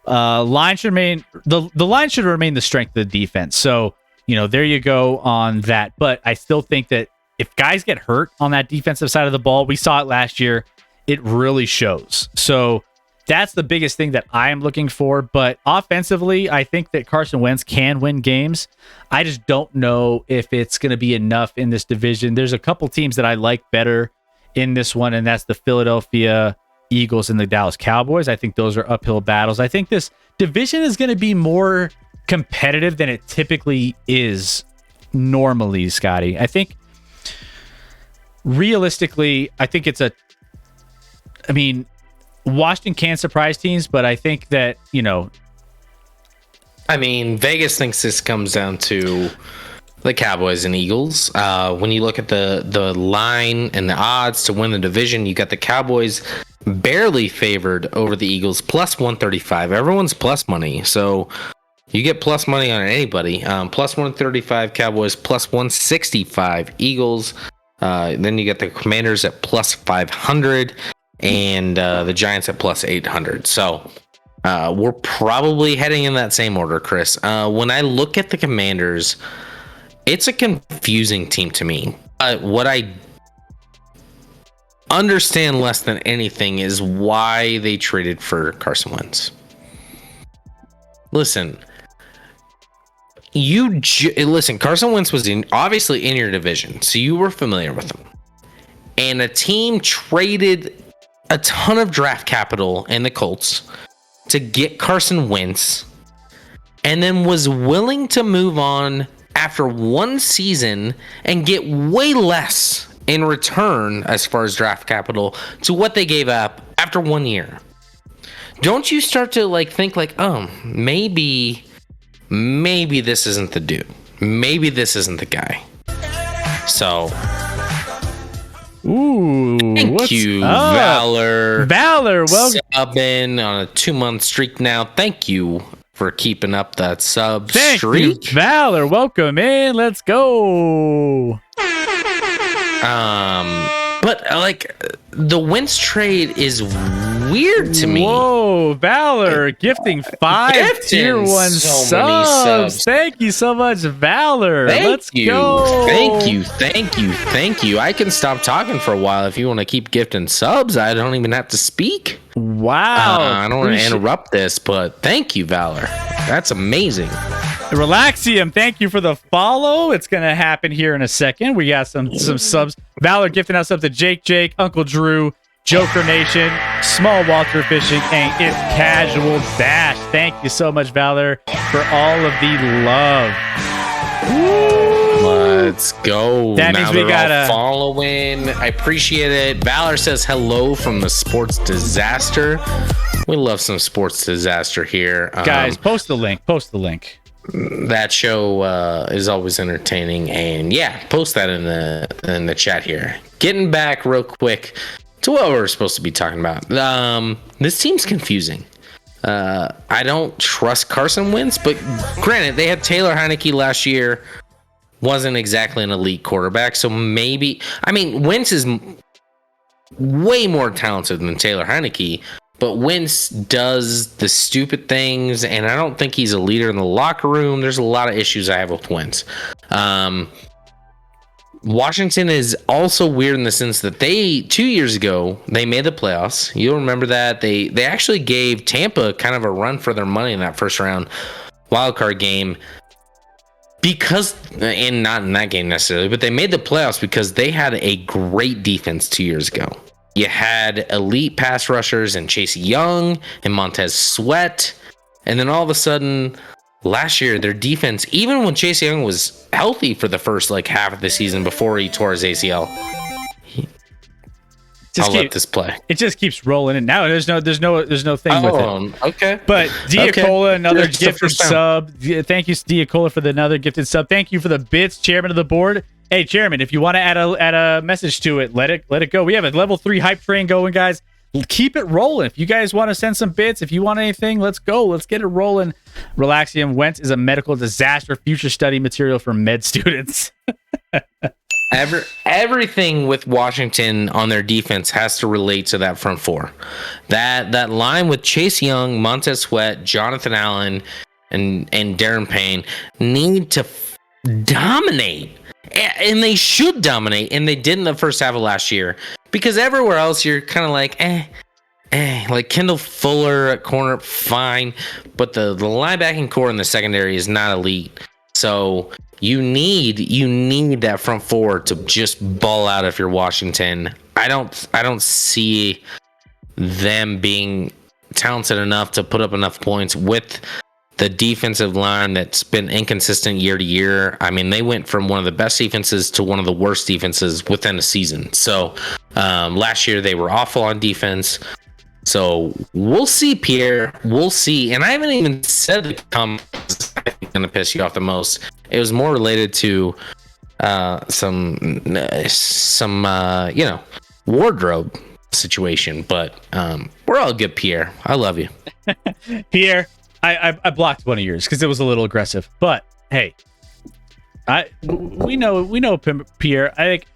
Line should remain the line should remain the strength of the defense. So. There you go on that. But I still think that if guys get hurt on that defensive side of the ball, we saw it last year, it really shows. So that's the biggest thing that I am looking for. But offensively, I think that Carson Wentz can win games. I just don't know if it's going to be enough in this division. There's a couple teams that I like better in this one, and that's the Philadelphia Eagles and the Dallas Cowboys. I think those are uphill battles. I think this division is going to be more competitive than it typically is normally, Scotty. I think realistically, Washington can surprise teams, but I think that, Vegas thinks this comes down to the Cowboys and Eagles. When you look at the line and the odds to win the division, you got the Cowboys barely favored over the Eagles, plus 135. Everyone's plus money. So you get plus money on anybody. Plus 135 Cowboys, plus 165 Eagles. Then you get the Commanders at plus 500 and the Giants at plus 800. So we're probably heading in that same order, Chris. When I look at the Commanders, it's a confusing team to me. What I understand less than anything is why they traded for Carson Wentz. Listen, Carson Wentz was obviously in your division, so you were familiar with him. And a team traded a ton of draft capital in the Colts to get Carson Wentz, and then was willing to move on after one season and get way less in return as far as draft capital to what they gave up after 1 year. Don't you start to think oh, maybe this isn't the dude. Maybe this isn't the guy. So, thank you, Valor. Valor, well, subbing on a 2-month streak now. Thank you for keeping up that sub streak. Thank you, Valor. Welcome in. Let's go. But the Wentz trade is weird to me. Whoa, Valor gifting 5 tier 1 subs. Thank you so much, Valor. Let's go. Thank you. I can stop talking for a while if you want to keep gifting subs. I don't even have to speak. Wow. I don't want to interrupt this, but thank you, Valor. That's amazing. Relaxium, thank you for the follow. It's going to happen here in a second. We got some subs. Valor gifting us up to Jake, Uncle Drew, Joker Nation, Small Walter Fishing, and It's Casual Dash. Thank you so much, Valor, for all of the love. Woo! Let's go. That now means we gotta following. I appreciate it. Valor says hello from the sports disaster. We love some sports disaster here. Guys, post the link. Post the link. That show is always entertaining, and yeah, post that in the chat here. Getting back real quick to what we're supposed to be talking about. This team's confusing. I don't trust Carson Wentz, but granted, they had Taylor Heineke last year. Wasn't exactly an elite quarterback, so maybe. I mean, Wentz is way more talented than Taylor Heineke, but Wentz does the stupid things, and I don't think he's a leader in the locker room. There's a lot of issues I have with Wentz. Washington is also weird in the sense that 2 years ago, they made the playoffs. You'll remember that. They actually gave Tampa kind of a run for their money in that first round wildcard game. And not in that game necessarily, but they made the playoffs because they had a great defense 2 years ago. You had elite pass rushers and Chase Young and Montez Sweat. And then all of a sudden, last year, their defense, even when Chase Young was healthy for the first half of the season before he tore his ACL, let this play. It just keeps rolling, and now there's no thing with it. Okay. But Diacola, another Just gifted sub. Thank you, Diacola, for another gifted sub. Thank you for the bits, Chairman of the board. Hey, Chairman, if you want to add a message to it, let it go. We have a level 3 hype train going, guys. Keep it rolling. If you guys want to send some bits, if you want anything, let's go. Let's get it rolling. Relaxium Wentz is a medical disaster, future study material for med students. Everything with Washington on their defense has to relate to that front four. That line with Chase Young, Montez Sweat, Jonathan Allen, and Darren Payne need to dominate. And they should dominate, and they did in the first half of last year. Because everywhere else, you're kind of like, like Kendall Fuller at corner, fine. But the linebacking core in the secondary is not elite. So you need that front four to just ball out if you're Washington. I don't see them being talented enough to put up enough points with the defensive line that's been inconsistent year to year. I mean, they went from one of the best defenses to one of the worst defenses within a season. So last year they were awful on defense. So we'll see, Pierre. We'll see. And I haven't even said the comments I think going to piss you off the most. It was more related to some wardrobe situation. But we're all good, Pierre. I love you. Pierre, I blocked one of yours because it was a little aggressive. But hey, we know Pierre. I think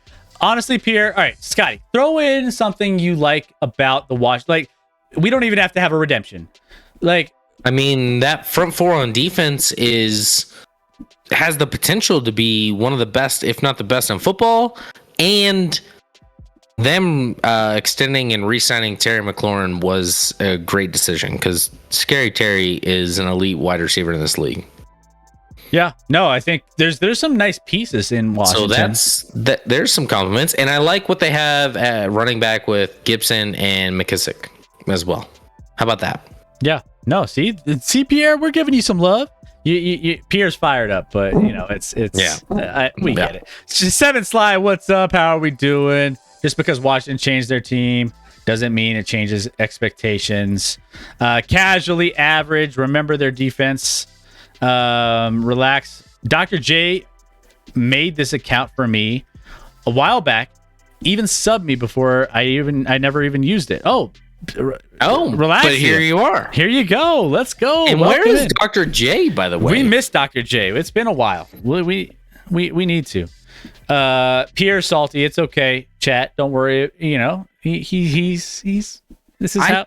honestly, Pierre. All right, Scotty, throw in something you like about the watch. We don't even have to have a redemption. I mean, that front four on defense has the potential to be one of the best, if not the best, in football. And them extending and re-signing Terry McLaurin was a great decision because Scary Terry is an elite wide receiver in this league. Yeah, no, I think there's some nice pieces in Washington. So there's some compliments, and I like what they have at running back with Gibson and McKissick as well. How about that? Yeah, no, see, Pierre, we're giving you some love. You Pierre's fired up, but it's we get it. Seven Sly, what's up? How are we doing? Just because Washington changed their team doesn't mean it changes expectations. Casually average. Remember their defense. Relax. Dr. J made this account for me a while back. Even subbed me before I never even used it. Oh, relax. But here you are. Here you go. Let's go. And where is Dr. J, by the way? We missed Dr. J. It's been a while. We need to. Pierre salty. It's okay. Chat. Don't worry. He's this is how.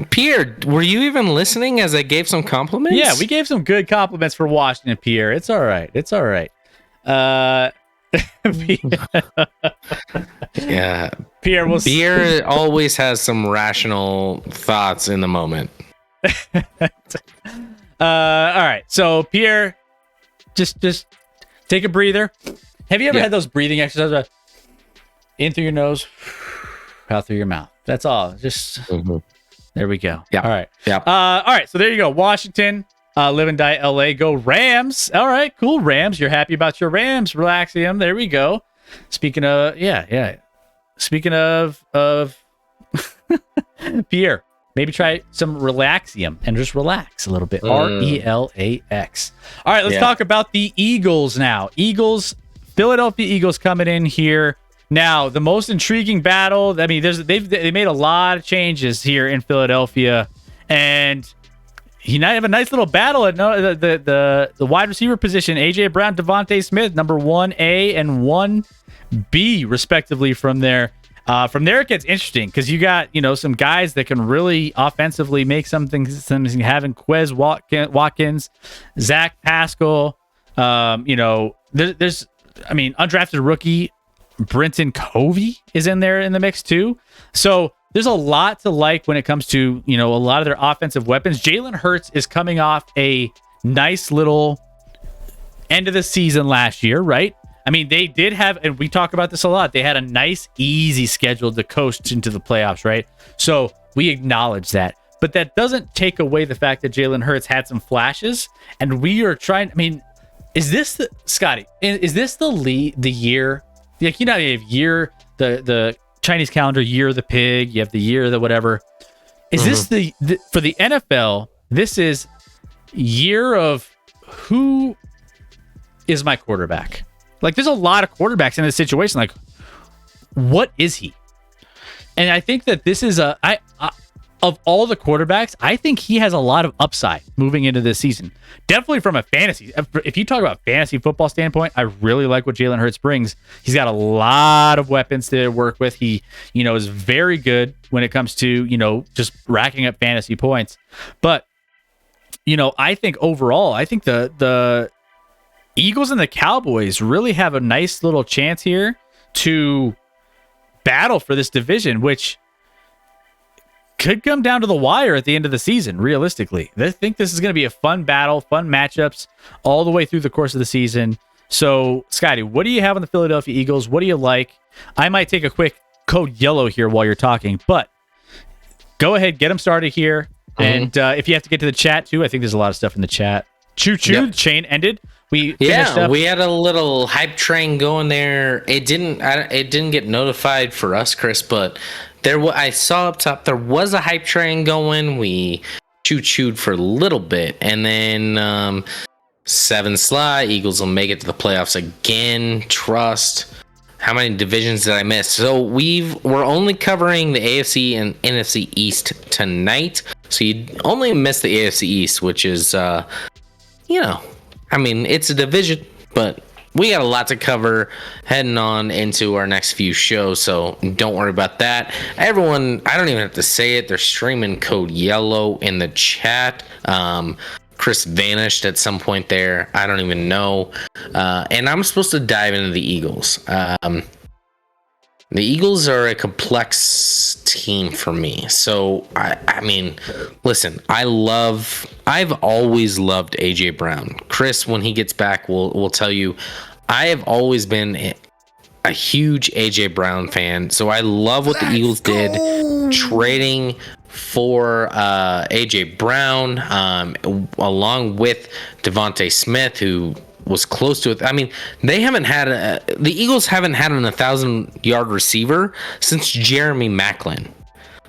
Pierre, were you even listening as I gave some compliments? Yeah, we gave some good compliments for Washington, Pierre. It's all right. Yeah. Pierre always has some rational thoughts in the moment. All right. So Pierre, just take a breather. Have you ever had those breathing exercises? In through your nose, out through your mouth. That's all. Just there we go. Yeah. All right. Yeah. All right. So there you go. Washington, live and die LA. Go Rams. All right. Cool. Rams. You're happy about your Rams. Relaxium. There we go. Speaking of, yeah. Speaking of Pierre, maybe try some Relaxium and just relax a little bit. RELAX. All right. Let's talk about the Eagles now. Philadelphia Eagles coming in here. Now, the most intriguing battle, I mean, they made a lot of changes here in Philadelphia, and you have a nice little battle at the wide receiver position. AJ Brown, Devontae Smith, number 1A and 1B, respectively, from there. From there, it gets interesting because you got, some guys that can really offensively make something having Quez Watkins, Zach Pascal, there's undrafted rookie Brenton Covey is in there in the mix too. So there's a lot to like when it comes to, a lot of their offensive weapons. Jalen Hurts is coming off a nice little end of the season last year, right? I mean, they did have, and we talk about this a lot, they had a nice, easy schedule to coast into the playoffs, right? So we acknowledge that. But that doesn't take away the fact that Jalen Hurts had some flashes, and we are trying, is this the, Scotty, is this the year? Like, you have year, the Chinese calendar, year of the pig, you have the year of the whatever. Is this the for the NFL, this is year of who is my quarterback? Like, there's a lot of quarterbacks in this situation. Like, what is he? And I think that this is of all the quarterbacks, I think he has a lot of upside moving into this season. Definitely from a fantasy. If you talk about fantasy football standpoint, I really like what Jalen Hurts brings. He's got a lot of weapons to work with. He, is very good when it comes to, just racking up fantasy points. But, I think overall, the Eagles and the Cowboys really have a nice little chance here to battle for this division, which could come down to the wire at the end of the season, realistically. I think this is going to be a fun battle, fun matchups all the way through the course of the season. So, Scotty, what do you have on the Philadelphia Eagles? What do you like? I might take a quick code yellow here while you're talking, but go ahead, get them started here. And if you have to get to the chat, too, I think there's a lot of stuff in the chat. Choo-choo, the chain ended. We had a little hype train going there. It didn't get notified for us, Chris, but I saw up top there was a hype train going. We choo-chooed for a little bit, and then 7 Sly Eagles will make it to the playoffs again. Trust. How many divisions did I miss? So we're only covering the AFC and NFC East tonight. So you only missed the AFC East, which is it's a division, but we got a lot to cover heading on into our next few shows, so don't worry about that. Everyone, I don't even have to say it. They're streaming code yellow in the chat. Chris vanished at some point there. I don't even know. And I'm supposed to dive into the Eagles. The Eagles are a complex team for me. So, listen, I've always loved AJ Brown. Chris, when he gets back, will tell you, I have always been a huge AJ Brown fan. So I love what the Eagles did trading for AJ Brown, along with Devontae Smith, who was close to it. The Eagles haven't had an 1,000-yard receiver since Jeremy Maclin.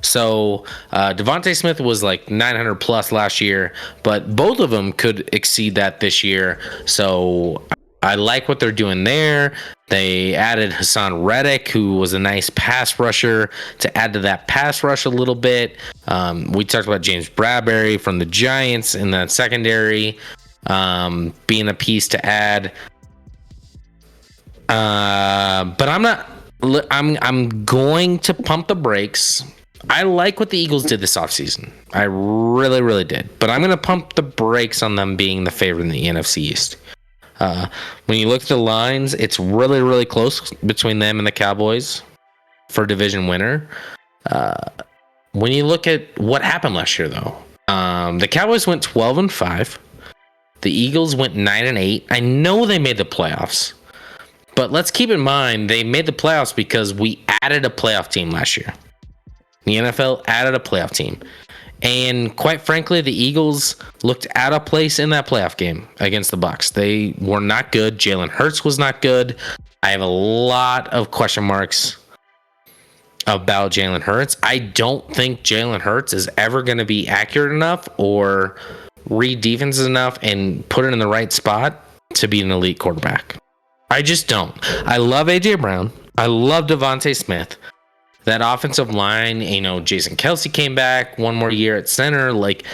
So Devontae Smith was like 900 plus last year, but both of them could exceed that this year. So I like what they're doing there. They added Hassan Reddick, who was a nice pass rusher, to add to that pass rush a little bit. We talked about James Bradbury from the Giants in that secondary, being a piece to add. But I'm going to pump the brakes. I like what the Eagles did this offseason. I really, really did. But I'm going to pump the brakes on them being the favorite in the NFC East. When you look at the lines, it's really, really close between them and the Cowboys for division winner. When you look at what happened last year, though, the Cowboys went 12-5. The Eagles went 9-8. I know they made the playoffs, but let's keep in mind they made the playoffs because we added a playoff team last year. The NFL added a playoff team. And quite frankly, the Eagles looked out of place in that playoff game against the Bucs. They were not good. Jalen Hurts was not good. I have a lot of question marks about Jalen Hurts. I don't think Jalen Hurts is ever going to be accurate enough or read defenses enough and put it in the right spot to be an elite quarterback. I just don't. I love A.J. Brown. I love Devontae Smith. That offensive line, Jason Kelce came back one more year at center. Like,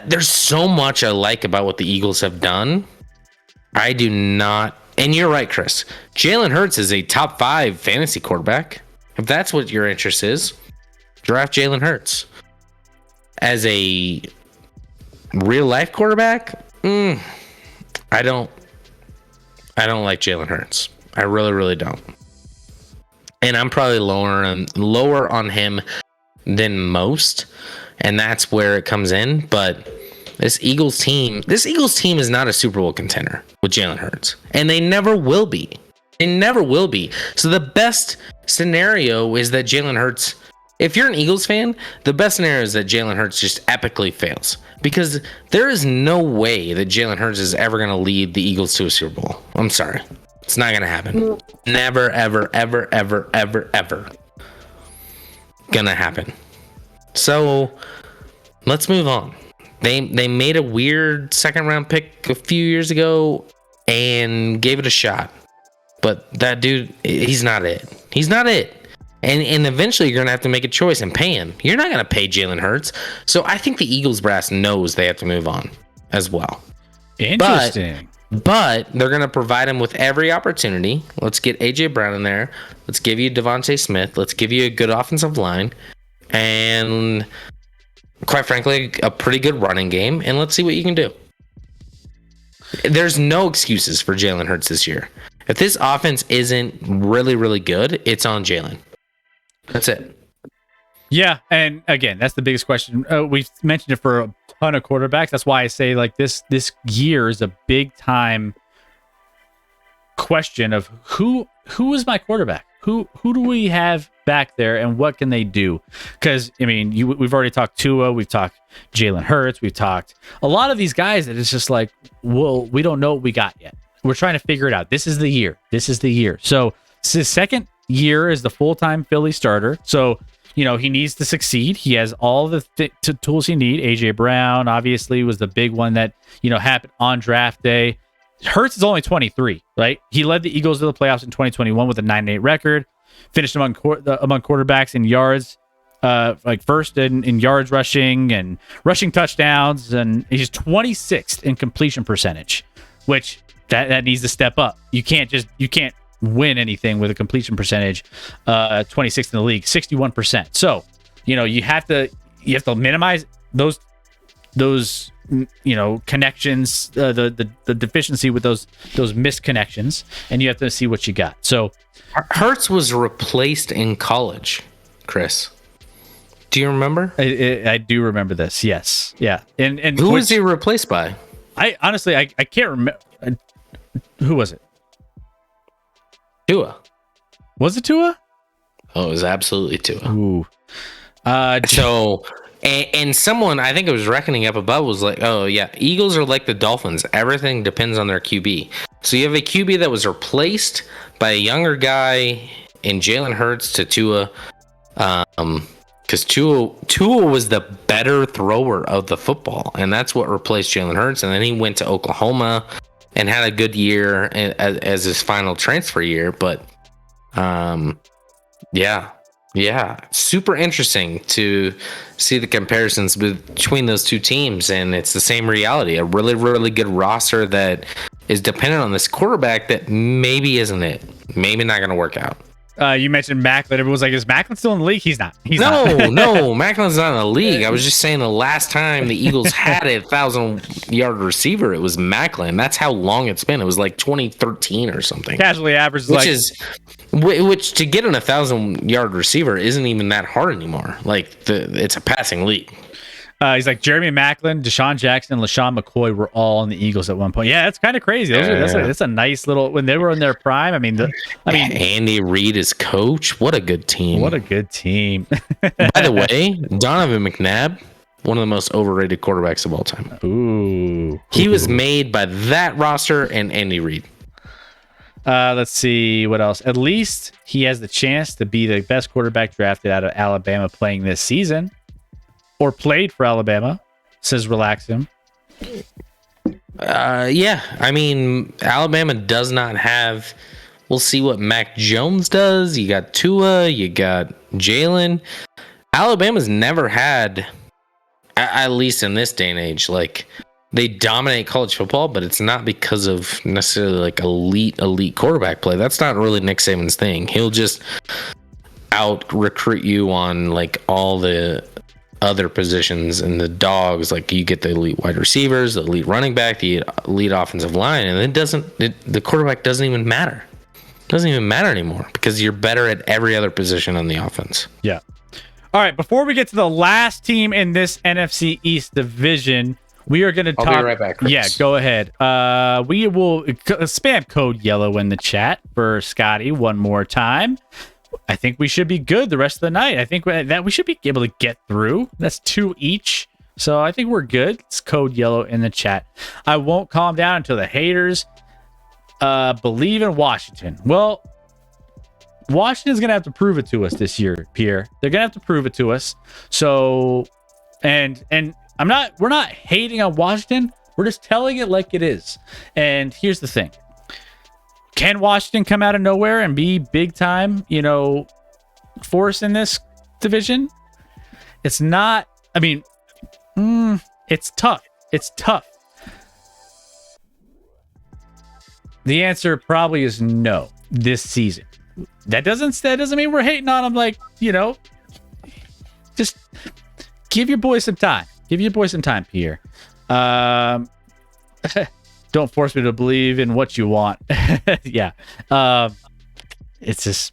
there's so much I like about what the Eagles have done. I do not. And you're right, Chris. Jalen Hurts is a top 5 fantasy quarterback. If that's what your interest is, draft Jalen Hurts. As a real life quarterback, I don't like Jalen Hurts. I really, really don't. And I'm probably lower on him than most, and that's where it comes in. But this Eagles team is not a Super Bowl contender with Jalen Hurts, and they never will be. They never will be. So the best scenario is that Jalen Hurts, if you're an Eagles fan, the best scenario is that Jalen Hurts just epically fails, because there is no way that Jalen Hurts is ever going to lead the Eagles to a Super Bowl. I'm sorry. It's not going to happen. Never, ever, ever, ever, ever, ever gonna happen. So let's move on. They made a weird second round pick a few years ago and gave it a shot. But that dude, he's not it. He's not it. And eventually you're going to have to make a choice and pay him. You're not going to pay Jalen Hurts. So I think the Eagles brass knows they have to move on as well. Interesting. But they're going to provide him with every opportunity. Let's get A.J. Brown in there. Let's give you Devontae Smith. Let's give you a good offensive line. And quite frankly, a pretty good running game. And let's see what you can do. There's no excuses for Jalen Hurts this year. If this offense isn't really, really good, it's on Jalen. That's it. Yeah, and again, that's the biggest question. We've mentioned it for a ton of quarterbacks. That's why I say like this year is a big time question of who is my quarterback? Who do we have back there, and what can they do? Because I mean, we've already talked Tua, we've talked Jalen Hurts, we've talked a lot of these guys that it's just like, well, we don't know what we got yet. We're trying to figure it out. This is the year. So it's his second year as the full-time Philly starter. So, he needs to succeed. He has all the tools he needs. A.J. Brown, obviously, was the big one that, happened on draft day. Hurts is only 23, right? He led the Eagles to the playoffs in 2021 with a 9-8 record, finished among quarterbacks in yards, like first in yards rushing and rushing touchdowns. And he's 26th in completion percentage, which that needs to step up. You can't win anything with a completion percentage 26th in the league, 61%. So you have to minimize those connections, the deficiency with those missed connections, and you have to see what you got. So Hurts was replaced in college, Chris. Do you remember? I do remember this. Yes. Yeah. And who was he replaced by? I honestly I can't remember. Who was it? Tua. Was it Tua? Oh, it was absolutely Tua. Ooh. And someone, I think it was Reckoning Up Above, was like, oh, yeah, Eagles are like the Dolphins. Everything depends on their QB. So you have a QB that was replaced by a younger guy in Jalen Hurts to Tua. Because Tua was the better thrower of the football, and that's what replaced Jalen Hurts. And then he went to Oklahoma and had a good year as his final transfer year. But, yeah, super interesting to see the comparisons between those two teams, and it's the same reality. A really, really good roster that is dependent on this quarterback that maybe isn't it. Maybe not going to work out. You mentioned Macklin. Everyone's like, is Macklin still in the league? He's not. No, Macklin's not in the league. I was just saying the last time the Eagles had a 1,000-yard receiver, it was Macklin. That's how long it's been. It was like 2013 or something. Casually average, which to get an 1,000-yard receiver isn't even that hard anymore. Like it's a passing league. He's like Jeremy Maclin, Deshaun Jackson, and LaShawn McCoy were all on the Eagles at one point. Yeah, that's kind of crazy. That's a nice little when they were in their prime. I mean, Andy Reid is coach. What a good team. What a good team. By the way, Donovan McNabb, one of the most overrated quarterbacks of all time. Ooh. He was made by that roster and Andy Reid. Let's see what else. At least he has the chance to be the best quarterback drafted out of Alabama playing this season. Or played for Alabama, says relax him. Yeah, I mean, Alabama does not have. We'll see what Mac Jones does. You got Tua, you got Jalen. Alabama's never had, at least in this day and age, like they dominate college football, but it's not because of necessarily like elite quarterback play. That's not really Nick Saban's thing. He'll just out recruit you on like all the other positions and the dogs. Like you get the elite wide receivers, the elite running back, the elite offensive line, and the quarterback doesn't even matter. It doesn't even matter anymore because you're better at every other position on the offense. Yeah. All right. Before we get to the last team in this NFC East division, we are going to talk. I'll be right back, Chris. Yeah, go ahead. We will spam code yellow in the chat for Scotty one more time. I think we should be good the rest of the night. I think that we should be able to get through. That's 2 each. So I think we're good. It's code yellow in the chat. I won't calm down until the haters believe in Washington. Well, Washington's going to have to prove it to us this year, Pierre. They're going to have to prove it to us. So, and we're not hating on Washington. We're just telling it like it is. And here's the thing. Can Washington come out of nowhere and be big time, force in this division? It's not, it's tough. It's tough. The answer probably is no this season. That doesn't mean we're hating on them. Like, just give your boy some time. Give your boy some time, Pierre. Don't force me to believe in what you want. Yeah. It's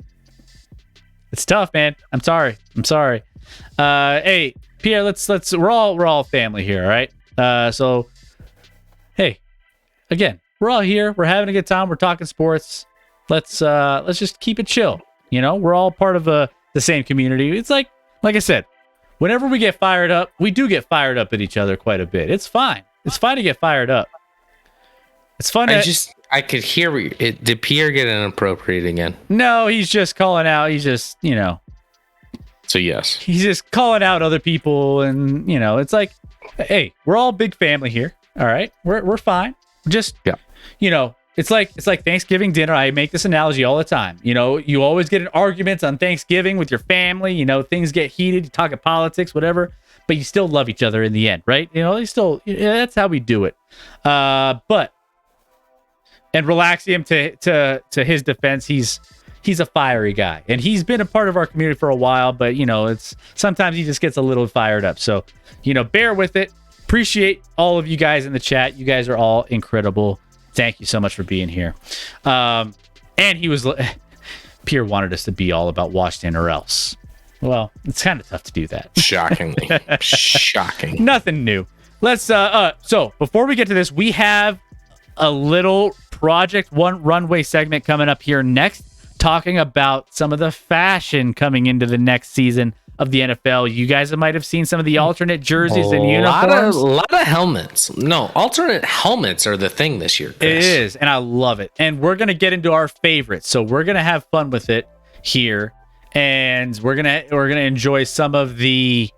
tough, man. I'm sorry. Hey, Pierre, let's we're all family here, all right? So hey, again, we're all here. We're having a good time. We're talking sports. Let's just keep it chill. We're all part of the same community. It's like I said, whenever we get fired up, we do get fired up at each other quite a bit. It's fine. It's fine to get fired up. It's fun. I could hear it. Did Pierre get inappropriate again? No, he's just calling out. He's just, So yes, he's just calling out other people, and it's like, hey, we're all big family here. All right, we're fine. Just it's like Thanksgiving dinner. I make this analogy all the time. You always get in arguments on Thanksgiving with your family. Things get heated. You talk about politics, whatever, but you still love each other in the end, right? That's how we do it. And Relaxium, to his defense, he's a fiery guy, and he's been a part of our community for a while. But it's sometimes he just gets a little fired up. So bear with it. Appreciate all of you guys in the chat. You guys are all incredible. Thank you so much for being here. And Pierre wanted us to be all about Washington or else. Well, it's kind of tough to do that. Shockingly, shocking. Nothing new. Let's so before we get to this, we have a little Project One Runway segment coming up here next, talking about some of the fashion coming into the next season of the NFL. You guys might have seen some of the alternate jerseys and uniforms. A lot of helmets. No, alternate helmets are the thing this year, Chris. It is, and I love it. And we're going to get into our favorites. So we're going to have fun with it here, and we're going to enjoy some of the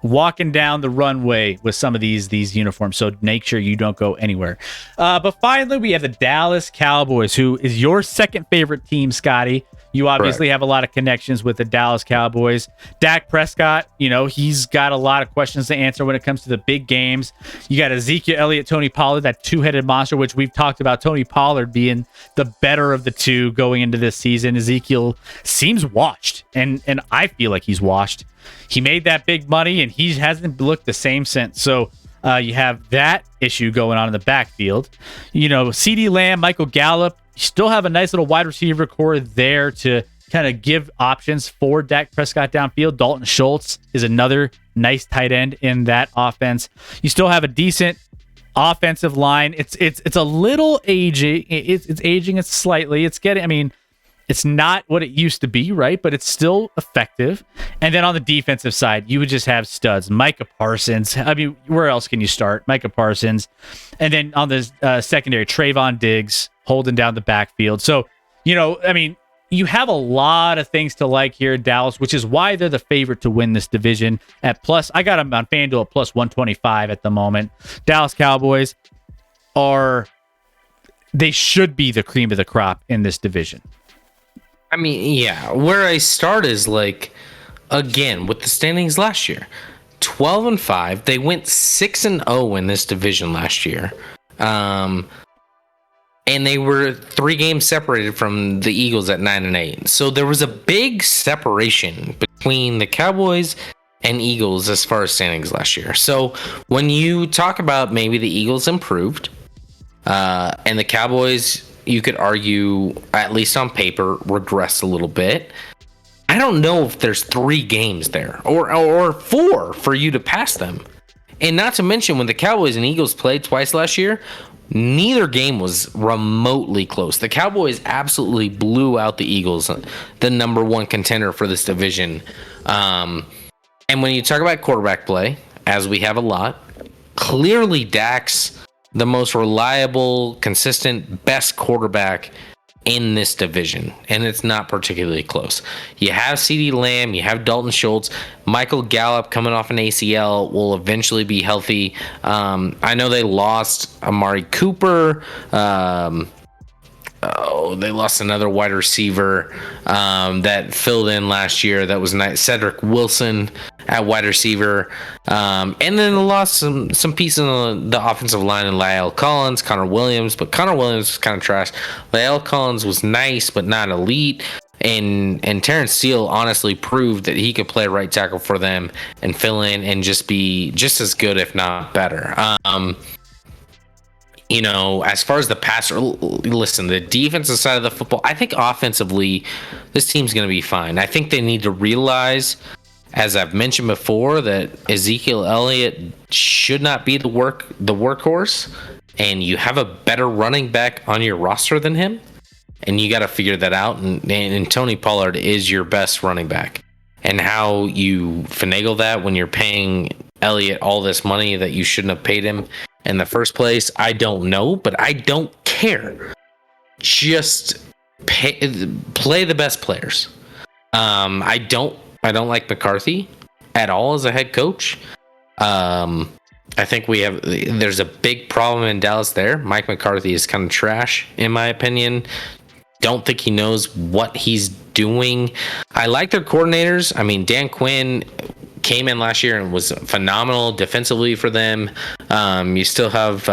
walking down the runway with some of these uniforms. So make sure you don't go anywhere. But finally, we have the Dallas Cowboys, who is your second favorite team, Scotty. You obviously have a lot of connections with the Dallas Cowboys. Dak Prescott, he's got a lot of questions to answer when it comes to the big games. You got Ezekiel Elliott, Tony Pollard, that two-headed monster, which we've talked about Tony Pollard being the better of the two going into this season. Ezekiel seems washed, and I feel like he's washed. He made that big money, and he hasn't looked the same since. So you have that issue going on in the backfield. CeeDee Lamb, Michael Gallup, you still have a nice little wide receiver core there to kind of give options for Dak Prescott downfield. Dalton Schultz is another nice tight end in that offense. You still have a decent offensive line. It's a little aging. It's aging. It's slightly. It's getting. I mean, it's not what it used to be, right? But it's still effective. And then on the defensive side, you would just have studs. Micah Parsons. I mean, where else can you start? Micah Parsons. And then on the secondary, Trayvon Diggs holding down the backfield. So, I mean, you have a lot of things to like here in Dallas, which is why they're the favorite to win this division at plus. I got them on FanDuel at plus 125 at the moment. Dallas Cowboys they should be the cream of the crop in this division. I mean, yeah, where I start is again, with the standings last year, 12-5. They went 6-0 in this division last year. And they were 3 games separated from the Eagles at 9-8. So there was a big separation between the Cowboys and Eagles as far as standings last year. So when you talk about maybe the Eagles improved, and the Cowboys, you could argue, at least on paper, regressed a little bit. I don't know if there's 3 games there or 4 for you to pass them. And not to mention, when the Cowboys and Eagles played twice last year, neither game was remotely close. The Cowboys absolutely blew out the Eagles, the number 1 contender for this division. And when you talk about quarterback play, as we have a lot, clearly Dak's the most reliable, consistent, best quarterback in this division, and it's not particularly close. You have CeeDee Lamb, you have Dalton Schultz, Michael Gallup coming off an ACL will eventually be healthy. I know they lost Amari Cooper. They lost another wide receiver that filled in last year. That was nice. Cedric Wilson at wide receiver. And then they lost some pieces on the offensive line in La'el Collins, Connor Williams. But Connor Williams was kind of trash. La'el Collins was nice, but not elite. And Terrence Steele honestly proved that he could play right tackle for them and fill in and just be just as good, if not better. As far as the passer, listen, the defensive side of the football, I think offensively, this team's going to be fine. I think they need to realize, as I've mentioned before, that Ezekiel Elliott should not be the workhorse, and you have a better running back on your roster than him, and you got to figure that out. And Tony Pollard is your best running back. And how you finagle that when you're paying Elliott all this money that you shouldn't have paid him in the first place, I don't know, but I don't care. Just play the best players. I don't like McCarthy at all as a head coach. I think there's a big problem in Dallas there. Mike McCarthy is kind of trash, in my opinion. Don't think he knows what he's doing. I like their coordinators. I mean, Dan Quinn came in last year and was phenomenal defensively for them. You still have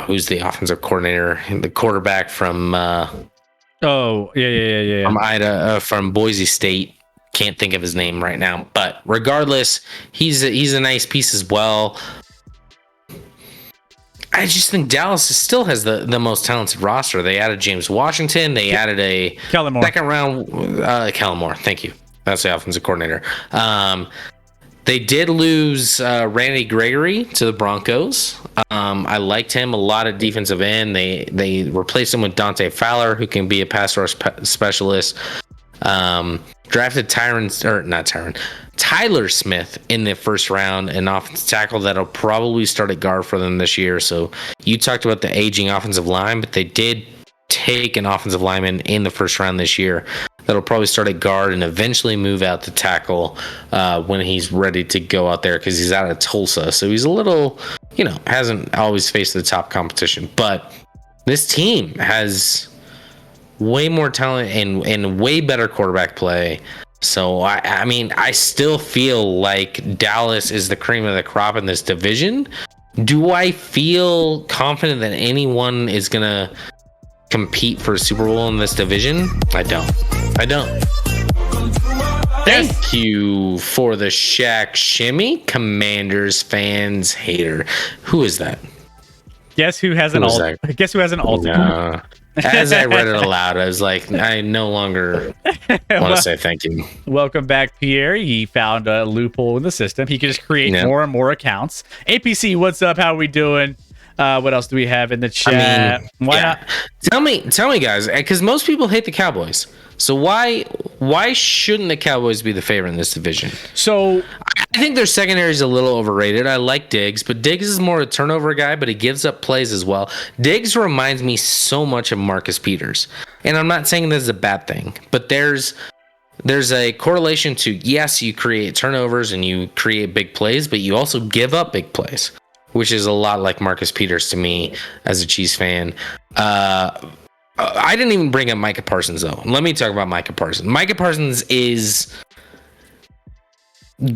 who's the offensive coordinator, the quarterback from from from Boise State. Can't think of his name right now, but regardless, he's a nice piece as well. I just think Dallas still has the most talented roster. They added James Washington. They added a second round Kellen Moore. Thank you. That's the offensive coordinator. They did lose Randy Gregory to the Broncos. I liked him a lot at defensive end. They replaced him with Dante Fowler, who can be a pass rush specialist. Drafted Tyler Smith in the first round, an offensive tackle that'll probably start at guard for them this year. So you talked about the aging offensive line, but they did take an offensive lineman in the first round this year that'll probably start at guard and eventually move out to tackle when he's ready to go out there, because he's out of Tulsa. So he's a little, hasn't always faced the top competition. But this team has way more talent and way better quarterback play. So, I mean, I still feel like Dallas is the cream of the crop in this division. Do I feel confident that anyone is going to compete for a Super Bowl in this division? I don't. Thank you for the Shaq Shimmy, Commanders fans hater. Who is that? Guess who has an alt? Guess who has an altitude? As I read it aloud, I was like, I no longer want to say thank you. Welcome back, Pierre. He found a loophole in the system. He could just create more and more accounts. APC, what's up? How are we doing? What else do we have in the chat? Why not? Tell me, guys, because most people hate the Cowboys. So why shouldn't the Cowboys be the favorite in this division? So I think their secondary is a little overrated. I like Diggs, but Diggs is more a turnover guy, but he gives up plays as well. Diggs reminds me so much of Marcus Peters. And I'm not saying this is a bad thing, but there's a correlation to, yes, you create turnovers and you create big plays, but you also give up big plays, which is a lot like Marcus Peters to me as a Chiefs fan. I didn't even bring up Micah Parsons, though. Let me talk about Micah Parsons. Micah Parsons is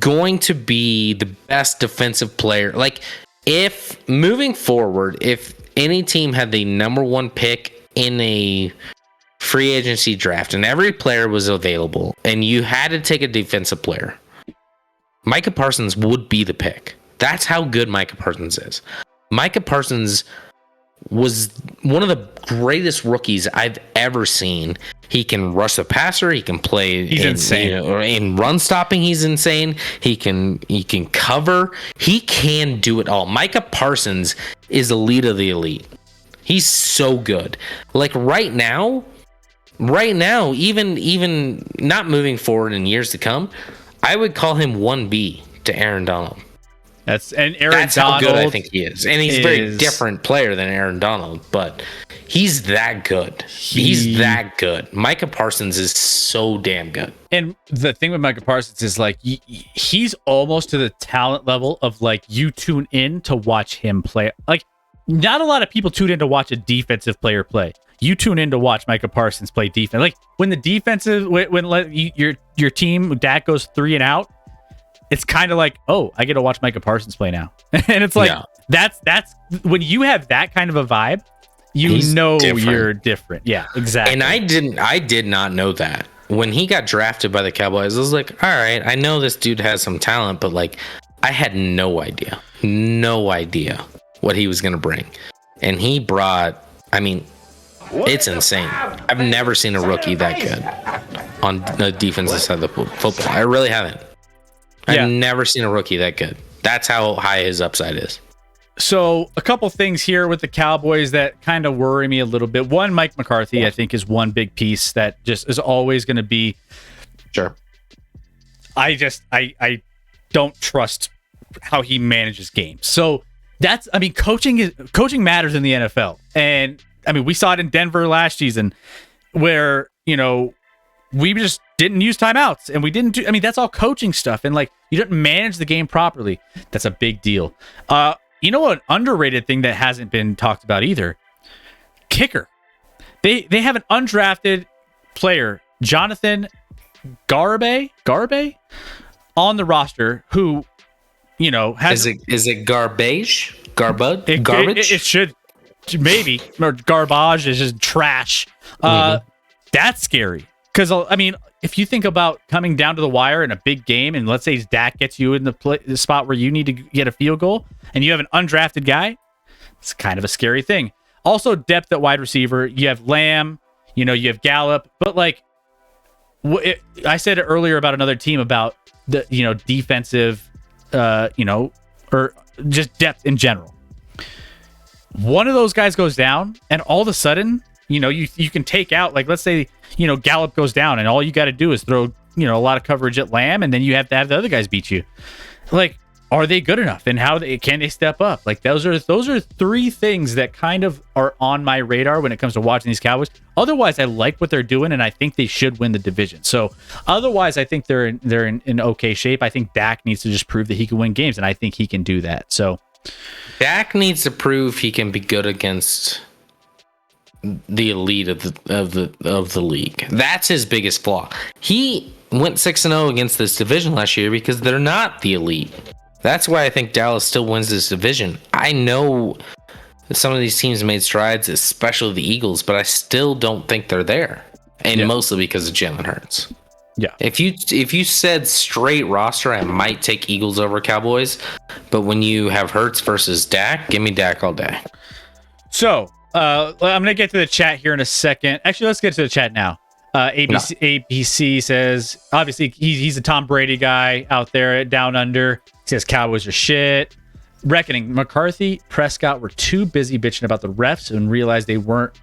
going to be the best defensive player. Like, if moving forward, if any team had the number one pick in a free agency draft and every player was available and you had to take a defensive player, Micah Parsons would be the pick. That's how good Micah Parsons is. Micah Parsons was one of the greatest rookies I've ever seen. He can rush the passer. He can play. He's insane. In run stopping, he's insane. He can cover. He can do it all. Micah Parsons is elite of the elite. He's so good. Like right now, even not moving forward in years to come, I would call him 1B to Aaron Donald. That's Donald, how good I think he is. And he's a very different player than Aaron Donald, but he's that good. He's that good. Micah Parsons is so damn good. And the thing with Micah Parsons is like he's almost to the talent level of like you tune in to watch him play. Like not a lot of people tune in to watch a defensive player play. You tune in to watch Micah Parsons play defense. Like when the defensive your team Dak goes 3 and out, it's kind of like, oh, I get to watch Micah Parsons play now. And it's like, that's when you have that kind of a vibe, He's different. You're different. Yeah, exactly. And I did not know that. When he got drafted by the Cowboys, I was like, all right, I know this dude has some talent, but like, I had no idea what he was going to bring. And he brought, I mean, it's insane. I've never seen a rookie that good on the defensive side of the football. I really haven't. I've never seen a rookie that good. That's how high his upside is. So a couple things here with the Cowboys that kind of worry me a little bit. One, Mike McCarthy, I think, is one big piece that just is always going to be. Sure. I don't trust how he manages games. So that's, I mean, coaching matters in the NFL. And I mean, we saw it in Denver last season where, we just didn't use timeouts and we didn't do, I mean, that's all coaching stuff. And like, you didn't manage the game properly. That's a big deal. You know, an underrated thing that hasn't been talked about either, kicker. They have an undrafted player, Jonathan Garbe on the roster who, has. Is it garbage? Garbage? It should, maybe. Or garbage is just trash. That's scary. Because, I mean, if you think about coming down to the wire in a big game, and let's say Dak gets you in the spot where you need to get a field goal, and you have an undrafted guy, it's kind of a scary thing. Also, depth at wide receiver. You have Lamb, you have Gallup, but like, I said it earlier about another team about the defensive, or just depth in general. One of those guys goes down, and all of a sudden, you can take out, like, let's say, Gallup goes down and all you got to do is throw, a lot of coverage at Lamb, and then you have to have the other guys beat you. Like, are they good enough? And can they step up? Like, those are three things that kind of are on my radar when it comes to watching these Cowboys. Otherwise, I like what they're doing, and I think they should win the division. So otherwise, I think they're in okay shape. I think Dak needs to just prove that he can win games, and I think he can do that. So Dak needs to prove he can be good against the elite of the league. That's his biggest flaw. He went 6-0 against this division last year because they're not the elite. That's why I think Dallas still wins this division. I know some of these teams made strides, especially the Eagles, but I still don't think they're there. And mostly because of Jalen Hurts. Yeah. If you said straight roster, I might take Eagles over Cowboys. But when you have Hurts versus Dak, give me Dak all day. So I'm gonna get to the chat here in a second. Actually, let's get to the chat now. ABC says obviously he's a Tom Brady guy out there at Down Under. He says Cowboys are shit. Reckoning McCarthy, Prescott were too busy bitching about the refs and realized they weren't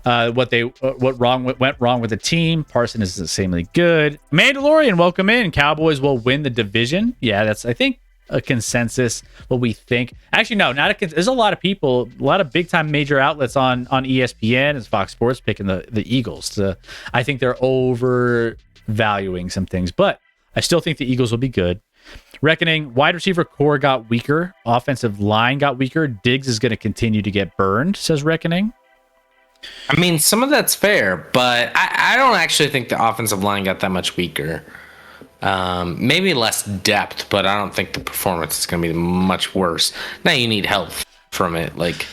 went wrong with the team. Parson is insanely good. Mandalorian, welcome in. Cowboys will win the division. Yeah, that's I think a consensus. What we think. Actually, no, not a. There's a lot of people, a lot of big time major outlets on ESPN and Fox Sports picking the Eagles. I think they're overvaluing some things, but I still think the Eagles will be good. Reckoning, wide receiver core got weaker. Offensive line got weaker. Diggs is going to continue to get burned, says Reckoning. I mean, some of that's fair, but I don't actually think the offensive line got that much weaker. Maybe less depth, but I don't think the performance is going to be much worse. Now you need help from it. Like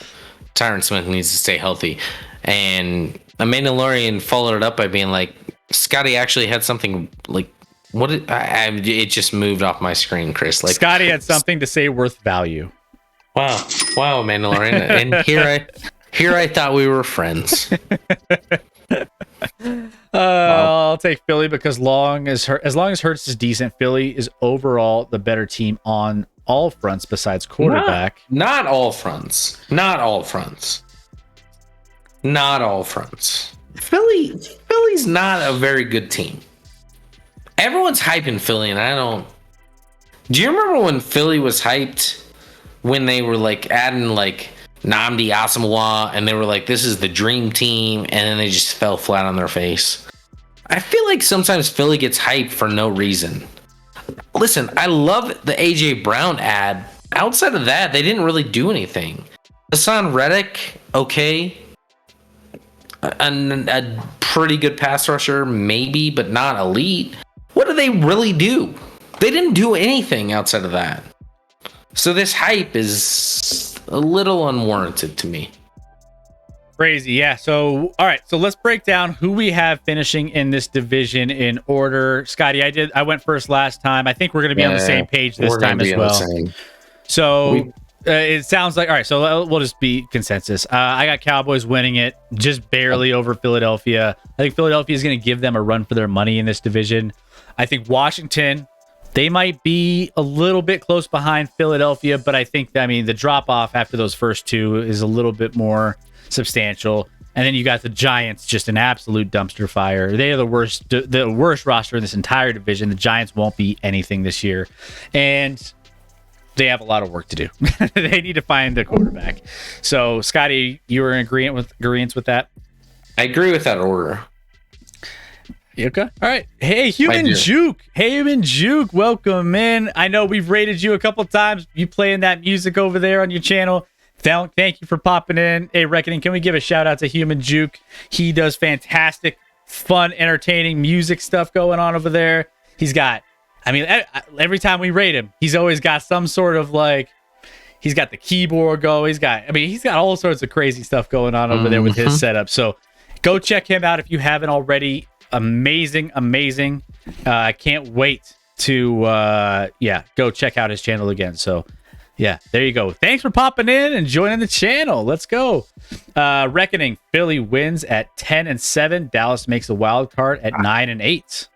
Tyron Smith needs to stay healthy. And a Mandalorian followed it up by being like, Scotty actually had something like, it just moved off my screen, Chris. Like Scotty had something to say worth value. Wow, Mandalorian. And here I thought we were friends. I'll take Philly because as long as Hurts is decent, Philly is overall the better team on all fronts besides quarterback. Not all fronts. Philly's not a very good team. Everyone's hyping Philly, and I don't. Do you remember when Philly was hyped when they were like adding like Nnamdi Asomugha, and they were like, "This is the dream team," and then they just fell flat on their face? I feel like sometimes Philly gets hyped for no reason. Listen, I love the AJ Brown ad. Outside of that, they didn't really do anything. Hassan Reddick, okay. A pretty good pass rusher, maybe, but not elite. What do they really do? They didn't do anything outside of that. So this hype is a little unwarranted to me. Crazy, yeah. So, all right. So let's break down who we have finishing in this division in order. Scotty, I went first last time. I think we're going to be on the same page this time as well. So it sounds like, all right. So we'll just be consensus. I got Cowboys winning it just barely over Philadelphia. I think Philadelphia is going to give them a run for their money in this division. I think Washington, they might be a little bit close behind Philadelphia, but I think, the drop off after those first two is a little bit more substantial. And then you got the Giants, just an absolute dumpster fire. They are the worst roster in this entire division. The Giants won't be anything this year, and they have a lot of work to do. They need to find the quarterback. So, Scotty, you were in agreement with that? I agree with that order. Okay. All right. Hey, Human Juke, welcome in. I know we've rated you a couple times. You playing that music over there on your channel. Thank you for popping in. Hey, Reckoning, can we give a shout out to Human Juke? He does fantastic, fun, entertaining music stuff going on over there. He's got, every time we rate him, he's always got some sort of he's got the keyboard going. He's got all sorts of crazy stuff going on over there with his setup. So go check him out if you haven't already. Amazing. I can't wait to go check out his channel again. So yeah, there you go. Thanks for popping in and joining the channel. Let's go. Reckoning, Philly wins at 10-7. Dallas makes a wild card at 9-8.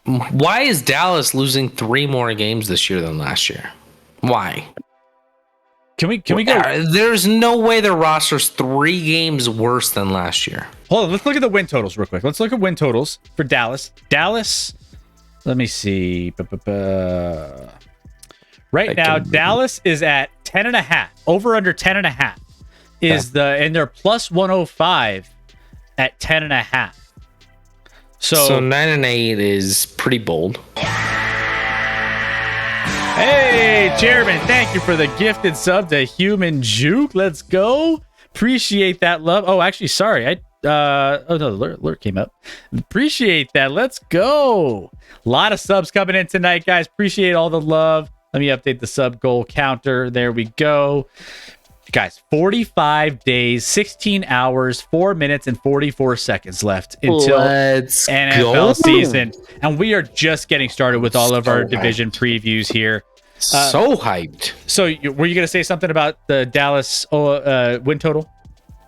Why is Dallas losing 3 more games this year than last year? Why? Can we go? There's no way their roster's 3 games worse than last year. Hold on, let's look at the win totals real quick. Let's look at win totals for Dallas. Let me see. Right now, Dallas is at 10.5. Over under 10.5 is and they're plus 105 at 10.5. So 9-8 is pretty bold. Hey, Chairman, thank you for the gifted sub to Human Juke. Let's go. Appreciate that love. Oh, actually, sorry. The alert came up. Appreciate that. Let's go. A lot of subs coming in tonight, guys. Appreciate all the love. Let me update the sub goal counter. There we go. Guys, 45 days, 16 hours, 4 minutes, and 44 seconds left until NFL season. And we are just getting started with all of our division previews here. So hyped. So were you going to say something about the Dallas win total?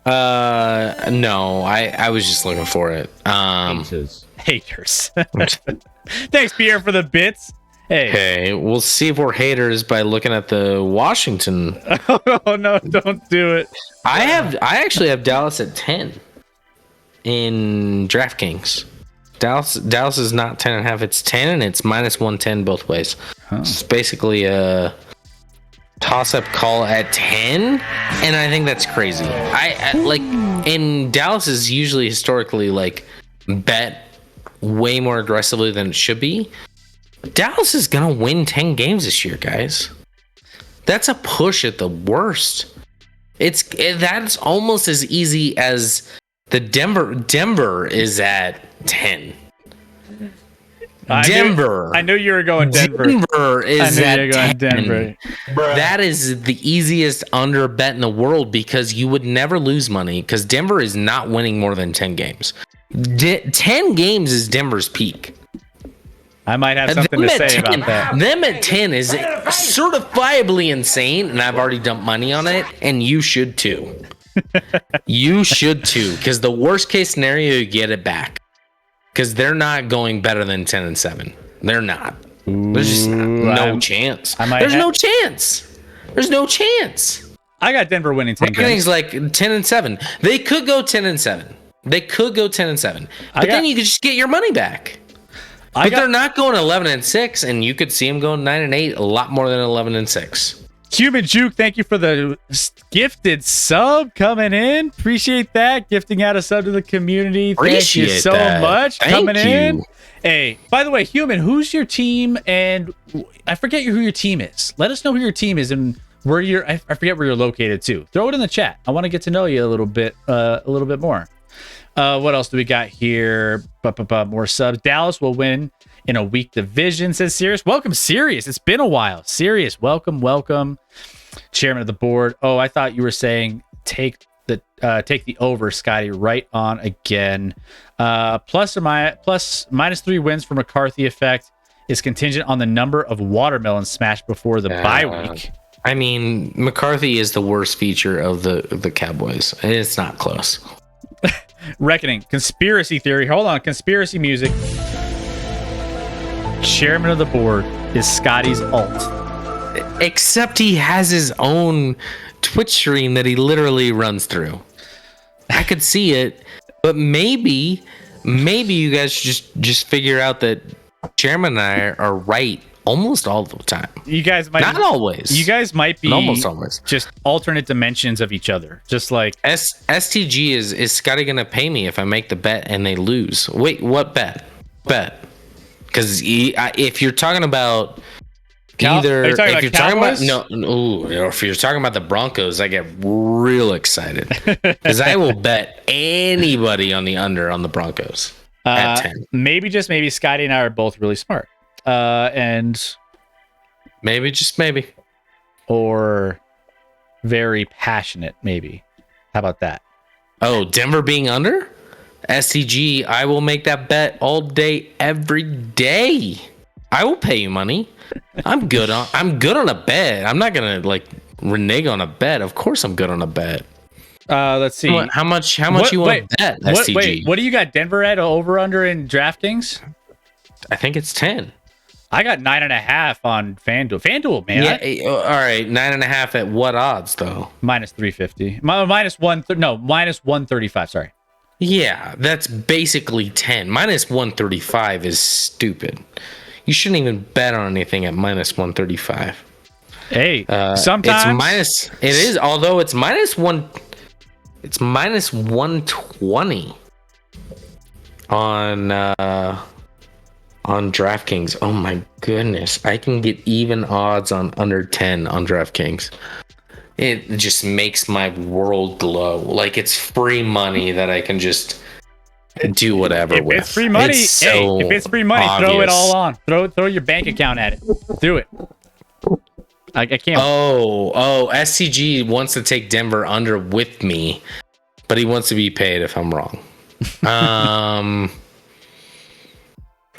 No, I was just looking for it. Haters. Thanks, Pierre, for the bits. Hey, we'll see if we're haters by looking at the Washington. Oh no, don't do it. I actually have Dallas at 10 in DraftKings. Dallas is not 10.5, it's 10, and it's minus 110 both ways. It's basically a toss-up call at 10, and I think that's crazy. I like, and Dallas is usually historically like bet way more aggressively than it should be. Dallas is gonna win 10 games this year, guys. That's a push at the worst. That's almost as easy as the Denver is at 10. I knew you were going Denver. Denver is at 10. Denver. That is the easiest under bet in the world because you would never lose money because Denver is not winning more than 10 games. 10 games is Denver's peak. I might have something to say about that. Them at 10 is certifiably insane, and I've already dumped money on it, and you should too. You should too, because the worst case scenario, you get it back. Because they're not going better than 10-7. They're not. There's just no chance. There's no chance. There's no chance. I got Denver winning 10 games. Like 10-7. They could go 10-7. They could go 10-7. But then you could just get your money back. But they're not going 11-6, and you could see them going 9-8 a lot more than 11-6. Human Juke, thank you for the gifted sub coming in. Appreciate that. Gifting out a sub to the community. Thank you so much. Coming in. Hey, by the way, Human, who's your team? And I forget who your team is. Let us know who your team is and where you're. I forget where you're located too. Throw it in the chat. I want to get to know you a little bit more. What else do we got here? More subs. Dallas will win in a weak division, says Sirius. Welcome, Sirius. It's been a while. Sirius, welcome. Chairman of the board. Oh, I thought you were saying take the over, Scotty. Right on again. Plus minus 3 wins for McCarthy effect is contingent on the number of watermelons smashed before the bye week. I mean, McCarthy is the worst feature of the Cowboys. It's not close. Reckoning. Conspiracy theory. Hold on. Conspiracy music. Chairman of the board is Scotty's alt. Except he has his own Twitch stream that he literally runs through. I could see it, but maybe you guys just figure out that Chairman and I are right almost all the time. You guys might not always. You guys might be almost always just alternate dimensions of each other. Just like STG is Scotty gonna pay me if I make the bet and they lose? Wait, what bet? Because if you're talking about if you're talking about the Broncos, I get real excited because I will bet anybody on the under on the Broncos at 10. Maybe Scotty and I are both really smart. And maybe or very passionate, maybe. How about that? Oh, Denver being under? SCG, I will make that bet all day, every day. I will pay you money. I'm good on a bet. I'm not gonna renege on a bet. Of course I'm good on a bet. Let's see. How much you want to bet, SCG? What do you got Denver at over under in DraftKings? I think it's 10. I got 9.5 on FanDuel. FanDuel, man. Yeah, all right. 9.5 at what odds though? Minus 350. Minus 135. Sorry. Yeah, that's basically 10. Minus 135 is stupid. You shouldn't even bet on anything at minus 135. Hey, sometimes it is, although it's minus 120 on DraftKings. Oh my goodness. I can get even odds on under 10 on DraftKings. It just makes my world glow. Like it's free money that I can just do whatever with. It's free money. If it's free money, obvious. Throw it all on. Throw your bank account at it. Do it. I can't. Oh, SCG wants to take Denver under with me, but he wants to be paid if I'm wrong.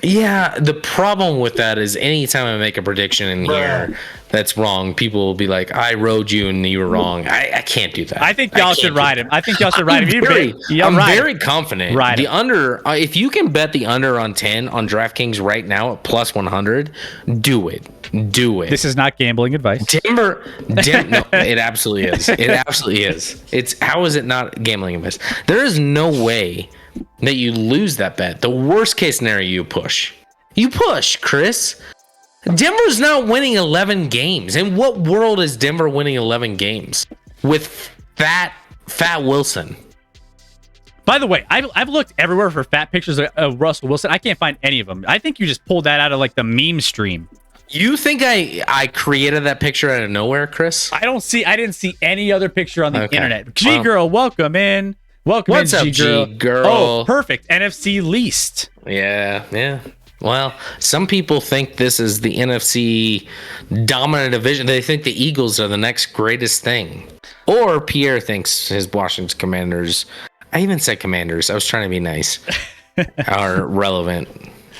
Yeah, the problem with that is anytime I make a prediction in here that's wrong, people will be like, I rode you and you were wrong. I can't do that. I think y'all should ride him. I think y'all should ride him. I'm very confident. Ride the him. under, if you can bet the under on 10 on DraftKings right now at plus 100, do it. Do it. This is not gambling advice. No, it absolutely is. It absolutely is. How is it not gambling advice? There is no way that you lose that bet. The worst case scenario, you push. You push, Chris. Denver's not winning 11 games. In what world is Denver winning 11 games with Fat Wilson? By the way, I've looked everywhere for fat pictures of Russell Wilson. I can't find any of them. I think you just pulled that out of like the meme stream. You think I created that picture out of nowhere, Chris? I didn't see any other picture on the internet. G-Girl, welcome in. Welcome What's in, up, G-Girl? Oh, perfect. NFC least. Yeah. Well, some people think this is the NFC dominant division. They think the Eagles are the next greatest thing. Or Pierre thinks his Washington Commanders, I even said Commanders, I was trying to be nice, are relevant,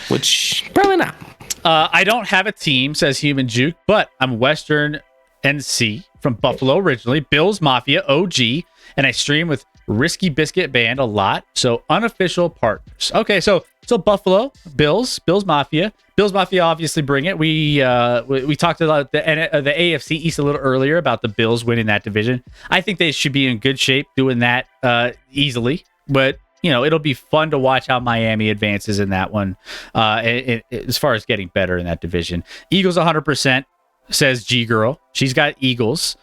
which probably not. I don't have a team, says Human Juke, but I'm Western NC from Buffalo originally, Bills Mafia, OG, and I stream with Risky Biscuit Band a lot, so unofficial partners. Okay, so Buffalo, Bills Mafia obviously bring it. We talked about the AFC East a little earlier about the Bills winning that division. I think they should be in good shape doing that easily, but it'll be fun to watch how Miami advances in that one as far as getting better in that division. Eagles 100%, says G-Girl. She's got Eagles.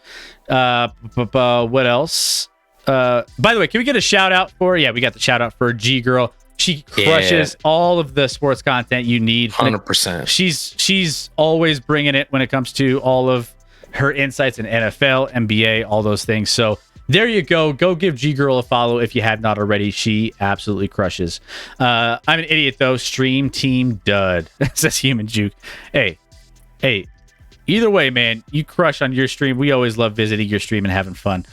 What else? By the way, can we get a shout out for? Yeah, we got the shout out for G-Girl. She crushes all of the sports content you need. 100%. She's always bringing it when it comes to all of her insights in NFL, NBA, all those things. So there you go. Go give G-Girl a follow if you have not already. She absolutely crushes. I'm an idiot, though. Stream team dud, says Human Juke. Hey. Either way, man, you crush on your stream. We always love visiting your stream and having fun.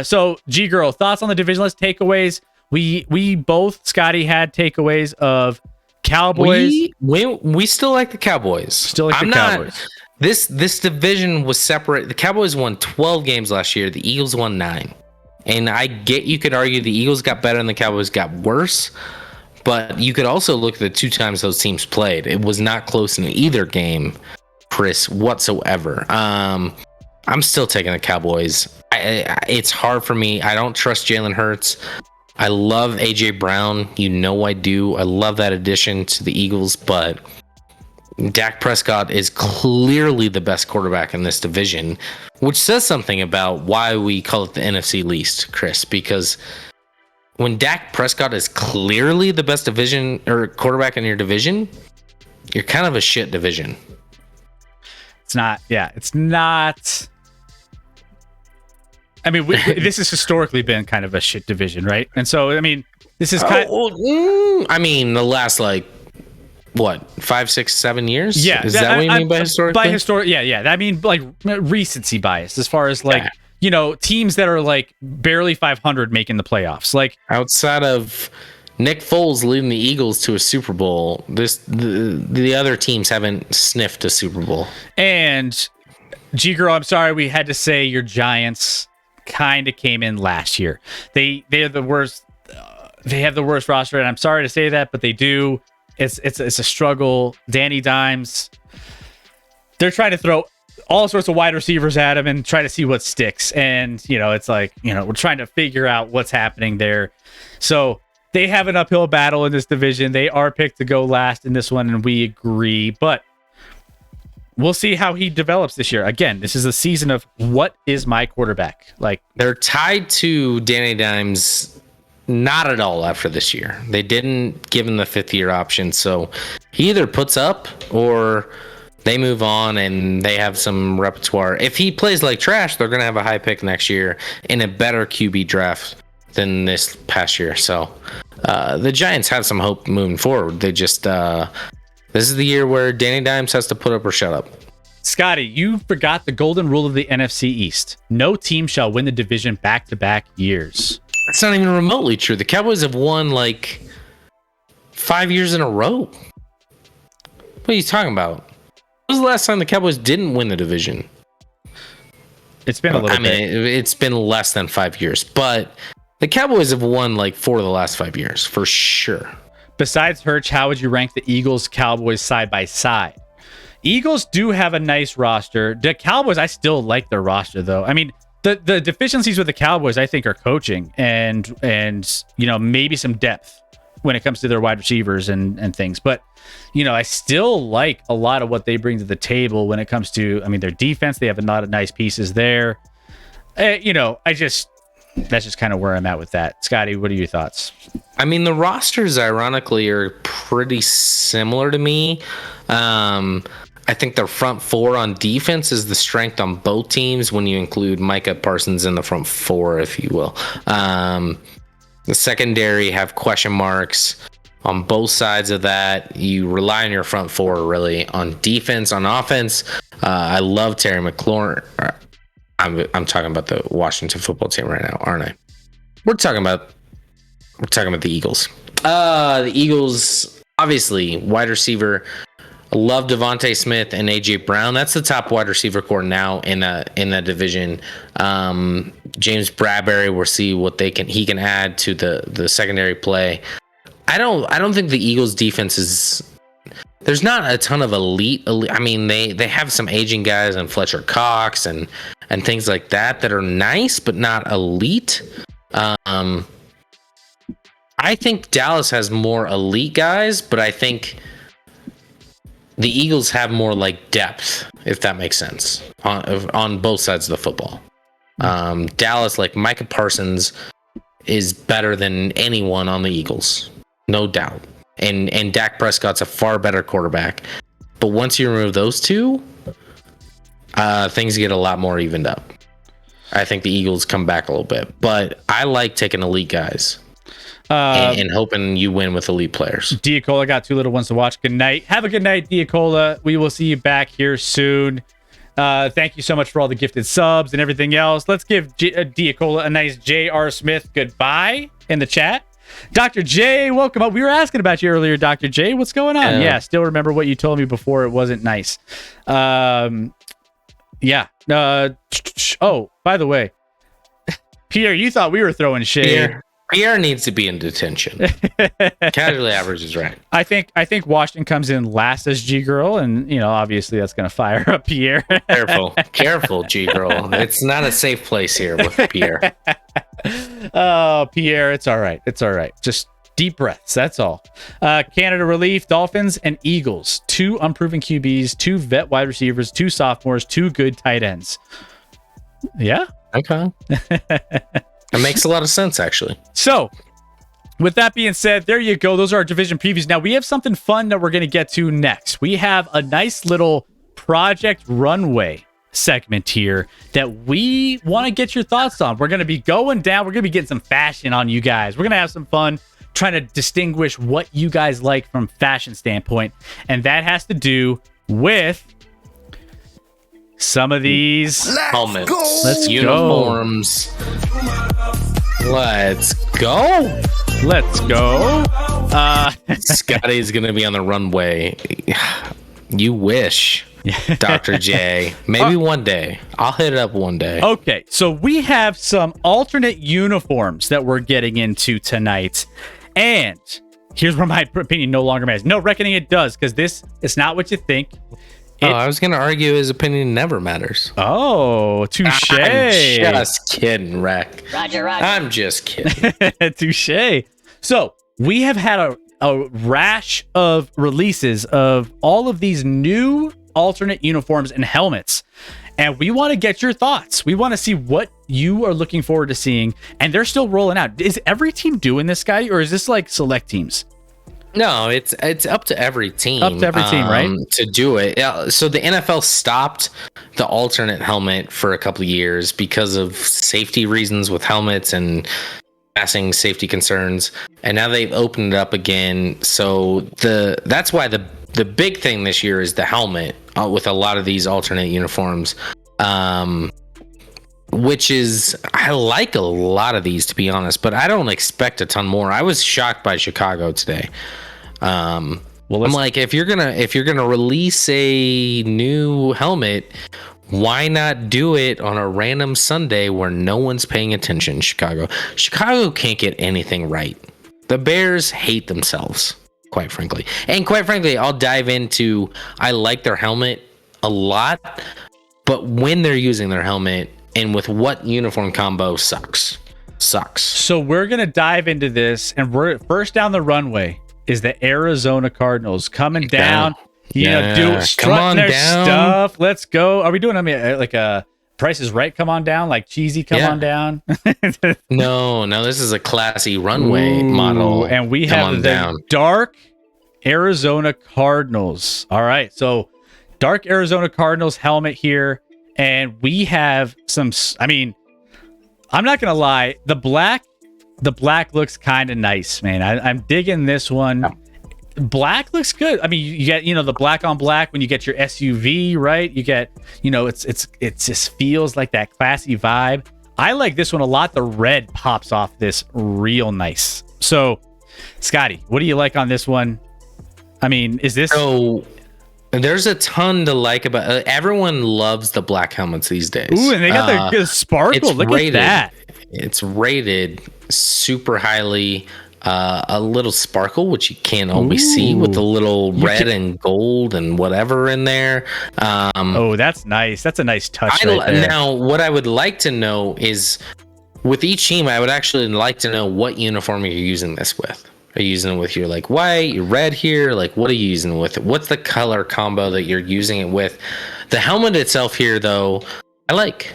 So, G-Girl, thoughts on the division list, takeaways? We both, Scotty, had takeaways of Cowboys. We still like the Cowboys. Cowboys. This division was separate. The Cowboys won 12 games last year. The Eagles won 9. And I get you could argue the Eagles got better and the Cowboys got worse. But you could also look at the 2 times those teams played. It was not close in either game, Chris, whatsoever. I'm still taking the Cowboys. It's hard for me. I don't trust Jalen Hurts. I love AJ Brown. I do. I love that addition to the Eagles, but Dak Prescott is clearly the best quarterback in this division, which says something about why we call it the NFC least, Chris, because when Dak Prescott is clearly the best division or quarterback in your division, you're kind of a shit division. It's not. I mean, this has historically been kind of a shit division, right? And so, I mean, this is kind the last, 5, 6, 7 years? Yeah. Is that what you mean by historically? Yeah. I mean, recency bias as far as, teams that are, barely 500 making the playoffs. Outside of Nick Foles leading the Eagles to a Super Bowl, the other teams haven't sniffed a Super Bowl. And, G-Girl, I'm sorry we had to say your Giants kind of came in last year. They're the worst. They have the worst roster, and I'm sorry to say that, but they do. It's a struggle. Danny Dimes, they're trying to throw all sorts of wide receivers at him and try to see what sticks. And it's we're trying to figure out what's happening there. So they have an uphill battle in this division. They are picked to go last in this one, and we agree. But we'll see how he develops this year. Again, this is a season of what is my quarterback? They're tied to Danny Dimes, not at all after this year. They didn't give him the 5th-year option, so he either puts up or they move on and they have some repertoire. If he plays like trash, they're going to have a high pick next year in a better QB draft than this past year. So the Giants have some hope moving forward. They just... this is the year where Danny Dimes has to put up or shut up. Scotty, you forgot the golden rule of the NFC East. No team shall win the division back-to-back years. That's not even remotely true. The Cowboys have won 5 years in a row. What are you talking about? When was the last time the Cowboys didn't win the division? It's been a little bit. It's been less than 5 years, but the Cowboys have won like 4 of the last 5 years for sure. Besides Hurch, how would you rank the Eagles Cowboys side by side? Eagles do have a nice roster. The Cowboys, I still like their roster though. I mean, the deficiencies with the Cowboys, I think, are coaching and maybe some depth when it comes to their wide receivers and things. But I still like a lot of what they bring to the table when it comes to, their defense. They have a lot of nice pieces there. That's just kind of where I'm at with that. Scotty, what are your thoughts? The rosters, ironically, are pretty similar to me. I think their front four on defense is the strength on both teams when you include Micah Parsons in the front four, if you will. The secondary have question marks on both sides of that. You rely on your front four, really. On defense, on offense, I love Terry McLaurin. I'm talking about the Washington football team right now, aren't I? We're talking about the Eagles. The Eagles, obviously, wide receiver. I love Devontae Smith and AJ Brown. That's the top wide receiver core now in that division. James Bradbury, we'll see what he can add to the secondary play. I don't think the Eagles defense is. There's not a ton of elite. They have some aging guys and Fletcher Cox and things like that are nice, but not elite. I think Dallas has more elite guys, but I think the Eagles have more like depth, if that makes sense, on both sides of the football. Dallas, like Micah Parsons, is better than anyone on the Eagles, no doubt. And Dak Prescott's a far better quarterback. But once you remove those two, things get a lot more evened up. I think the Eagles come back a little bit. But I like taking elite guys and hoping you win with elite players. Diacola got 2 little ones to watch. Good night. Have a good night, Diacola. We will see you back here soon. Thank you so much for all the gifted subs and everything else. Let's give Diacola a nice J.R. Smith goodbye in the chat. Dr. J, welcome up. We were asking about you earlier, Dr. J. What's going on? Yeah, still remember what you told me before. It wasn't nice. Yeah. Oh, by the way, Pierre, you thought we were throwing shade. Pierre needs to be in detention. Casually average is right. I think Washington comes in last as G Girl, and obviously that's going to fire up Pierre. Careful, G Girl. It's not a safe place here with Pierre. Oh, Pierre, it's all right. Just deep breaths. That's all. Canada Relief, Dolphins, and Eagles. 2 unproven QBs, 2 vet wide receivers, 2 sophomores, 2 good tight ends. Yeah. Okay. It makes a lot of sense, actually. So, with that being said, there you go. Those are our division previews. Now, we have something fun that we're going to get to next. We have a nice little Project Runway segment here that we want to get your thoughts on. We're going to be going down. We're going to be getting some fashion on you guys. We're going to have some fun trying to distinguish what you guys like from fashion standpoint. And that has to do with some of these helmets, uniforms. Let's go. Scotty's gonna be on the runway. You wish, Dr. J. Maybe one day. I'll hit it up one day. Okay, so we have some alternate uniforms that we're getting into tonight. And here's where my opinion no longer matters. No, reckoning it does, because this is not what you think. I was going to argue his opinion never matters. Oh, touche. I'm just kidding, Rec. Roger. I'm just kidding. Touche. So we have had a rash of releases of all of these new alternate uniforms and helmets. And we want to get your thoughts. We want to see what you are looking forward to seeing. And they're still rolling out. Is every team doing this, Scotty? Or is this like select teams? No, it's up to every team. Right? To do it. Yeah, so the NFL stopped the alternate helmet for a couple of years because of safety reasons with helmets and passing safety concerns. And now they've opened it up again. So that's why the big thing this year is the helmet with a lot of these alternate uniforms. Which is, I like a lot of these, to be honest, but I don't expect a ton more. I was shocked by Chicago today. Well, I'm like, if you're gonna release a new helmet, why not do it on a random Sunday where no one's paying attention? Chicago can't get anything right. The Bears hate themselves, quite frankly. And quite frankly, I'll dive into, I like their helmet a lot, but when they're using their helmet and with what uniform combo sucks. So we're going to dive into this, and we're first down the runway is the Arizona Cardinals coming down. Strutting their stuff. Let's go. Are we doing, like a Price is Right, come on down, like cheesy come on down? No, this is a classy runway model. And we have the dark Arizona Cardinals. All right, so dark Arizona Cardinals helmet here, and we have some, I'm not gonna lie, the black looks kind of nice, man. I'm digging this one. Black looks good. I mean, you get, the black on black when you get your SUV, right? You get, it just feels like that classy vibe. I like this one a lot. The red pops off this real nice. So, Scotty, what do you like on this one? I mean, is this... So, there's a ton to like about everyone loves the black helmets these days. Ooh, and they got the sparkle. Look at that. It's rated super highly. A little sparkle, which you can't always see, with the little red and gold and whatever in there. That's nice. That's a nice touch right there. Now, what I would like to know is, with each team, I would actually like to know what uniform you're using this with. Are you using it with your white, your red here? Like, what are you using it with? What's the color combo that you're using it with? The helmet itself here, though, I like.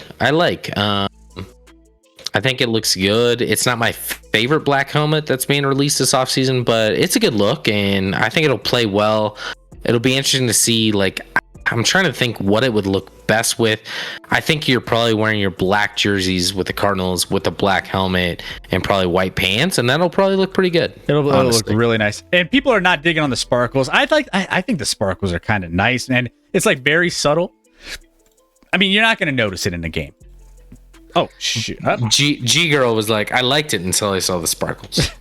I think it looks good. It's not my favorite black helmet that's being released this offseason, but it's a good look, and I think it'll play well. It'll be interesting to see, I'm trying to think what it would look best with. I think you're probably wearing your black jerseys with the Cardinals with the black helmet and probably white pants, and that'll probably look pretty good. It'll look really nice. And people are not digging on the sparkles. I think the sparkles are kind of nice, and it's very subtle. I mean, you're not going to notice it in the game. Oh, shoot. G Girl was like, I liked it until I saw the sparkles.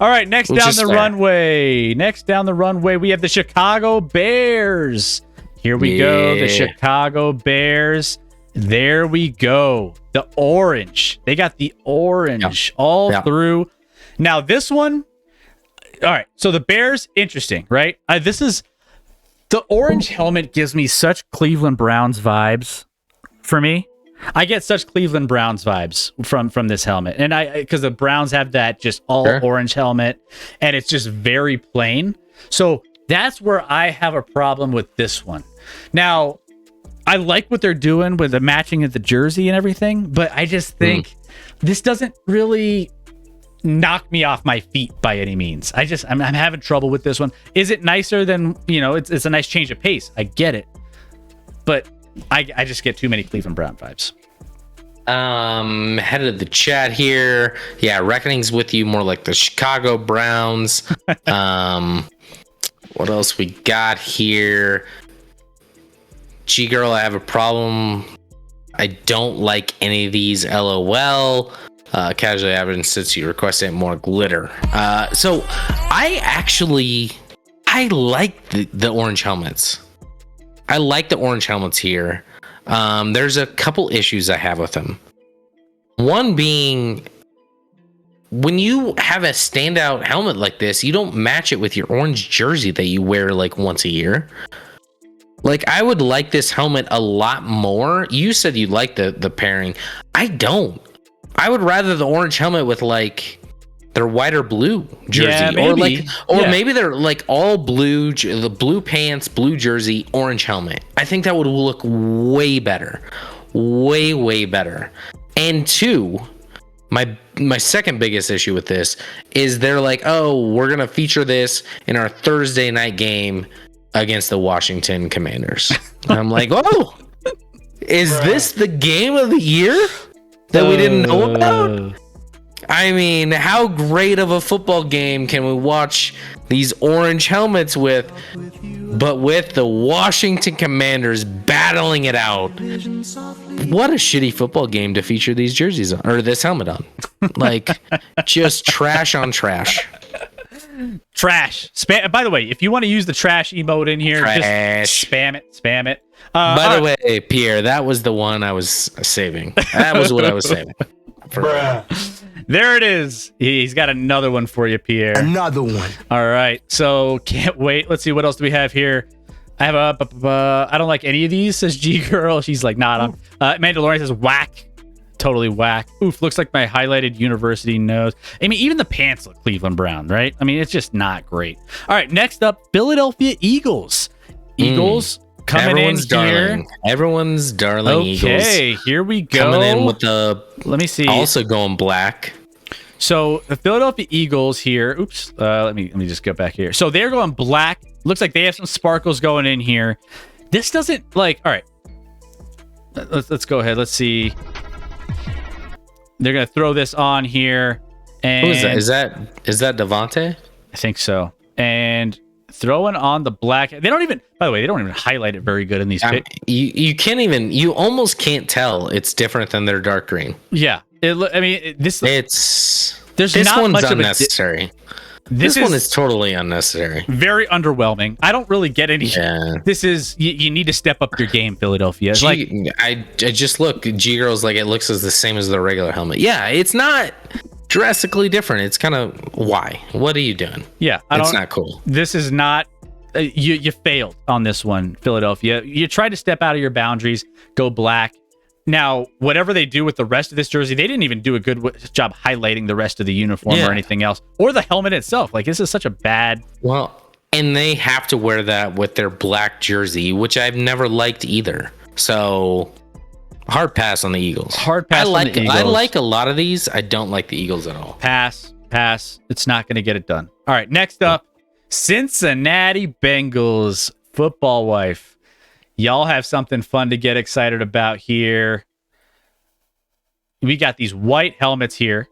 All right, next down the runway. Next down the runway, we have the Chicago Bears. Here we go, the Chicago Bears. There we go. The orange. They got the orange through. Now, this one, all right, so the Bears, interesting, right? This is, the orange helmet gives me such Cleveland Browns vibes for me. I get such Cleveland Browns vibes from this helmet, and because the Browns have that just all orange helmet, and it's just very plain. So that's where I have a problem with this one. Now, I like what they're doing with the matching of the jersey and everything, but I just think this doesn't really knock me off my feet by any means. I'm having trouble with this one. Is it nicer than, it's a nice change of pace. I get it, but I just get too many Cleveland Brown vibes. Head of the chat here. Yeah, Reckoning's with you, more like the Chicago Browns. What else we got here? G Girl, I have a problem. I don't like any of these. LOL. Casually average since you requested more glitter. So I like the orange helmets. I like the orange helmets here. There's a couple issues I have with them. One being, when you have a standout helmet like this, you don't match it with your orange jersey that you wear once a year. I would like this helmet a lot more. You said you like the pairing. I don't. I would rather the orange helmet with their white or blue jersey, maybe. Maybe they're all blue, the blue pants, blue jersey, orange helmet. I think that would look way better, way better. And two, my second biggest issue with this is they're we're gonna feature this in our Thursday night game against the Washington Commanders. And I'm is this the game of the year that we didn't know about? I mean, how great of a football game can we watch these orange helmets with, but with the Washington Commanders battling it out? What a shitty football game to feature these jerseys on, or this helmet on. Just trash on trash. Trash. Spam. By the way, if you want to use the trash emote in here, Trash. just spam it. Spam it. By the way, Pierre, that was the one I was saving. That was what I was saving. There it is. He's got another one for you, Pierre. Another one. All right. So can't wait. Let's see what else do we have here. I have I don't like any of these, says G Girl. She's like, nah. Mandalorian says whack. Totally whack. Oof, looks like my highlighted university nose. I mean, even the pants look Cleveland Brown, right? I mean, it's just not great. All right, next up, Philadelphia Eagles. Eagles coming Everyone's in darling. here. Everyone's darling Eagles. Okay, here we go. Coming in with the... Let me see. Also going black. So the Philadelphia Eagles here. Oops. Let me just go back here. So they're going black. Looks like they have some sparkles going in here. This doesn't like. All right. Let's go ahead. Let's see. They're gonna throw this on here. And Who is that? Is that Devontae? I think so. And throwing on the black. They don't even. By the way, they don't even highlight it very good in these. You can't even. You almost can't tell it's different than their dark green. Yeah. This not one's much unnecessary. This one is totally unnecessary. Very underwhelming. I don't really get any. Yeah. This is you need to step up your game, Philadelphia. I just look. G Girl's like it looks as the same as the regular helmet. Yeah, it's not drastically different. It's kind of why? What are you doing? Yeah, it's not cool. This is not. You failed on this one, Philadelphia. You tried to step out of your boundaries, go black. Now, whatever they do with the rest of this jersey, they didn't even do a good job highlighting the rest of the uniform or anything else, or the helmet itself. Like, this is such a bad... Well, and they have to wear that with their black jersey, which I've never liked either. So, hard pass on the Eagles. Hard pass on the Eagles. I like a lot of these. I don't like the Eagles at all. Pass. It's not going to get it done. All right, next up, Cincinnati Bengals football wife. Y'all have something fun to get excited about here. We got these white helmets here.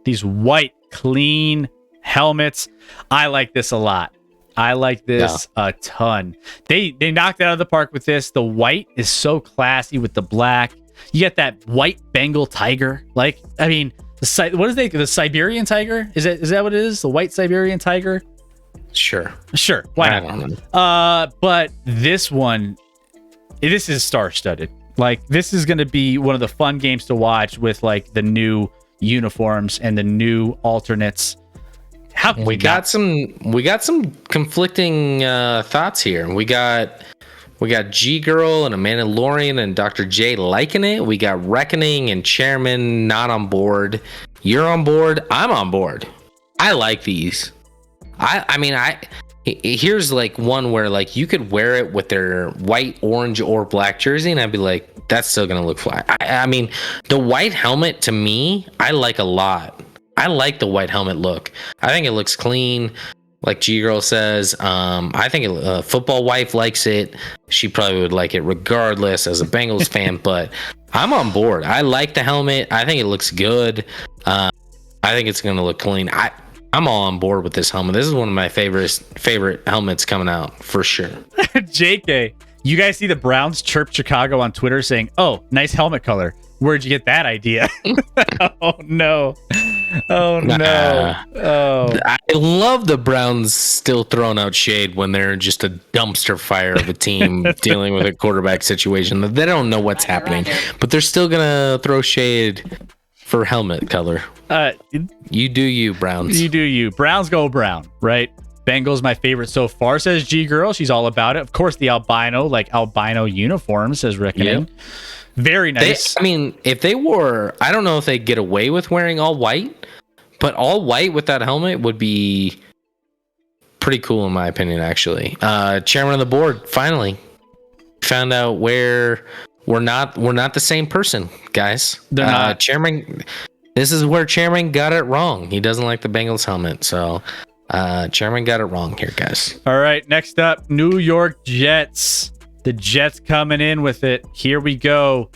These white, clean helmets. I like this a lot. I like this a ton. They knocked it out of the park with this. The white is so classy with the black. You get that white Bengal tiger. Like, I mean, the Siberian tiger? Is that what it is? The white Siberian tiger? Sure. Why not? But this one... This is star-studded. Like, this is going to be one of the fun games to watch with, like, the new uniforms and the new alternates. We got some conflicting thoughts here. We got G Girl and Amanda Lorian and Dr. J liking it. We got Reckoning and Chairman not on board. You're on board. I'm on board. I like these. Here's like one where like you could wear it with their white, orange, or black jersey, and I'd be like, that's still gonna look fly. I mean, the white helmet to me, I like a lot. I like the white helmet look. I think it looks clean, like G Girl says. I think football wife likes it. She probably would like it regardless as a Bengals fan, but I'm on board. I like the helmet. I think it looks good. I think it's gonna look clean. I'm all on board with this helmet. This is one of my favorite helmets coming out for sure. JK, you guys see the Browns chirp Chicago on Twitter saying, "Oh, nice helmet color. Where'd you get that idea?" Oh no. Oh no. Oh. I love the Browns still throwing out shade when they're just a dumpster fire of a team dealing with a quarterback situation. They don't know what's happening, but they're still gonna throw shade for helmet color. You do you, Browns. You do you. Browns go brown, right? Bengals my favorite so far, says G Girl. She's all about it. Of course, the albino uniform, says Reckoning. Yep. Very nice. If they wore, I don't know if they'd get away with wearing all white, but all white with that helmet would be pretty cool in my opinion, actually. Chairman of the board finally found out where we're not the same person, guys. They're not. Chairman, this is where Chairman got it wrong. He doesn't like the Bengals helmet, so Chairman got it wrong here, guys. All right, next up, New York Jets. The Jets coming in with it. Here we go.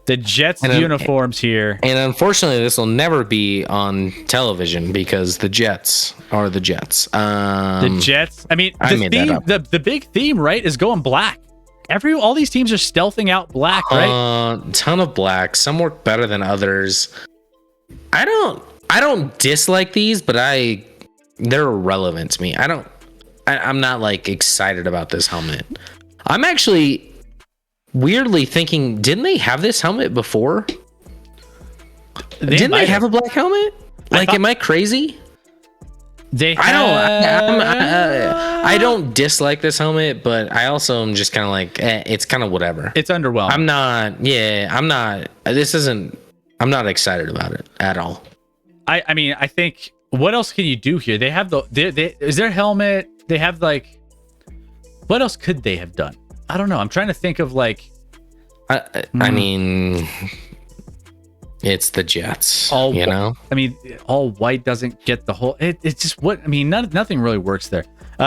The Jets uniforms here. And unfortunately, this will never be on television because the Jets are the Jets. The Jets. I mean, the big theme, right, is going black. All these teams are stealthing out black, right? Ton of black. Some work better than others. I don't dislike these, but I they're irrelevant to me. I'm not like excited about this helmet. I'm actually weirdly thinking, didn't they have this helmet before? Didn't they have a black helmet? Like, am I crazy? I don't dislike this helmet, but I also am just kind of like, it's kind of whatever. It's underwhelming. I'm not excited about it at all. I mean, I think, what else can you do here? They have is their helmet, they have like, what else could they have done? I don't know. I'm trying to think of like, I mean, it's the Jets, I mean, all white doesn't get the whole. It's just nothing really works there.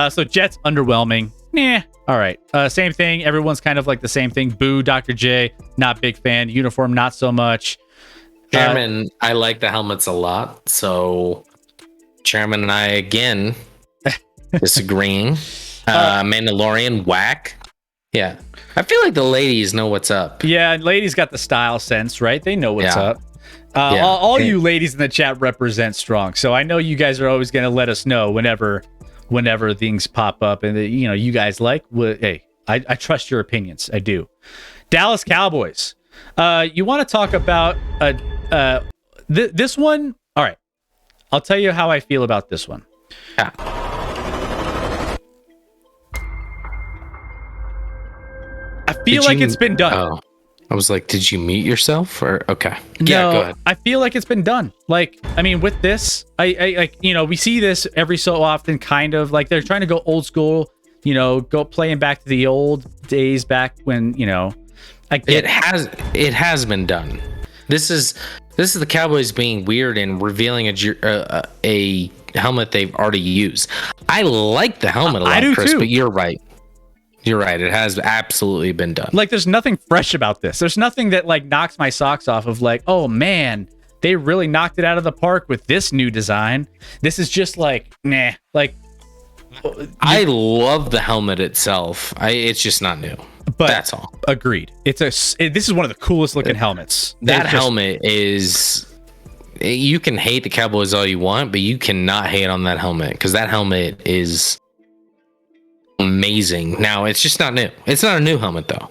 So Jets underwhelming. Nah. All right. Same thing. Everyone's kind of like the same thing. Boo. Dr. J. Not big fan. Uniform. Not so much. Chairman, I like the helmets a lot. So Chairman and I again disagreeing. Mandalorian whack. Yeah. I feel like the ladies know what's up. Yeah, ladies got the style sense, right? They know what's up. All you ladies in the chat represent strong. So I know you guys are always going to let us know whenever things pop up, and you guys like. Hey, I trust your opinions. I do. Dallas Cowboys. You want to talk about this one? All right. I'll tell you how I feel about this one. Yeah. I feel like it's been done. Oh, I was like, did you mute yourself? Or okay, yeah, go ahead. I feel like it's been done. Like, I mean, with this, I we see this every so often. Kind of like they're trying to go old school. Go playing back to the old days, back when it has been done. This is the Cowboys being weird and revealing a helmet they've already used. I like the helmet a lot, Chris, too. But you're right. You're right. It has absolutely been done. Like, there's nothing fresh about this. There's nothing that like knocks my socks off of like, oh man, they really knocked it out of the park with this new design. This is just like, nah. Like, I love the helmet itself. It's just not new. But that's all. Agreed. This is one of the coolest looking helmets. That helmet is. You can hate the Cowboys all you want, but you cannot hate on that helmet because that helmet is amazing. Now it's just not new. It's not a new helmet though.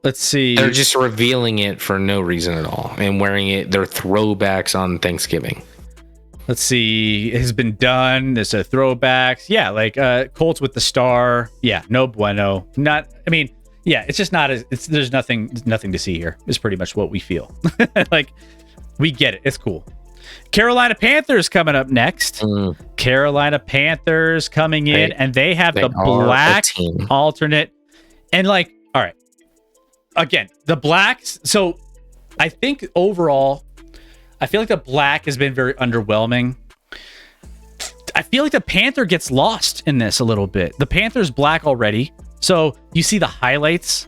Let's see. They're just revealing it for no reason at all and wearing it. They're throwbacks on Thanksgiving. Let's see. It has been done. There's a throwbacks. Yeah, like Colts with the star. Yeah, no bueno. Not. I mean, yeah. It's just not. There's nothing to see here. Is pretty much what we feel. Like, we get it. It's cool. Carolina Panthers coming up next. Carolina Panthers coming in, and they have the black alternate. And like, all right, again, the blacks. So I think overall, I feel like the black has been very underwhelming. I feel like the Panther gets lost in this a little bit. The Panther's black already. So you see the highlights.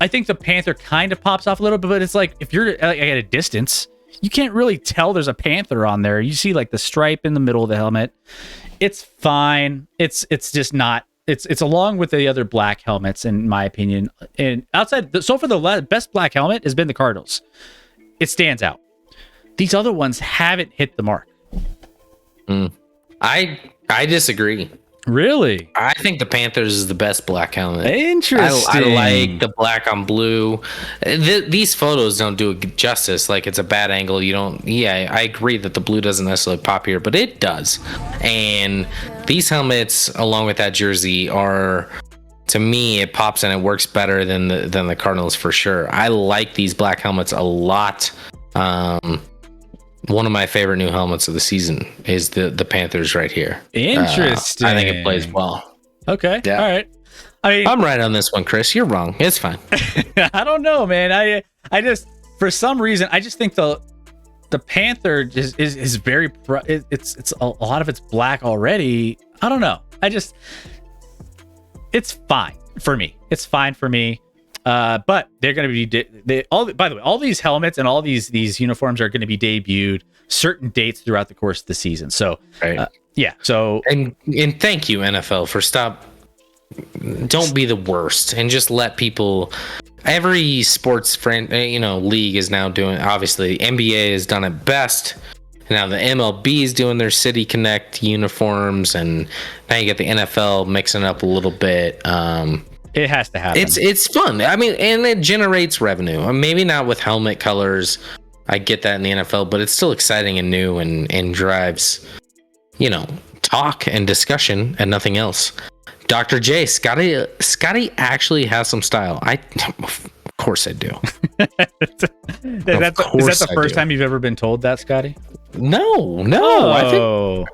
I think the Panther kind of pops off a little bit, but it's like if you're at a distance, you can't really tell there's a Panther on there. You see like the stripe in the middle of the helmet. It's fine. It's just not. It's along with the other black helmets, in my opinion. And outside, so far the best black helmet has been the Cardinals. It stands out. These other ones haven't hit the mark. I disagree. Really? I think the Panthers is the best black helmet. Interesting. I like the black on blue. These photos don't do it justice. Like, it's a bad angle. You don't. Yeah, I agree that the blue doesn't necessarily pop here, but it does. And these helmets, along with that jersey, are, to me, it pops and it works better than the Cardinals for sure. I like these black helmets a lot. One of my favorite new helmets of the season is the Panthers right here. Interesting. I think it plays well. Okay. Yeah. All right. I mean, I'm right on this one, Chris. You're wrong. It's fine. I don't know, man. I just, for some reason, I just think the Panther is very. It's a lot of it's black already. I don't know. It's fine for me. It's fine for me. But they're going to be by the way, all these helmets and all these uniforms are going to be debuted certain dates throughout the course of the season. So, right. Yeah. So, and thank you, NFL, for don't be the worst and just let people. Every sports league is now doing. Obviously, NBA has done it best, Now the MLB is doing their City Connect uniforms, and now you get the NFL mixing up a little bit. It has to happen. It's fun. I mean, and it generates revenue. Maybe not with helmet colors. I get that in the NFL, but it's still exciting and new, and drives, talk and discussion and nothing else. Dr. J, Scotty actually has some style. Of course I do. Is that the first time you've ever been told that, Scotty? No. Oh.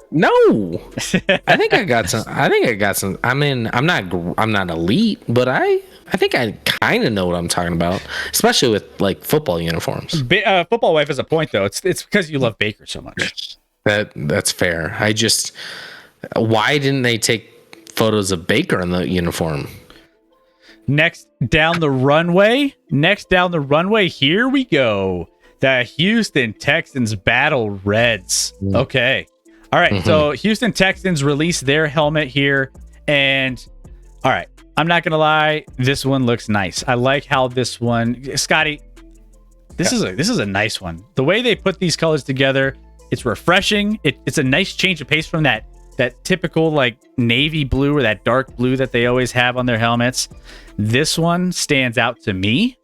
I think I got some. I mean, I'm not elite, but I think I kind of know what I'm talking about, especially with like football uniforms. Football wife has a point though. It's because you love Baker so much. That's fair. Why didn't they take photos of Baker in the uniform? Next down the runway, here we go. The Houston Texans battle Reds. Okay. All right. So Houston Texans released their helmet here. And all right, I'm not going to lie. This one looks nice. I like how this one, Scotty, this is a nice one. The way they put these colors together, it's refreshing. It's a nice change of pace from that typical like navy blue or that dark blue that they always have on their helmets. This one stands out to me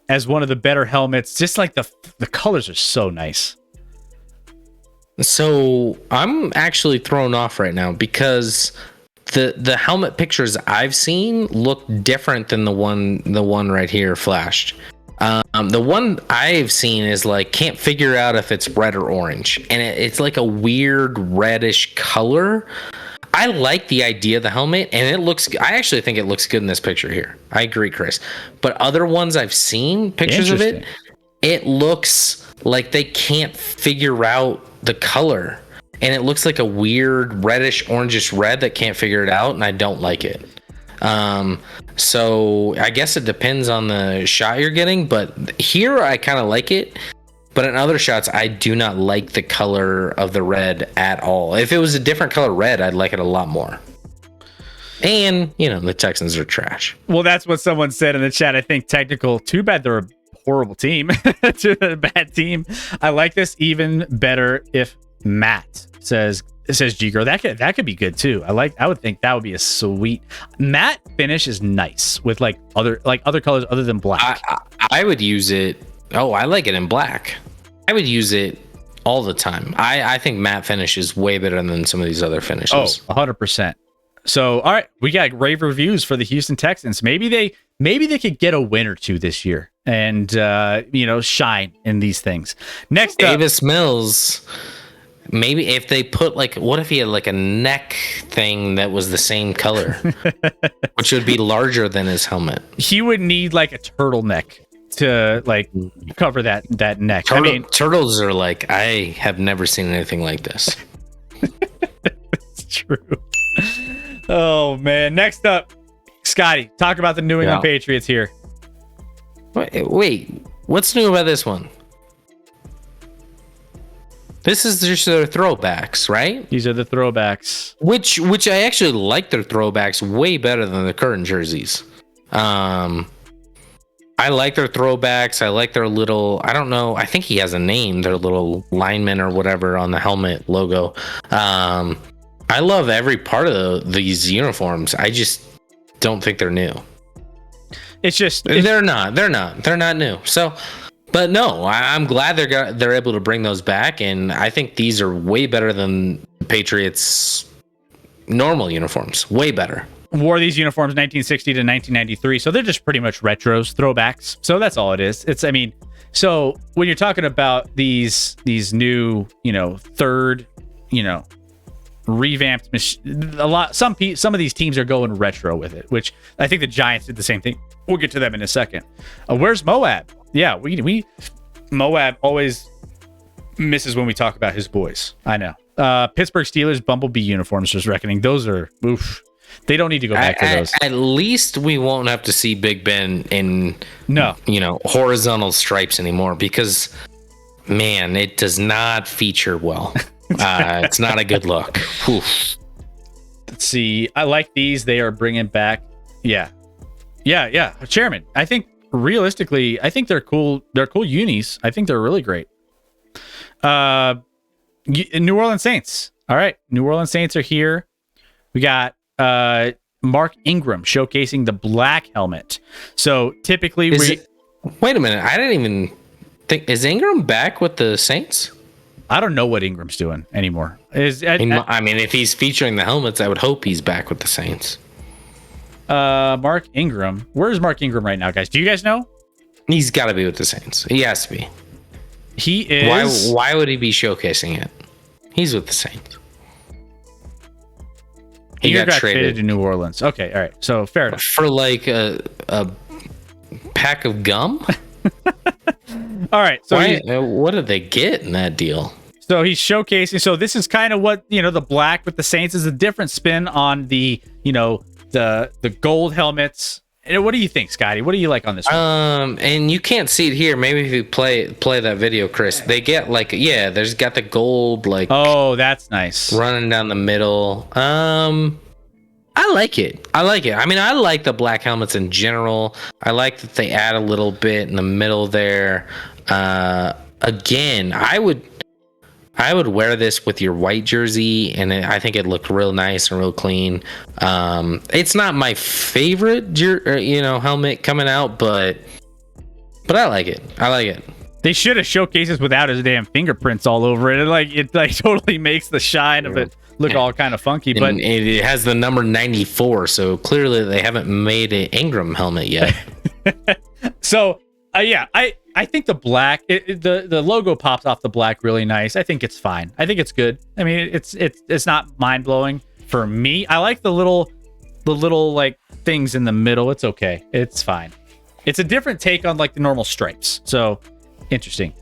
as one of the better helmets. Just like the colors are so nice. So I'm actually thrown off right now because the helmet pictures I've seen look different than the one right here flashed. The one I've seen is like can't figure out if it's red or orange, and it's like a weird reddish color. I like the idea of the helmet, and I actually think it looks good in this picture here. I agree, Chris. But other ones I've seen pictures of it looks like they can't figure out the color, and it looks like a weird reddish orangish red that can't figure it out, and I don't like it. So I guess it depends on the shot you're getting, but here I kind of like it. But in other shots, I do not like the color of the red at all. If it was a different color red, I'd like it a lot more. And, the Texans are trash. Well, that's what someone said in the chat. I think technical, too bad they're a horrible team. Too bad team. I like this even better if Matt says G-Girl. That could be good too. I would think that would be a sweet matte finish is nice with like other colors other than black. I would use it. Oh, I like it in black. I would use it all the time. I think matte finish is way better than some of these other finishes. Oh, 100%. So, all right, we got rave reviews for the Houston Texans. Maybe they could get a win or two this year and shine in these things. Next up, Davis Mills. Maybe if they put what if he had like a neck thing that was the same color, which would be larger than his helmet. He would need like a turtleneck to like cover that neck. Turtles are like, I have never seen anything like this. It's true. Oh man. Next up, Scotty, talk about the New England Patriots here. Wait, what's new about this one? This is just their throwbacks, right? These are the throwbacks. Which I actually like their throwbacks way better than the current jerseys. I like their throwbacks. I like their little, I don't know, I think he has a name, their little lineman or whatever on the helmet logo. I love every part of these uniforms. I just don't think they're new. They're not new. So, but no, I'm glad they're able to bring those back, and I think these are way better than the Patriots' normal uniforms. Way better. Wore these uniforms 1960 to 1993, so they're just pretty much retros, throwbacks. So that's all it is. So when you're talking about these new, third, revamped some of these teams are going retro with it, which I think the Giants did the same thing. We'll get to them in a second. Where's Moab? Yeah, we Moab always misses when we talk about his boys. I know. Pittsburgh Steelers Bumblebee uniforms, just reckoning. Those are oof. They don't need to go back to those. At least we won't have to see Big Ben in horizontal stripes anymore, because man, it does not feature well. It's not a good look. Oof. Let's see. I like these. They are bringing back. Yeah. Chairman, I think realistically, I think they're cool. They're cool unis. I think they're really great. New Orleans Saints. All right. New Orleans Saints are here. We got Mark Ingram showcasing the black helmet. So typically wait a minute. I didn't even think, is Ingram back with the Saints? I don't know what Ingram's doing anymore. I mean, if he's featuring the helmets, I would hope he's back with the Saints. Mark Ingram. Where's Mark Ingram right now, guys? Do you guys know? He's got to be with the Saints. He has to be. He is. Why would he be showcasing it? He's with the Saints. He got traded to New Orleans. Okay, all right. So fair enough. For like a pack of gum? All right. So what did they get in that deal? So he's showcasing. So this is kind of what, the black with the Saints is a different spin on the, the gold helmets. What do you think, Scotty? What do you like on this one? And you can't see it here. Maybe if you play that video, Chris, they get there's got the gold oh, that's nice. Running down the middle. I like it. I mean, I like the black helmets in general. I like that they add a little bit in the middle there. Again, I would wear this with your white jersey, and I think it looked real nice and real clean. It's not my favorite, helmet coming out, but I like it. They should have showcased this without his damn fingerprints all over it. It totally makes the shine of it look all kind of funky. But it has the number 94, so clearly they haven't made an Ingram helmet yet. So I think the black, the logo pops off the black really nice. I think it's fine. I think it's good. I mean, it's not mind blowing for me. I like the little things in the middle. It's okay. It's fine. It's a different take on the normal stripes. So interesting.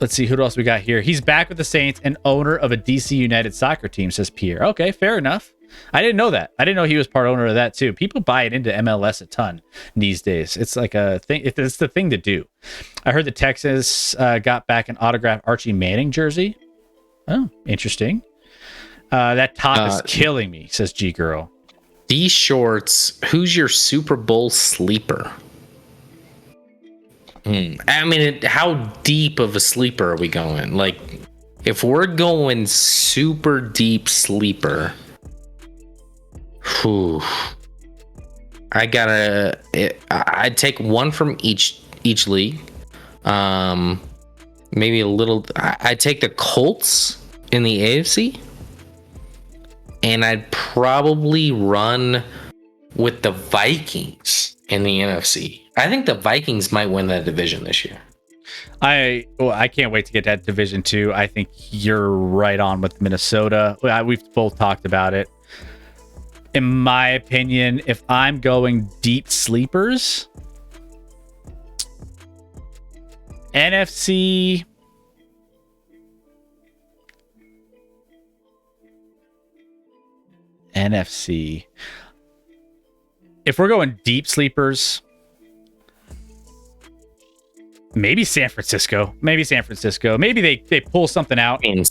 Let's see who else we got here. He's back with the Saints and owner of a DC United soccer team, says Pierre. Okay, fair enough. I didn't know that. I didn't know he was part owner of that too. People buy it into MLS a ton these days. It's like a thing. It's the thing to do. I heard the Texans got back an autographed Archie Manning jersey. Oh, interesting. That top is killing me, says G Girl. These shorts. Who's your Super Bowl sleeper? I mean, how deep of a sleeper are we going? If we're going super deep sleeper. I'd take one from each league. Maybe a little. I'd take the Colts in the AFC, and I'd probably run with the Vikings in the NFC. I think the Vikings might win that division this year. I can't wait to get that division too. I think you're right on with Minnesota. We've both talked about it. In my opinion, if I'm going deep sleepers, NFC. If we're going deep sleepers, maybe San Francisco. Maybe they pull something out. And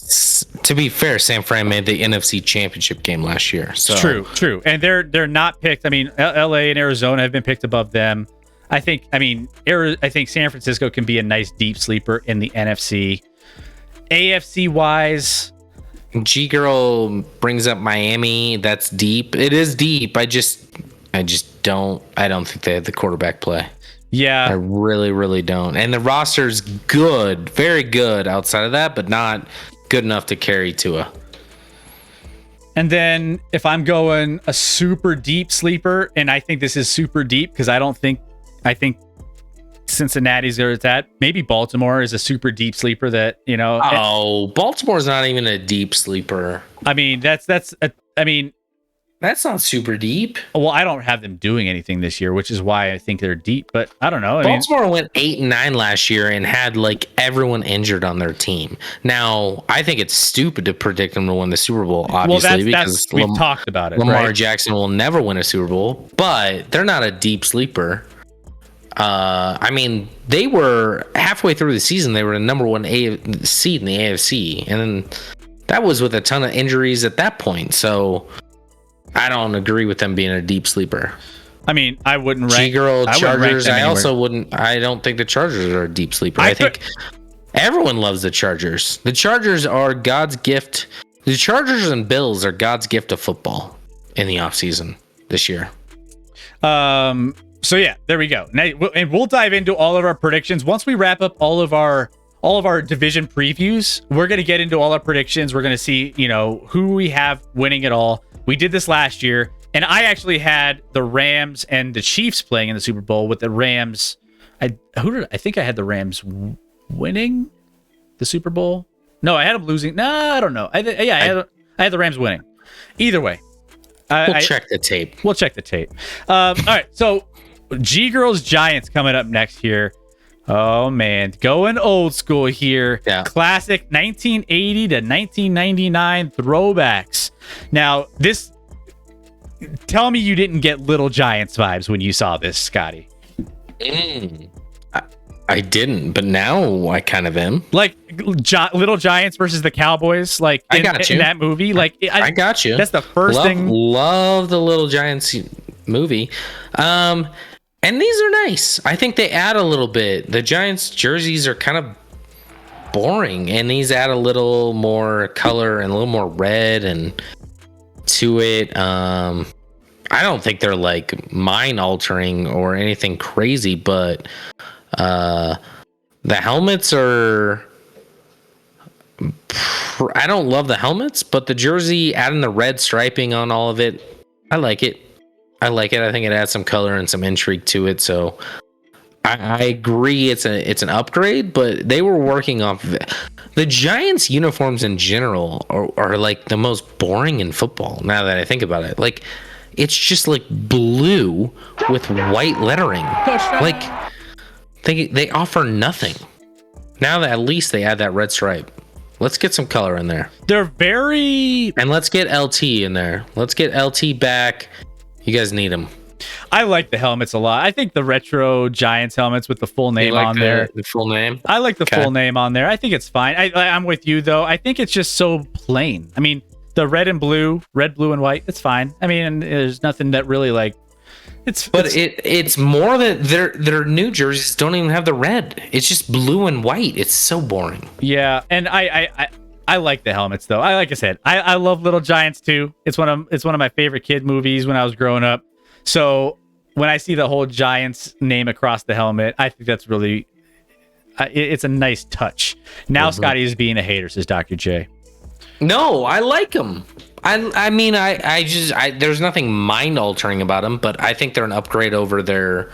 to be fair, San Fran made the NFC Championship game last year. So true. And they're not picked. I mean, LA and Arizona have been picked above them. I think San Francisco can be a nice deep sleeper in the NFC. AFC wise, G Girl brings up Miami. That's deep. It is deep. I don't think they have the quarterback play. Yeah. I really, really don't. And the roster's good, very good outside of that, but not good enough to carry Tua. And then if I'm going a super deep sleeper, and I think this is super deep because I think Cincinnati's there at that. Maybe Baltimore is a super deep sleeper that, Baltimore's not even a deep sleeper. I mean, that's not super deep. Well, I don't have them doing anything this year, which is why I think they're deep, but I don't know. Baltimore went 8-9 last year and had everyone injured on their team. Now, I think it's stupid to predict them to win the Super Bowl, obviously, because we've talked about it. Lamar Jackson will never win a Super Bowl, but they're not a deep sleeper. I mean, they were halfway through the season, they were the number one seed in the AFC, and then that was with a ton of injuries at that point. So I don't agree with them being a deep sleeper. I mean, I wouldn't rank G-Girl, Chargers. I also wouldn't. I don't think the Chargers are a deep sleeper. I think Everyone loves the Chargers. The Chargers are God's gift. The Chargers and Bills are God's gift of football in the offseason this year. So yeah, there we go. Now, and we'll dive into all of our predictions once we wrap up all of our division previews. We're going to get into all our predictions. We're going to see, who we have winning it all. We did this last year, and I actually had the Rams and the Chiefs playing in the Super Bowl with the Rams. I think I had the Rams winning the Super Bowl. No, I had them losing. No, I don't know. I had the Rams winning. Either way, we'll check the tape. We'll check the tape. All right, so G Girls Giants coming up next here. Oh man, going old school here. Yeah. Classic 1980 to 1999 throwbacks. Now, tell me you didn't get Little Giants vibes when you saw this, Scotty. I didn't, but now I kind of am. Like Little Giants versus the Cowboys, like in that movie. Like I got you. That's the first thing. Love the Little Giants movie. And these are nice. I think they add a little bit. The Giants jerseys are kind of boring, and these add a little more color and a little more red and to it. I don't think they're like mind altering or anything crazy, but the helmets are. I don't love the helmets, but the jersey, adding the red striping on all of it, I like it. I think it adds some color and some intrigue to it. So I agree, it's an upgrade, but they were working off of it. The Giants uniforms in general are like the most boring in football. Now that I think about it, like it's just like blue with white lettering. Like they offer nothing. Now that at least they add that red stripe. Let's get some color in there. They're very... And let's get LT in there. Let's get LT back. You guys need him. I like the helmets a lot. I think the retro Giants helmets with the full name on there. The full name? I like the full name on there. I think it's fine. I'm with you, though. I think it's just so plain. I mean, the red, blue, and white, it's fine. I mean, there's nothing that really like... It's more that their new jerseys don't even have the red. It's just blue and white. It's so boring. Yeah, and I like the helmets though. Like I said, I love Little Giants too. It's one of my favorite kid movies when I was growing up. So when I see the whole Giants name across the helmet, I think that's really it's a nice touch. Now Scotty is being a hater, says Dr. J. No, I like them. I mean, there's nothing mind altering about them, but I think they're an upgrade over their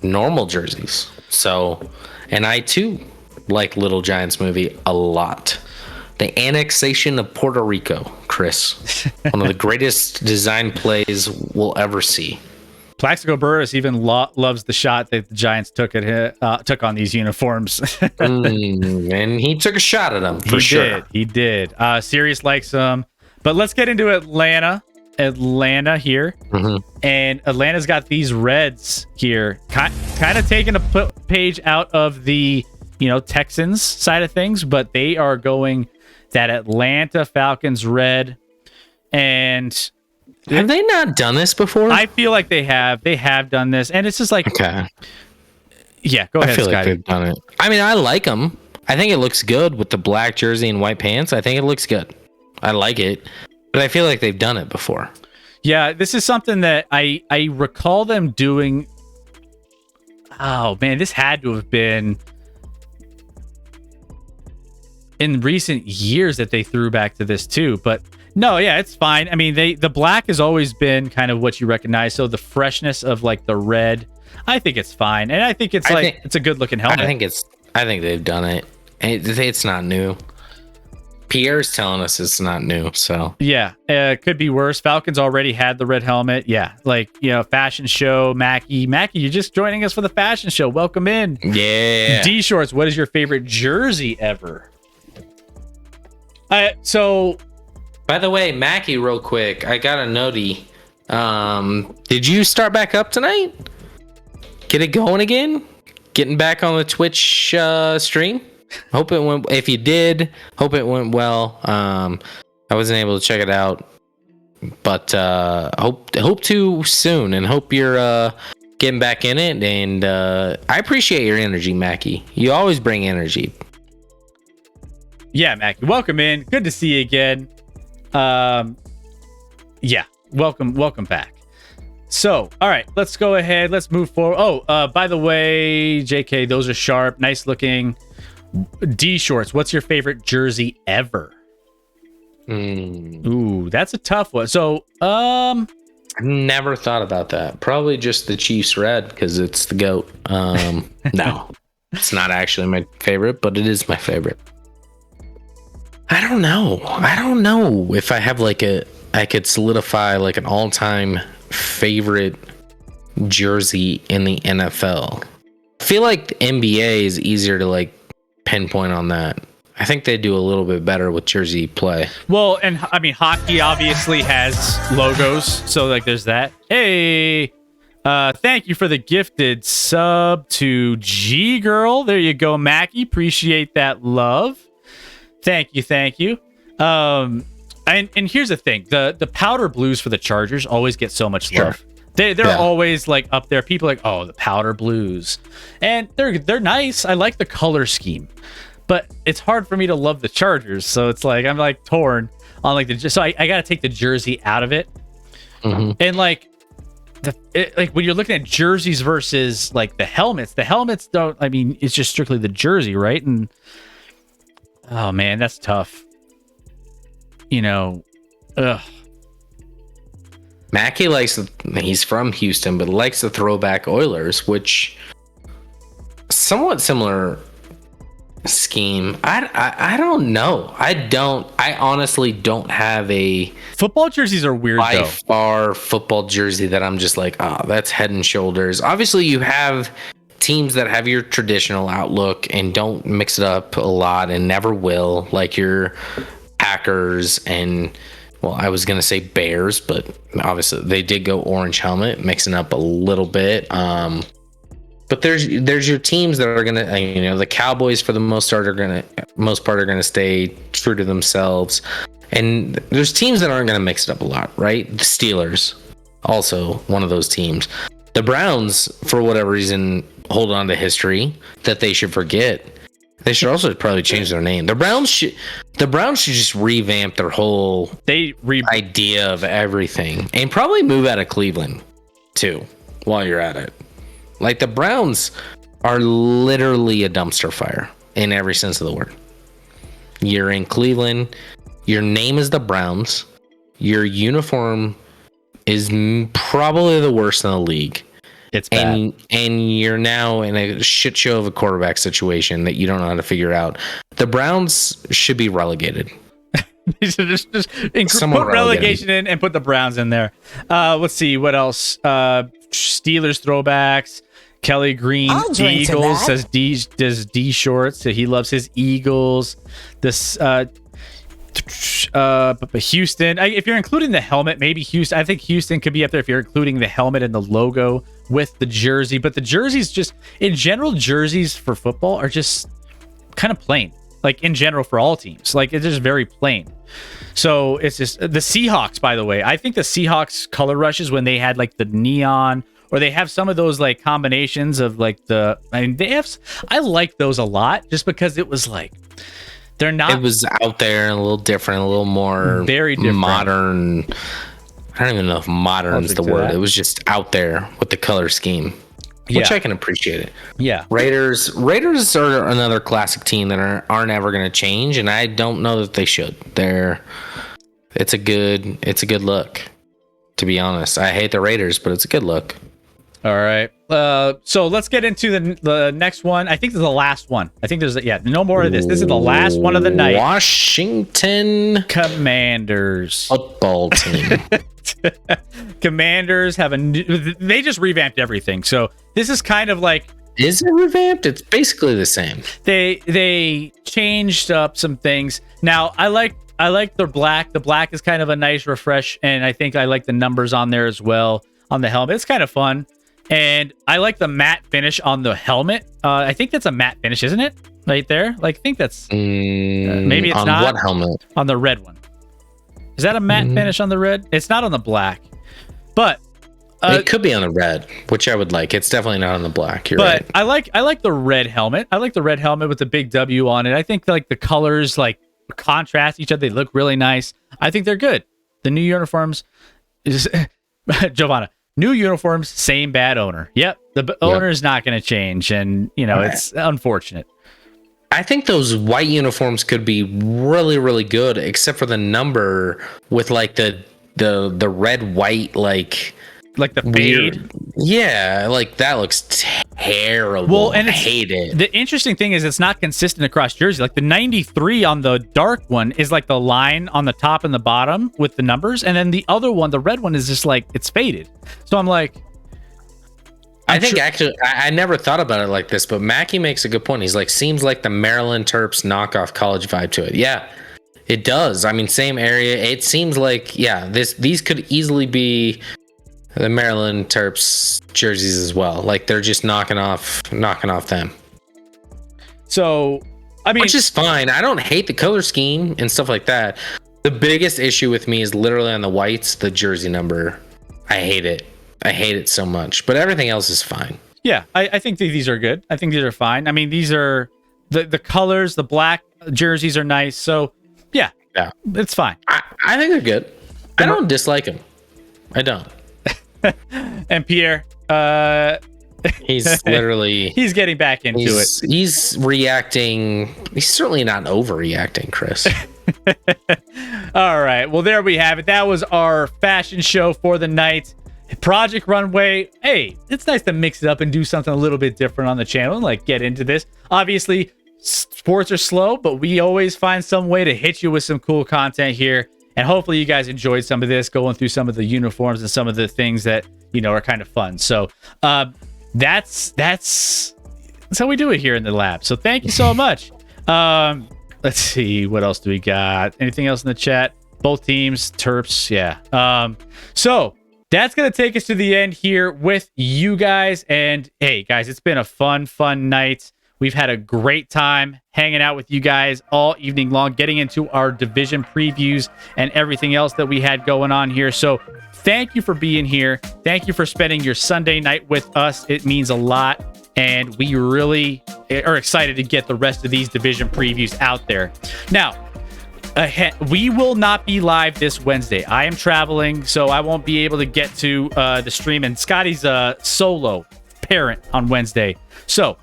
normal jerseys. So, and I too like Little Giants movie a lot. The annexation of Puerto Rico, Chris, one of the greatest design plays we'll ever see. Plaxico Burress even loves the shot that the Giants took on these uniforms. And he took a shot at them for sure. He did. Sirius likes them. But let's get into Atlanta here. And Atlanta's got these Reds here, kind of taking a page out of the Texans side of things, but they are going that Atlanta Falcons red. And have they not done this before? I feel like they have. They have done this, and it's just like, okay, yeah. Go ahead, I feel Scotty. like they've done it. I mean, I like them. I think it looks good with the black jersey and white pants. I think it looks good. I like it, but I feel like they've done it before. Yeah, this is something that I recall them doing. Oh man, this had to have been in recent years that they threw back to this too. But no, yeah, it's fine. I mean, the black has always been kind of what you recognize. So the freshness of like the red, I think it's fine, and I think it's it's a good looking helmet. I think they've done it. It's not new. Pierre's telling us it's not new, so yeah, it could be worse. Falcons already had the red helmet. Yeah, like fashion show. Mackie, you're just joining us for the fashion show. Welcome in. Yeah. D Shorts, what is your favorite jersey ever? So, by the way, Mackie, real quick, I got a notey. Did you start back up tonight? Get it going again? Getting back on the Twitch stream? Hope it went. If you did, hope it went well. I wasn't able to check it out, but hope to soon, and hope you're getting back in it. And I appreciate your energy, Mackie. You always bring energy. Yeah, Mackie, welcome in. Good to see you again. Yeah, welcome back. So, all right, let's go ahead. Let's move forward. Oh, by the way, JK, those are sharp, nice looking. D shorts. What's your favorite jersey ever? Ooh, that's a tough one. So, I never thought about that. Probably just the Chiefs red because it's the GOAT. No, it's not actually my favorite, but it is my favorite. I don't know if I have I could solidify like an all-time favorite jersey in the NFL. I feel like the NBA is easier to like pinpoint on that. I think they do a little bit better with jersey play. Well, and I mean, hockey obviously has logos, so like there's that. Hey, thank you for the gifted sub to G Girl. There you go, Mackie. Appreciate that love. Thank you. And here's the thing: the powder blues for the Chargers always get so much love. They're always like up there. People are like, oh, the powder blues, and they're nice. I like the color scheme. But it's hard for me to love the Chargers, so it's like I'm like torn on like so I got to take the jersey out of it, and like like when you're looking at jerseys versus like the helmets don't. I mean, it's just strictly the jersey, right? And oh man, that's tough. You know, Mackie he's from Houston, but likes the throwback Oilers, which somewhat similar scheme. I don't know. I honestly don't have a football jerseys are weird by though. Far football jersey that I'm just like, oh, that's head and shoulders. Obviously you have teams that have your traditional outlook and don't mix it up a lot and never will, like your Packers and, well, I was gonna say Bears, but obviously they did go orange helmet, mixing up a little bit. But there's your teams that are gonna, the Cowboys for the most part are gonna stay true to themselves, and there's teams that aren't gonna mix it up a lot, right? The Steelers, also one of those teams. The Browns, for whatever reason, hold on to history that they should forget. They should also probably change their name. The Browns should just revamp their whole idea of everything, and probably move out of Cleveland too while you're at it. Like the Browns are literally a dumpster fire in every sense of the word. You're in Cleveland. Your name is the Browns. Your uniform is probably the worst in the league. It's bad. And you're now in a shit show of a quarterback situation that you don't know how to figure out. The Browns should be relegated. just put relegation in and put the Browns in there. Let's see what else. Steelers throwbacks. Kelly Green Eagles says does D shorts. So he loves his Eagles. This Houston. If you're including the helmet, maybe Houston. I think Houston could be up there if you're including the helmet and the logo with the jersey. But the jerseys, just in general, jerseys for football are just kind of plain. Like in general for all teams, like it's just very plain. So it's just the Seahawks. By the way, I think the Seahawks color rushes when they had like the neon, or they have some of those like combinations of like I like those a lot just because it was like they're not. It was out there and a little different, a little more very different. Modern. I don't even know if modern is the word. It was just out there with the color scheme, which I can appreciate it. Yeah. Raiders are another classic team that aren't ever going to change, and I don't know that they should. It's a good look, to be honest. I hate the Raiders, but it's a good look. All right. So let's get into the next one. I think this is the last one. I think there's no more of this. This is the last one of the night. Washington Commanders football team. Commanders they just revamped everything. So this is kind of like, is it revamped? It's basically the same. They changed up some things. Now I like the black. The black is kind of a nice refresh, and I think I like the numbers on there as well on the helmet. It's kind of fun. And I like the matte finish on the helmet. I think that's a matte finish, isn't it? Right there. Like I think that's maybe it's on not. On what helmet? On the red one. Is that a matte finish on the red? It's not on the black, but it could be on the red, which I would like. It's definitely not on the black. You're right. I like the red helmet. I like the red helmet with the big W on it. I think like the colors, like contrast each other. They look really nice. I think they're good. The new uniforms is Giovanna. New uniforms, same bad owner. Yep, the owner is not going to change, and it's unfortunate. I think those white uniforms could be really, really good, except for the number with like the red white like the fade. Yeah, like that looks terrible. Well, and I hate it. The interesting thing is it's not consistent across jersey. Like the 93 on the dark one is like the line on the top and the bottom with the numbers, and then the other one, the red one, is just like it's faded. So I'm like, actually, I never thought about it like this, but Mackie makes a good point. He's like, seems like the Maryland Terps knockoff college vibe to it. Yeah, it does. I mean, same area. It seems like, these could easily be the Maryland Terps jerseys as well. Like they're just knocking off them. So, I mean, which is fine. I don't hate the color scheme and stuff like that. The biggest issue with me is literally on the whites, the jersey number. I hate it. I hate it so much, but everything else is fine. Yeah, I think these are good. I think these are fine. I mean, these are the colors, the black jerseys are nice. So yeah, it's fine. I think they're good. I don't dislike them. I don't. And Pierre, he's literally he's getting back into it. He's reacting. He's certainly not overreacting, Chris. All right. Well, there we have it. That was our fashion show for the night. Project Runway. Hey, it's nice to mix it up and do something a little bit different on the channel and like get into this. Obviously, sports are slow, but we always find some way to hit you with some cool content here. And hopefully you guys enjoyed some of this, going through some of the uniforms and some of the things that, are kind of fun. So that's how we do it here in the lab. So thank you so much. Let's see. What else do we got? Anything else in the chat? Both teams, Terps. Yeah. So that's going to take us to the end here with you guys. And hey, guys, it's been a fun night. We've had a great time hanging out with you guys all evening long, getting into our division previews and everything else that we had going on here. So thank you for being here. Thank you for spending your Sunday night with us. It means a lot. And we really are excited to get the rest of these division previews out there. Now, we will not be live this Wednesday. I am traveling, so I won't be able to get to the stream. And Scotty's a solo parent on Wednesday. So,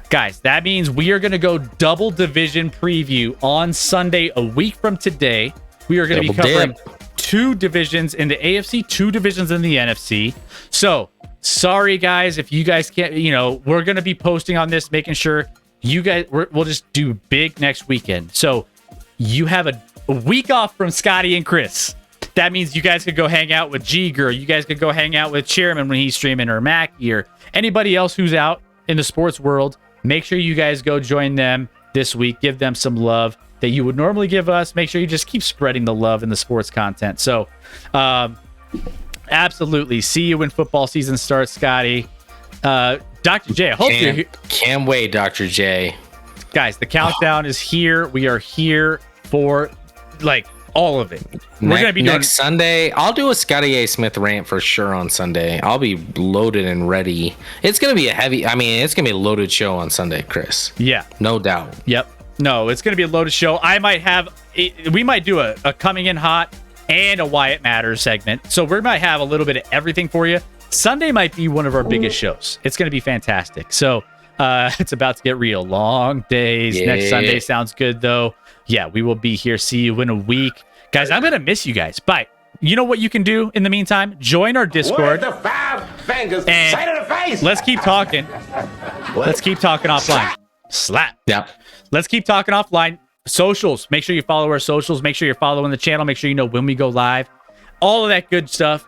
guys, that means we are going to go double division preview on Sunday, a week from today. We are going to be covering 2 divisions in the AFC, 2 divisions in the NFC. So, sorry, guys, if you guys can't, we're going to be posting on this, making sure you guys, we'll just do big next weekend. So, you have a week off from Scotty and Chris. That means you guys could go hang out with G-Girl. You guys could go hang out with Chairman when he's streaming, or Mackie, or anybody else who's out in the sports world. Make sure you guys go join them this week. Give them some love that you would normally give us. Make sure you just keep spreading the love in the sports content. So, absolutely. See you when football season starts, Scotty. Dr. J, I hope you're here. Can't wait, Dr. J. Guys, the countdown is here. We are here for all of it. We're going to be doing next Sunday. I'll do a Scotty A. Smith rant for sure on Sunday. I'll be loaded and ready. It's going to be it's going to be a loaded show on Sunday, Chris. Yeah. No doubt. Yep. No, it's going to be a loaded show. We might do a coming in hot and a Why It Matters segment. So we might have a little bit of everything for you. Sunday might be one of our biggest shows. It's going to be fantastic. So it's about to get real. Long days. Yeah. Next Sunday sounds good, though. Yeah, we will be here. See you in a week. Guys, I'm going to miss you guys. Bye. You know what you can do in the meantime? Join our Discord. The 5 fingers? And say to the face. Let's keep talking. Let's keep talking offline. Slap. Yep. Let's keep talking offline. Socials. Make sure you follow our socials. Make sure you're following the channel. Make sure you know when we go live. All of that good stuff.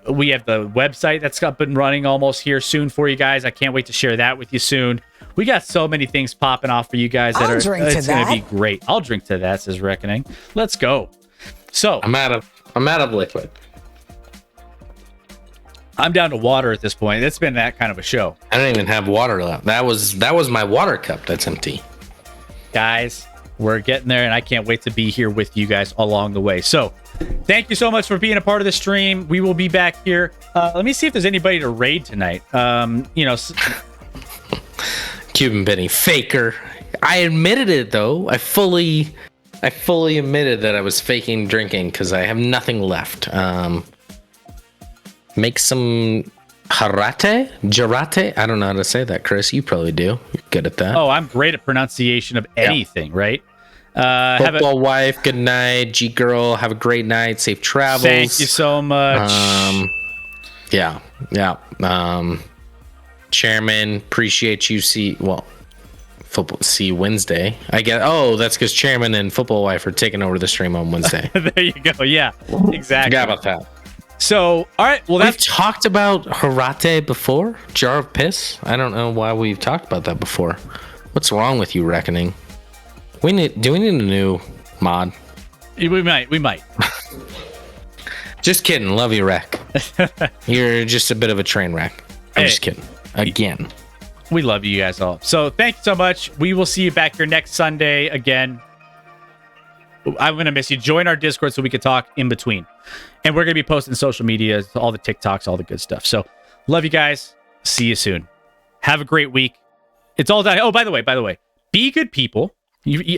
We have the website that's up and running almost here soon for you guys. I can't wait to share that with you soon. We got so many things popping off for you guys that it's going to be great. I'll drink to that, says Reckoning. Let's go. So I'm out of liquid. I'm down to water at this point. It's been that kind of a show. I don't even have water left. That was my water cup that's empty. Guys, we're getting there, and I can't wait to be here with you guys along the way. So thank you so much for being a part of the stream. We will be back here. Let me see if there's anybody to raid tonight. Cuban Benny faker. I admitted it though. I fully I fully admitted that I was faking drinking because I have nothing left. Make some jarate. I don't know how to say that, Chris. You probably do. You're good at that. Oh, I'm great at pronunciation of anything, right? Football wife, good night. G girl, have a great night. Safe travels. Thank you so much. Yeah. Chairman, appreciate you. Football. See Wednesday. I get. Oh, that's because Chairman and Football Wife are taking over the stream on Wednesday. There you go. Yeah, exactly. Forgot about that. So, all right. Well, We've talked about Harate before. Jar of piss. I don't know why we've talked about that before. What's wrong with you, Reckoning? Do we need a new mod? We might. Just kidding. Love you, Wreck. You're just a bit of a train wreck. I'm just kidding. Again. We love you guys all. So thank you so much. We will see you back here next Sunday again. I'm going to miss you. Join our Discord so we can talk in between. And we're going to be posting social media, all the TikToks, all the good stuff. So love you guys. See you soon. Have a great week. It's all done. Oh, by the way, be good people.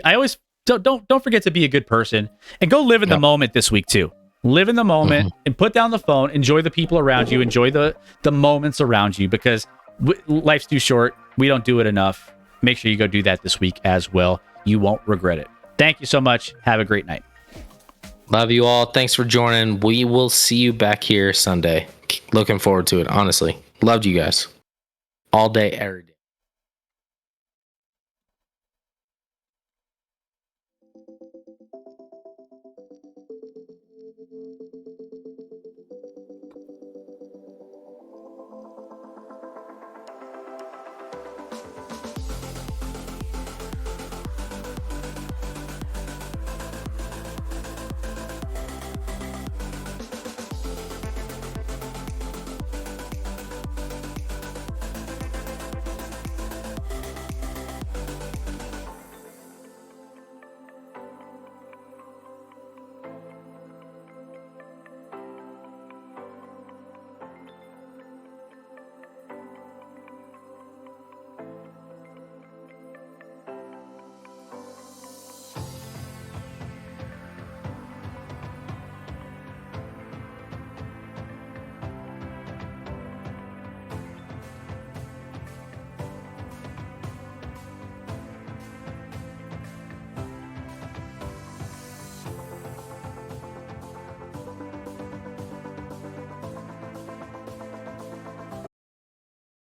I always don't forget to be a good person and go live in the moment this week too. Live in the moment and put down the phone. Enjoy the people around you. Enjoy the moments around you because life's too short. We don't do it enough. Make sure you go do that this week as well. You won't regret it. Thank you so much. Have a great night. Love you all. Thanks for joining. We will see you back here Sunday. Looking forward to it, honestly. Loved you guys. All day, every day.